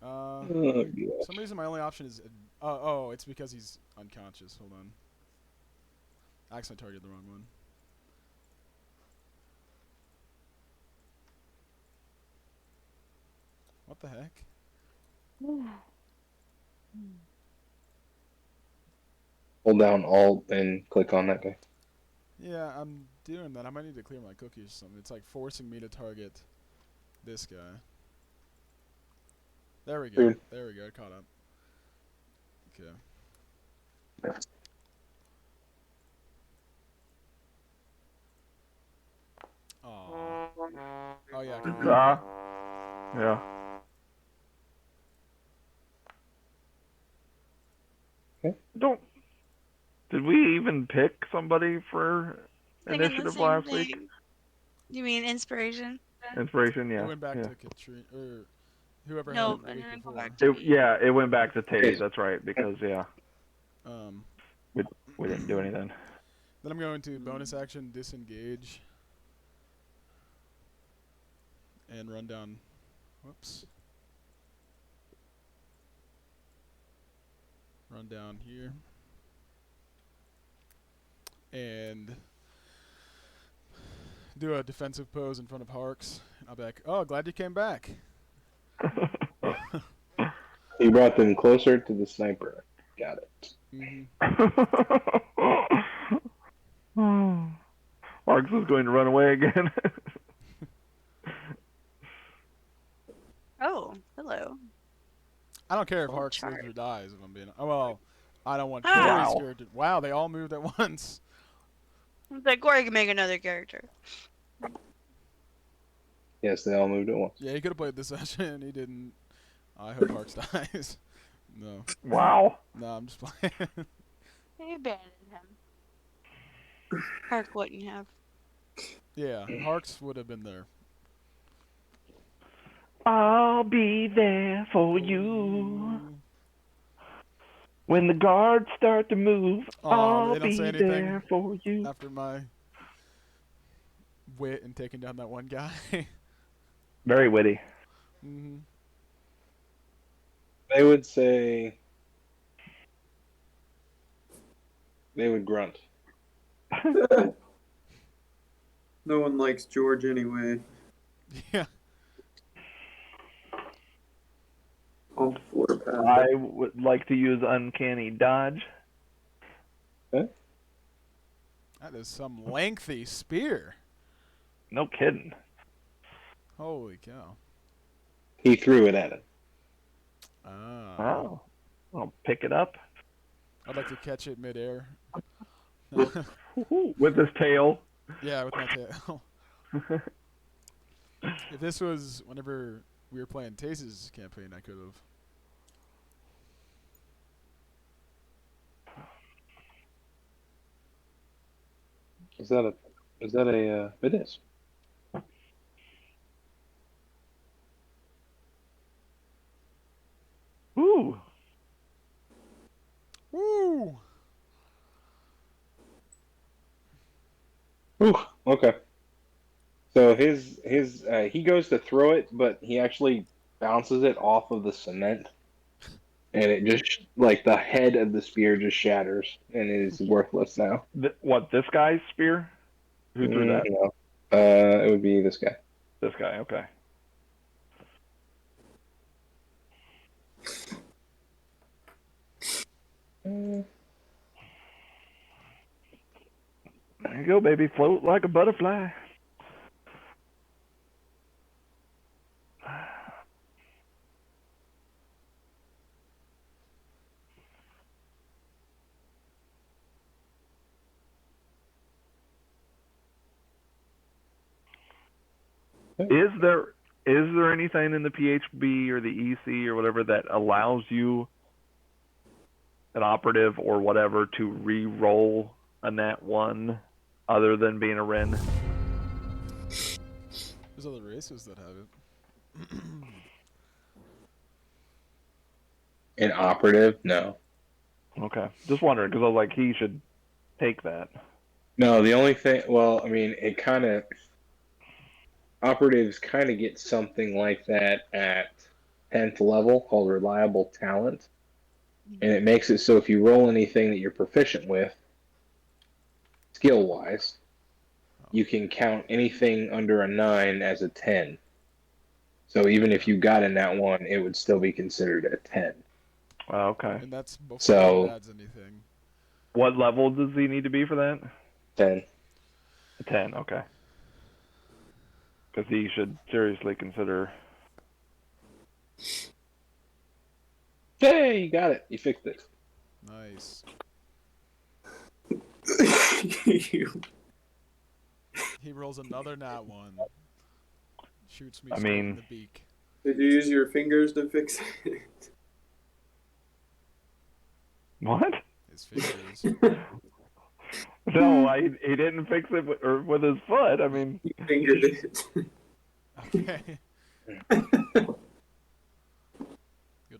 Oh, For some reason, my only option is. Oh, it's because he's unconscious. Hold on. I accidentally targeted the wrong one. What the heck? Hold down Alt and click on that guy. Yeah, I'm doing that. I might need to clear my cookies or something. It's like forcing me to target this guy. There we go. Weird. There we go. I caught up. Okay. Aw. Oh yeah. Yeah. Don't. Did we even pick somebody for Thinking the initiative same last week? thing. You mean inspiration? Inspiration, yeah. It went back yeah. to Katrina or whoever No, had it the and week then go before. back to me. Yeah, it went back to Tay. Yes. That's right, because we didn't do anything. Then I'm going to bonus action disengage and run down. Whoops. Run down here. And do a defensive pose in front of Harks. I'll be like, oh, glad you came back. You brought them closer to the sniper. Got it. Marks is going to run away again. Oh, hello. I don't care if Full Harks lives charge. or dies, if I'm being. Oh, well, I don't want Ah. Corey's Wow. character. Wow, they all moved at once. Like Corey can make another character. Yes, they all moved at once. Yeah, he could have played this session. He didn't. I hope Harks dies. No. Wow. No, I'm just playing. They abandoned him. Hark wouldn't have. Yeah, Harks would have been there. I'll be there for you. When the guards start to move, Aw, I'll they don't be say anything there for you. after my wit and taking down that one guy. Very witty. Mm-hmm. They would say. They would grunt. No one likes George anyway. Yeah. All four paths. I would like to use uncanny dodge. That is some lengthy spear. No kidding. Holy cow. He threw it at him. Ah. Oh. I'll pick it up. I'd like to catch it midair. With his tail. Yeah, with my tail. If this was whenever we were playing Tase's campaign, I could have. Is that a? It is. Ooh. Woo! Ooh. Okay. So he goes to throw it, but he actually bounces it off of the cement, and it just like the head of the spear just shatters and it is worthless now. What, this guy's spear? Who threw that? No. It would be this guy. This guy, okay. There you go, baby. Float like a butterfly. Is there anything in the PHB or the EC or whatever that allows you, an operative or whatever, to re-roll a nat 1 other than being a Ren? There's other races that have it. An operative? No. Okay. Just wondering, because I was like, he should take that. No, the only thing, well, I mean, operatives kind of get something like that at 10th level called reliable talent. And it makes it so if you roll anything that you're proficient with, skill wise, you can count anything under a 9 as a 10. So even if you got in that one, it would still be considered a 10. Okay. And that's before So- it adds anything. What level does he need to be for that? 10. A 10, okay. Because he should seriously consider. Hey, you got it. You fixed it. Nice. You- He rolls another nat 1. Shoots me I straight in mean- the beak. Did you use your fingers to fix it? What? His fingers. No, he didn't fix it with his foot. I mean, You fingered it. Okay. Good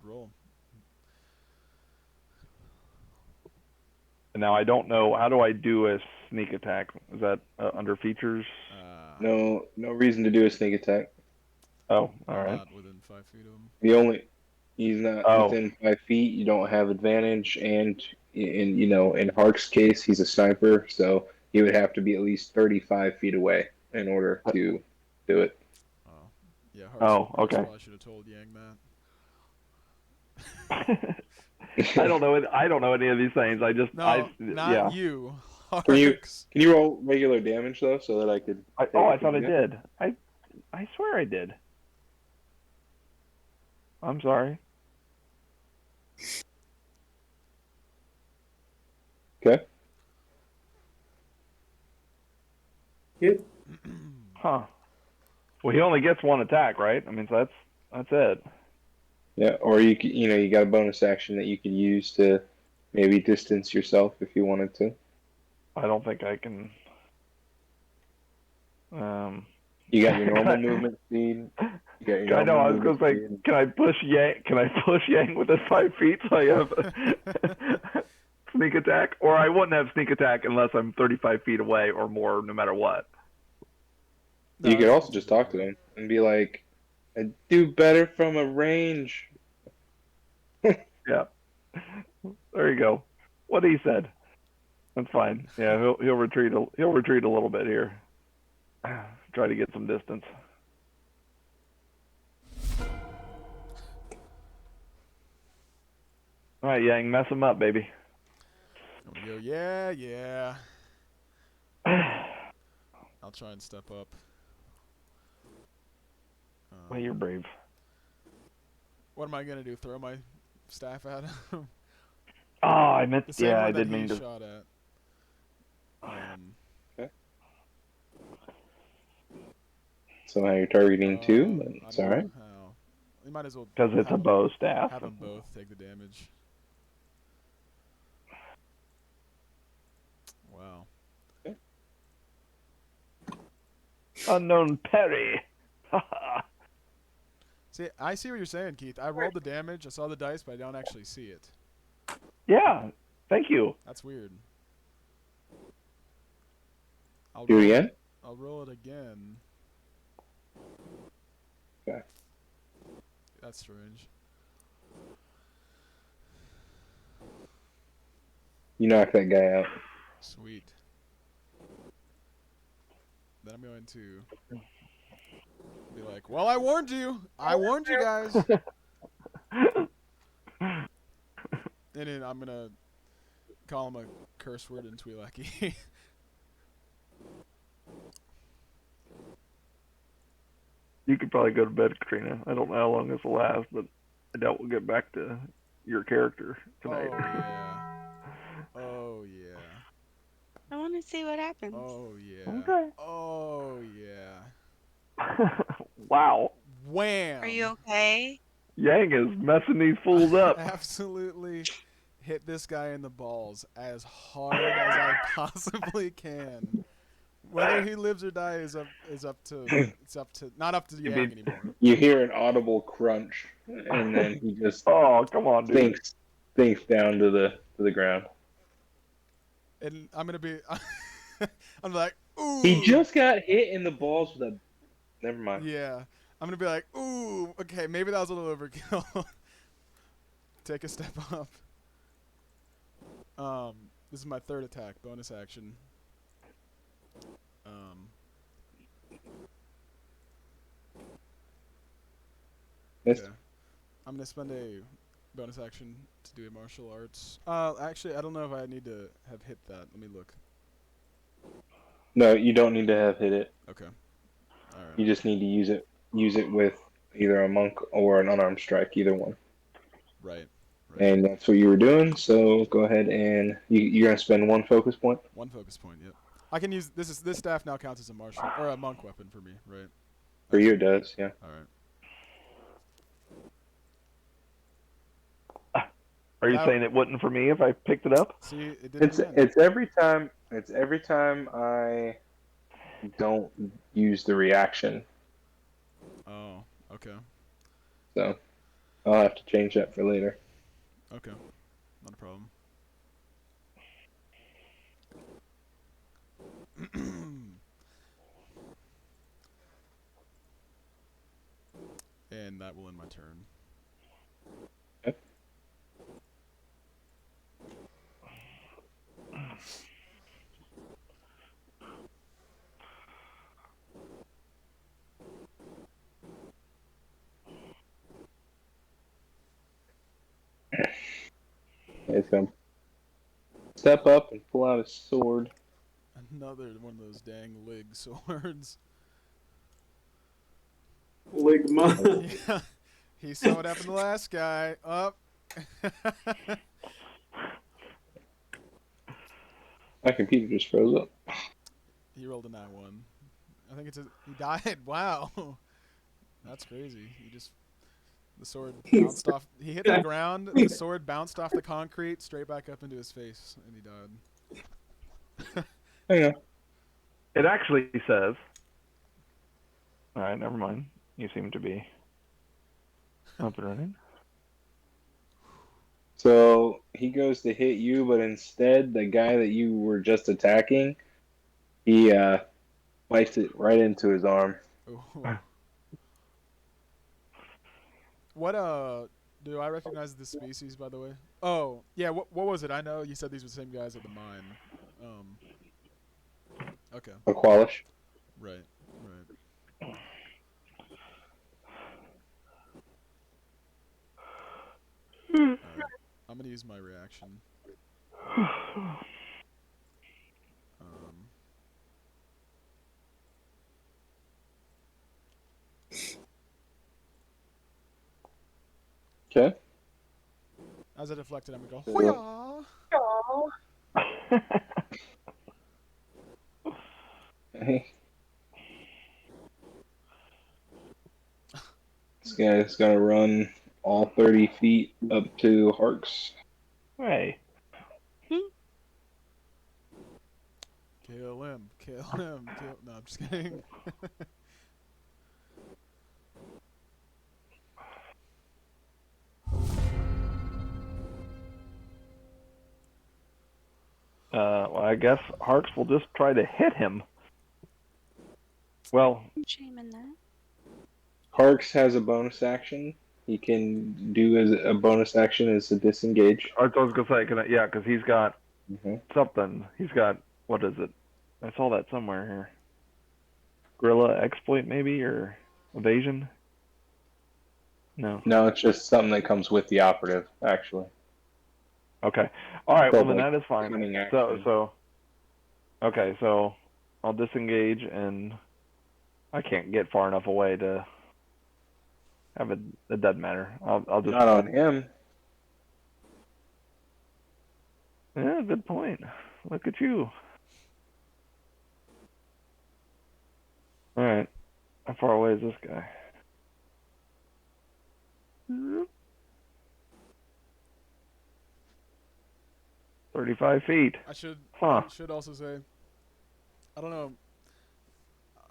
roll. now I don't know, how do I do a sneak attack? Is that under features? No reason to do a sneak attack. Oh, I'm all right. not within 5 feet of him. He's not Oh. within 5 feet. You don't have advantage, and in Hark's case, he's a sniper, so he would have to be at least 35 feet away in order to do it. Oh. Yeah, Oh, okay. Probably should have told Yang that. I don't know any of these things. I just No, not yeah. you. Can you- Harks. Can you roll regular damage though, so that I could? I thought I did. I swear I did. I'm sorry. Okay. Hit. Huh. Well, he only gets one attack, right? I mean, so that's it. Yeah, or you could, you got a bonus action that you could use to maybe distance yourself if you wanted to. I don't think I can. You got your normal movement speed. You got your I know. I was normal gonna say, movement speed. can I push Yang? Can I push Yang with his 5 feet so I have sneak attack? Or I wouldn't have sneak attack unless I'm 35 feet away or more, no matter what. No, You could that's also just talk to him and be like, "I do better from a range." Yeah. There you go. What he said. That's fine. Yeah, he'll retreat. He'll retreat a little bit here. Try to get some distance. All right, Yang, mess him up, baby. And we go, yeah. I'll try and step up. Well, you're brave. What am I gonna do? Throw my staff at him? Oh, I meant. The same Yeah, one I that did he mean to. shot at. Somehow you're targeting two, but I it's don't all right. know how. We might as well. Because it's a have 'em- bow staff. Have them both take the damage. Wow. Unknown parry. See, I see what you're saying, Keith. I rolled the damage. I saw the dice, but I don't actually see it. Yeah. Thank you. That's weird. Do it again. I'll roll it again. Okay. That's strange. You knock that guy out. Sweet. Then I'm going to be like, well, I warned you. I warned you guys. And then I'm going to call him a curse word in Twi'leki. You could probably go to bed, Katrina. I don't know how long this will last, but I doubt we'll get back to your character tonight. Oh, yeah. Oh, yeah. I want to see what happens. Oh, yeah. Okay. Oh, yeah. Wow. Wham! Are you okay? Yang is messing these fools up. Absolutely hit this guy in the balls as hard as I possibly can. Whether he lives or dies is up to not up to Yang anymore. You hear an audible crunch, and then he just Oh, come on, dude. sinks down to the ground. And I'm gonna be I'm like, ooh. He just got hit in the balls with a. Never mind. Yeah. I'm gonna be like, ooh, okay, maybe that was a little overkill. Take a step up. This is my third attack, bonus action. Missed. Okay. I'm gonna spend a bonus action to do a martial arts. Actually, I don't know if I need to have hit that. Let me look. No, you don't need to have hit it. Okay. All right. You just need to use it. Use it with either a monk or an unarmed strike, either one. Right. And that's what you were doing. So go ahead and you're gonna spend one focus point. One focus point. Yep. I can use this staff now counts as a martial or a monk weapon for me, right? For you, it does. Yeah. All right. Are you saying it wouldn't for me if I picked it up? See, it didn't. It's every time. It's every time I don't use the reaction. Oh. Okay. So I'll have to change that for later. Okay. Not a problem. And that will end my turn. Okay. It's gonna step up and pull out his sword. Another one of those dang lig swords. Ligma. Yeah. He saw what happened to the last guy. Up. My computer just froze up. He rolled a 9-1. I think he died. Wow. That's crazy. The sword bounced off. He hit the ground. The sword bounced off the concrete straight back up into his face, and he died. Hang on. It actually says. All right, never mind. You seem to be up and running. So he goes to hit you, but instead, the guy that you were just attacking, he bites it right into his arm. Ooh. What do I recognize this species, by the way? Oh, yeah. What was it? I know you said these were the same guys at the mine. Okay. A Qualish. Right. Alright. I'm gonna use my reaction. Okay. As I deflected, I'm gonna go, hoo-yah! Hey. This guy's gonna run all 30 feet up to Harks. Hey. Kill him. No, I'm just kidding. Well, I guess Harks will just try to hit him. Well, Shame in that. Parks has a bonus action. He can do as a bonus action as a disengage. I was gonna say, yeah, because he's got Mm-hmm. something. He's got, what is it? I saw that somewhere here. Guerrilla exploit maybe, or evasion? No. No, it's just something that comes with the operative, actually. Okay. All right. Well, Called, then like, that is fine. cunning So action. so okay. So I'll disengage, and I can't get far enough away to have it. It doesn't matter. I'll just. Not on him. Yeah. Good point. Look at you. All right. How far away is this guy? 35 feet. I should Huh. should also say, I don't know.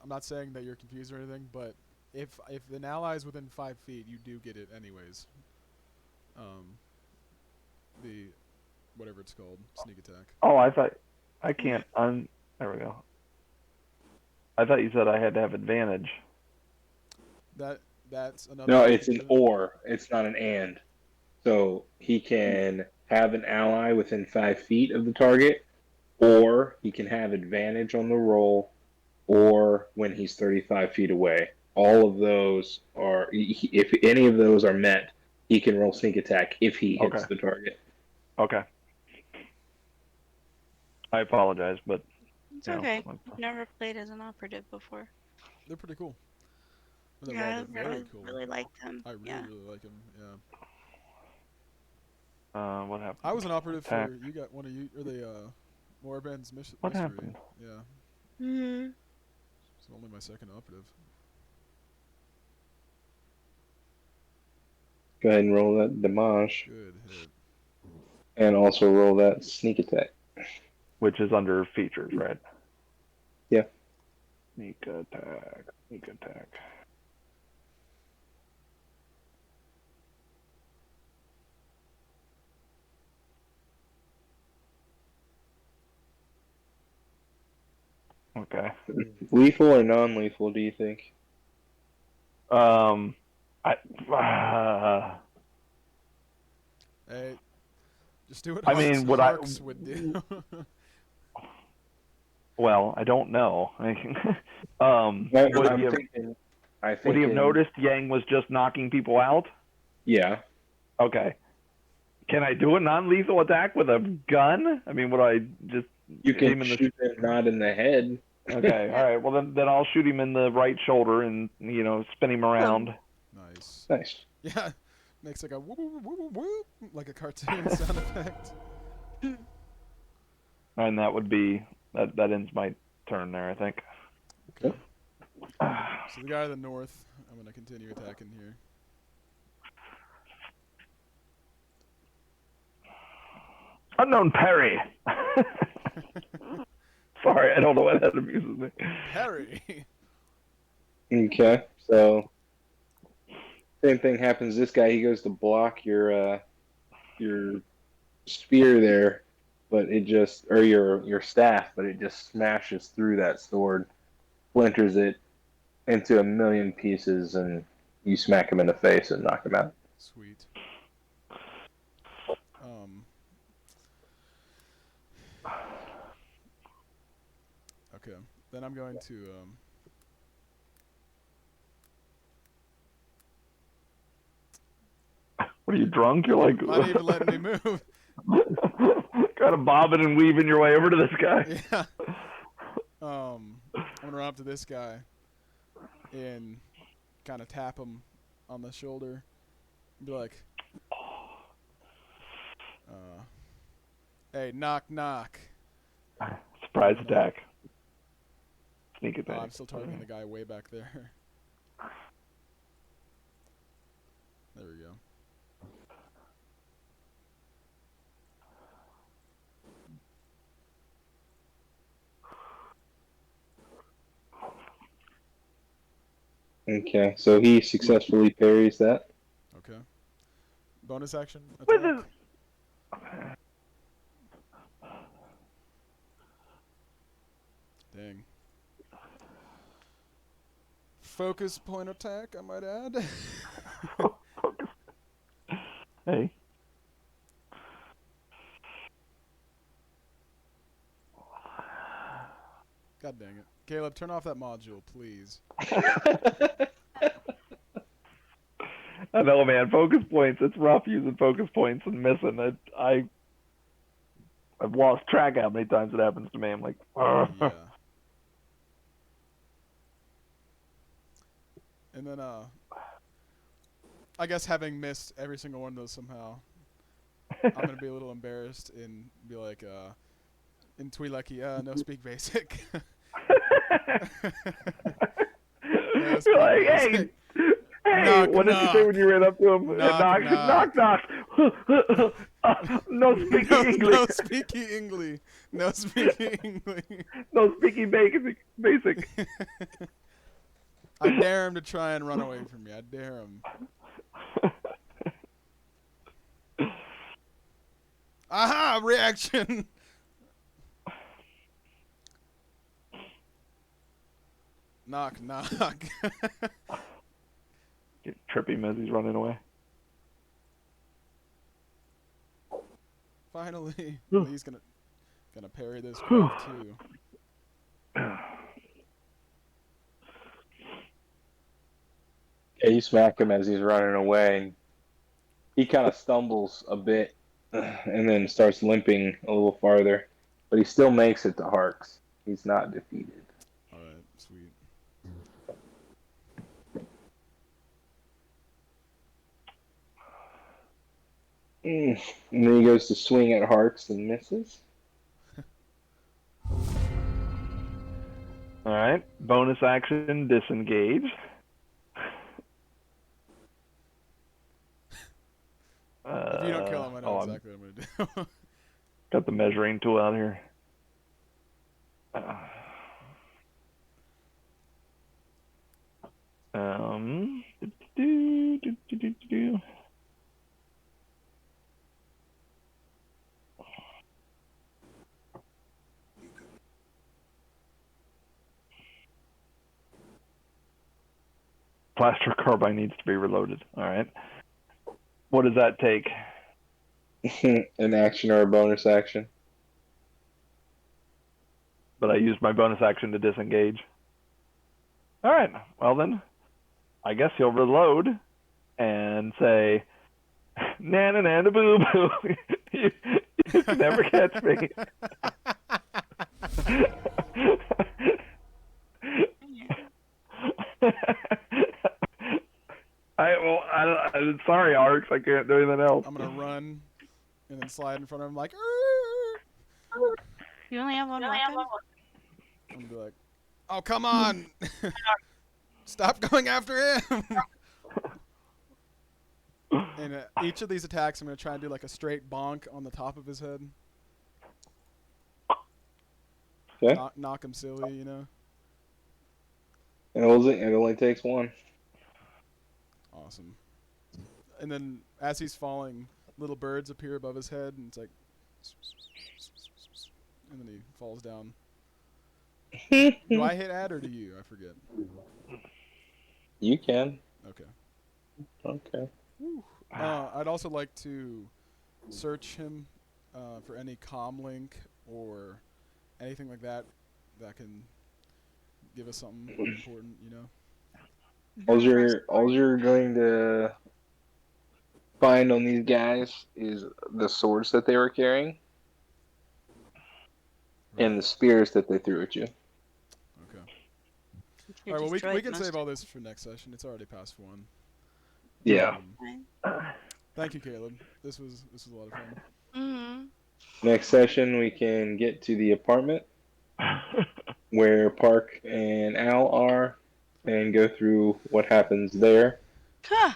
I'm not saying that you're confused or anything, but if an ally is within 5 feet, you do get it anyways. The whatever it's called, sneak attack. Oh, I thought I can't. There we go. I thought you said I had to have advantage. That's another. No, way it's to an do it. or. It's not an and. So he can have an ally within 5 feet of the target, or he can have advantage on the roll, or when he's 35 feet away. All of those are, if any of those are met, he can roll sneak attack if he hits Okay. the target. Okay. I apologize, but It's you know, okay. I've never played as an operative before. They're pretty cool. They're, Yeah, they're very I cool. really like them. I really, Yeah. really like them. Yeah. what happened? I was an operative Attack. for you. Got one of you or the Warband's mystery. What happened? Yeah. Hmm. It's only my second operative. Go ahead and roll that damage, Good hit. and also roll that sneak attack. Which is under features, right? Yeah. Sneak attack. Sneak attack. Okay. Lethal or non-lethal, do you think? Hey, just do what I mean, would Harks would do. Well, I don't know. I'm thinking. Would he have noticed Yang was just knocking people out? Yeah. Okay. Can I do a non-lethal attack with a gun? I mean, would I just You can aim in the shoot him not in the head. Okay, all right. Well, then I'll shoot him in the right shoulder and spin him around. Nice. Nice. Yeah, makes like a whoop, whoop, whoop, whoop, like a cartoon sound effect. And that would be that ends my turn there, I think. Okay. So the guy to the north, I'm gonna continue attacking here. Unknown Perry. Sorry, I don't know why that amuses me. Harry. Okay, so same thing happens. This guy, he goes to block your spear there, but it just, or your staff, but it just smashes through that sword, splinters it into a million pieces, and you smack him in the face and knock him out. Sweet. Okay. Then I'm going to What are you, drunk? You're like not even letting me move. kind of bobbing and weaving your way over to this guy. Yeah. I'm gonna run up to this guy and kind of tap him on the shoulder and be like, "Hey, knock knock." Surprise attack. Sneak attack. Oh, I'm still targeting the guy way back there. There we go. Okay, so he successfully parries that. Okay. Bonus action With attack. Dang. focus point attack, I might add. Focus. Hey. God dang it. Caleb, turn off that module, please. I know, man. Focus points. It's rough using focus points and missing it. I've lost track how many times it happens to me. I'm like, Yeah. And then, I guess having missed every single one of those somehow, I'm gonna be a little embarrassed and be like, in Twi'leki, no speak basic. No speak like, basic. hey, Knock, what did you say knock. when you ran up to him? Knock, Knock, knock. No speaking English. No speaky English. No speaky English. No speaking basic. I dare him to try and run away from me. I dare him. Aha! Reaction! Knock, knock. Trip him as he's running away. Finally, he's gonna parry this crap too. Yeah, you smack him as he's running away, and he kind of stumbles a bit, and then starts limping a little farther. But he still makes it to Harks. He's not defeated. All right, sweet. And then he goes to swing at Harks and misses. All right. Bonus action, disengage. If you don't kill him, I know exactly what I'm gonna do. Got the measuring tool out here. Do. Plaster carbine needs to be reloaded. All right. What does that take? An action or a bonus action. But I used my bonus action to disengage. All right. Well then, I guess he'll reload and say, "Nana nana boo boo, you can never catch me." I'm sorry, Arx. I can't do anything else. I'm gonna run and then slide in front of him like. You only have one weapon? I'm gonna be like, "Oh come on, stop going after him!" And each of these attacks, I'm gonna try and do like a straight bonk on the top of his head. Okay. Knock him silly, you know. It only takes one. Awesome. And then as he's falling, little birds appear above his head, and it's like, and then he falls down. Do I hit add or do you? I forget. You can. Okay. Okay. I'd also like to search him for any comm link or anything like that that can give us something important, you know. All you're going to find on these guys is the swords that they were carrying and the spears that they threw at you. Okay. All right. Well, we can save all this for next session. It's already past 1. Yeah. Thank you, Caleb. This was a lot of fun. Mm-hmm. Next session, we can get to the apartment where Park and Al are and go through what happens there. Huh.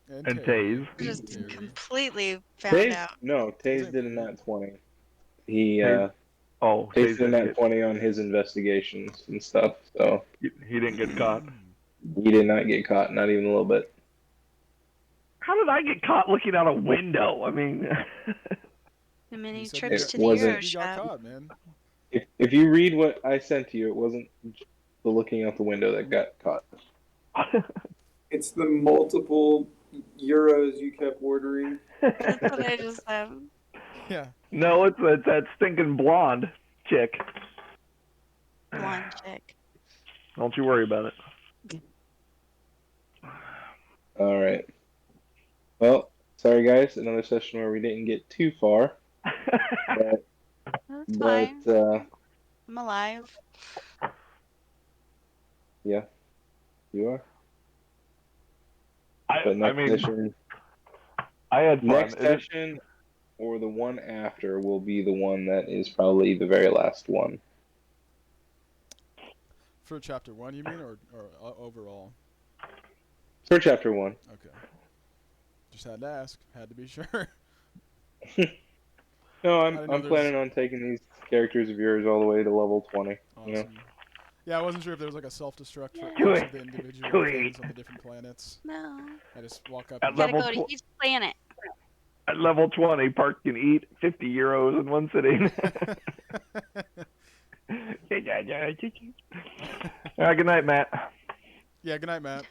And Taze. Just completely found out. No, Taze did a nat 20. He Taze did a nat 20 on his investigations and stuff, so he didn't get caught. He did not get caught, not even a little bit. How did I get caught looking out a window? I mean, The many You said trips it to the wasn't- Euro You got shop. caught, man. If you read what I sent to you, it wasn't the looking out the window that got caught? It's the multiple euros you kept ordering. That's what I just said. Yeah. No, it's that stinking blonde chick. Blonde chick. Don't you worry about it. All right. Well, sorry guys, another session where we didn't get too far, but That's fine. I'm alive. yeah, you are. I But next mean, session, I had fun. next session, or the one after will be the one that is probably the very last one. For chapter 1, you mean, or overall? For chapter 1. Okay. Just had to ask. Had to be sure. No, I didn't know I'm there's- planning on taking these characters of yours all the way to level 20. Awesome. You know? Yeah, I wasn't sure if there was like a self-destruct for Do each it. of the individual Do things it. on the different planets. No. I just walk up At and Gotta level go to each planet. At level 20, Park can eat 50 euros in one sitting. Good night, Matt. Yeah, good night, Matt.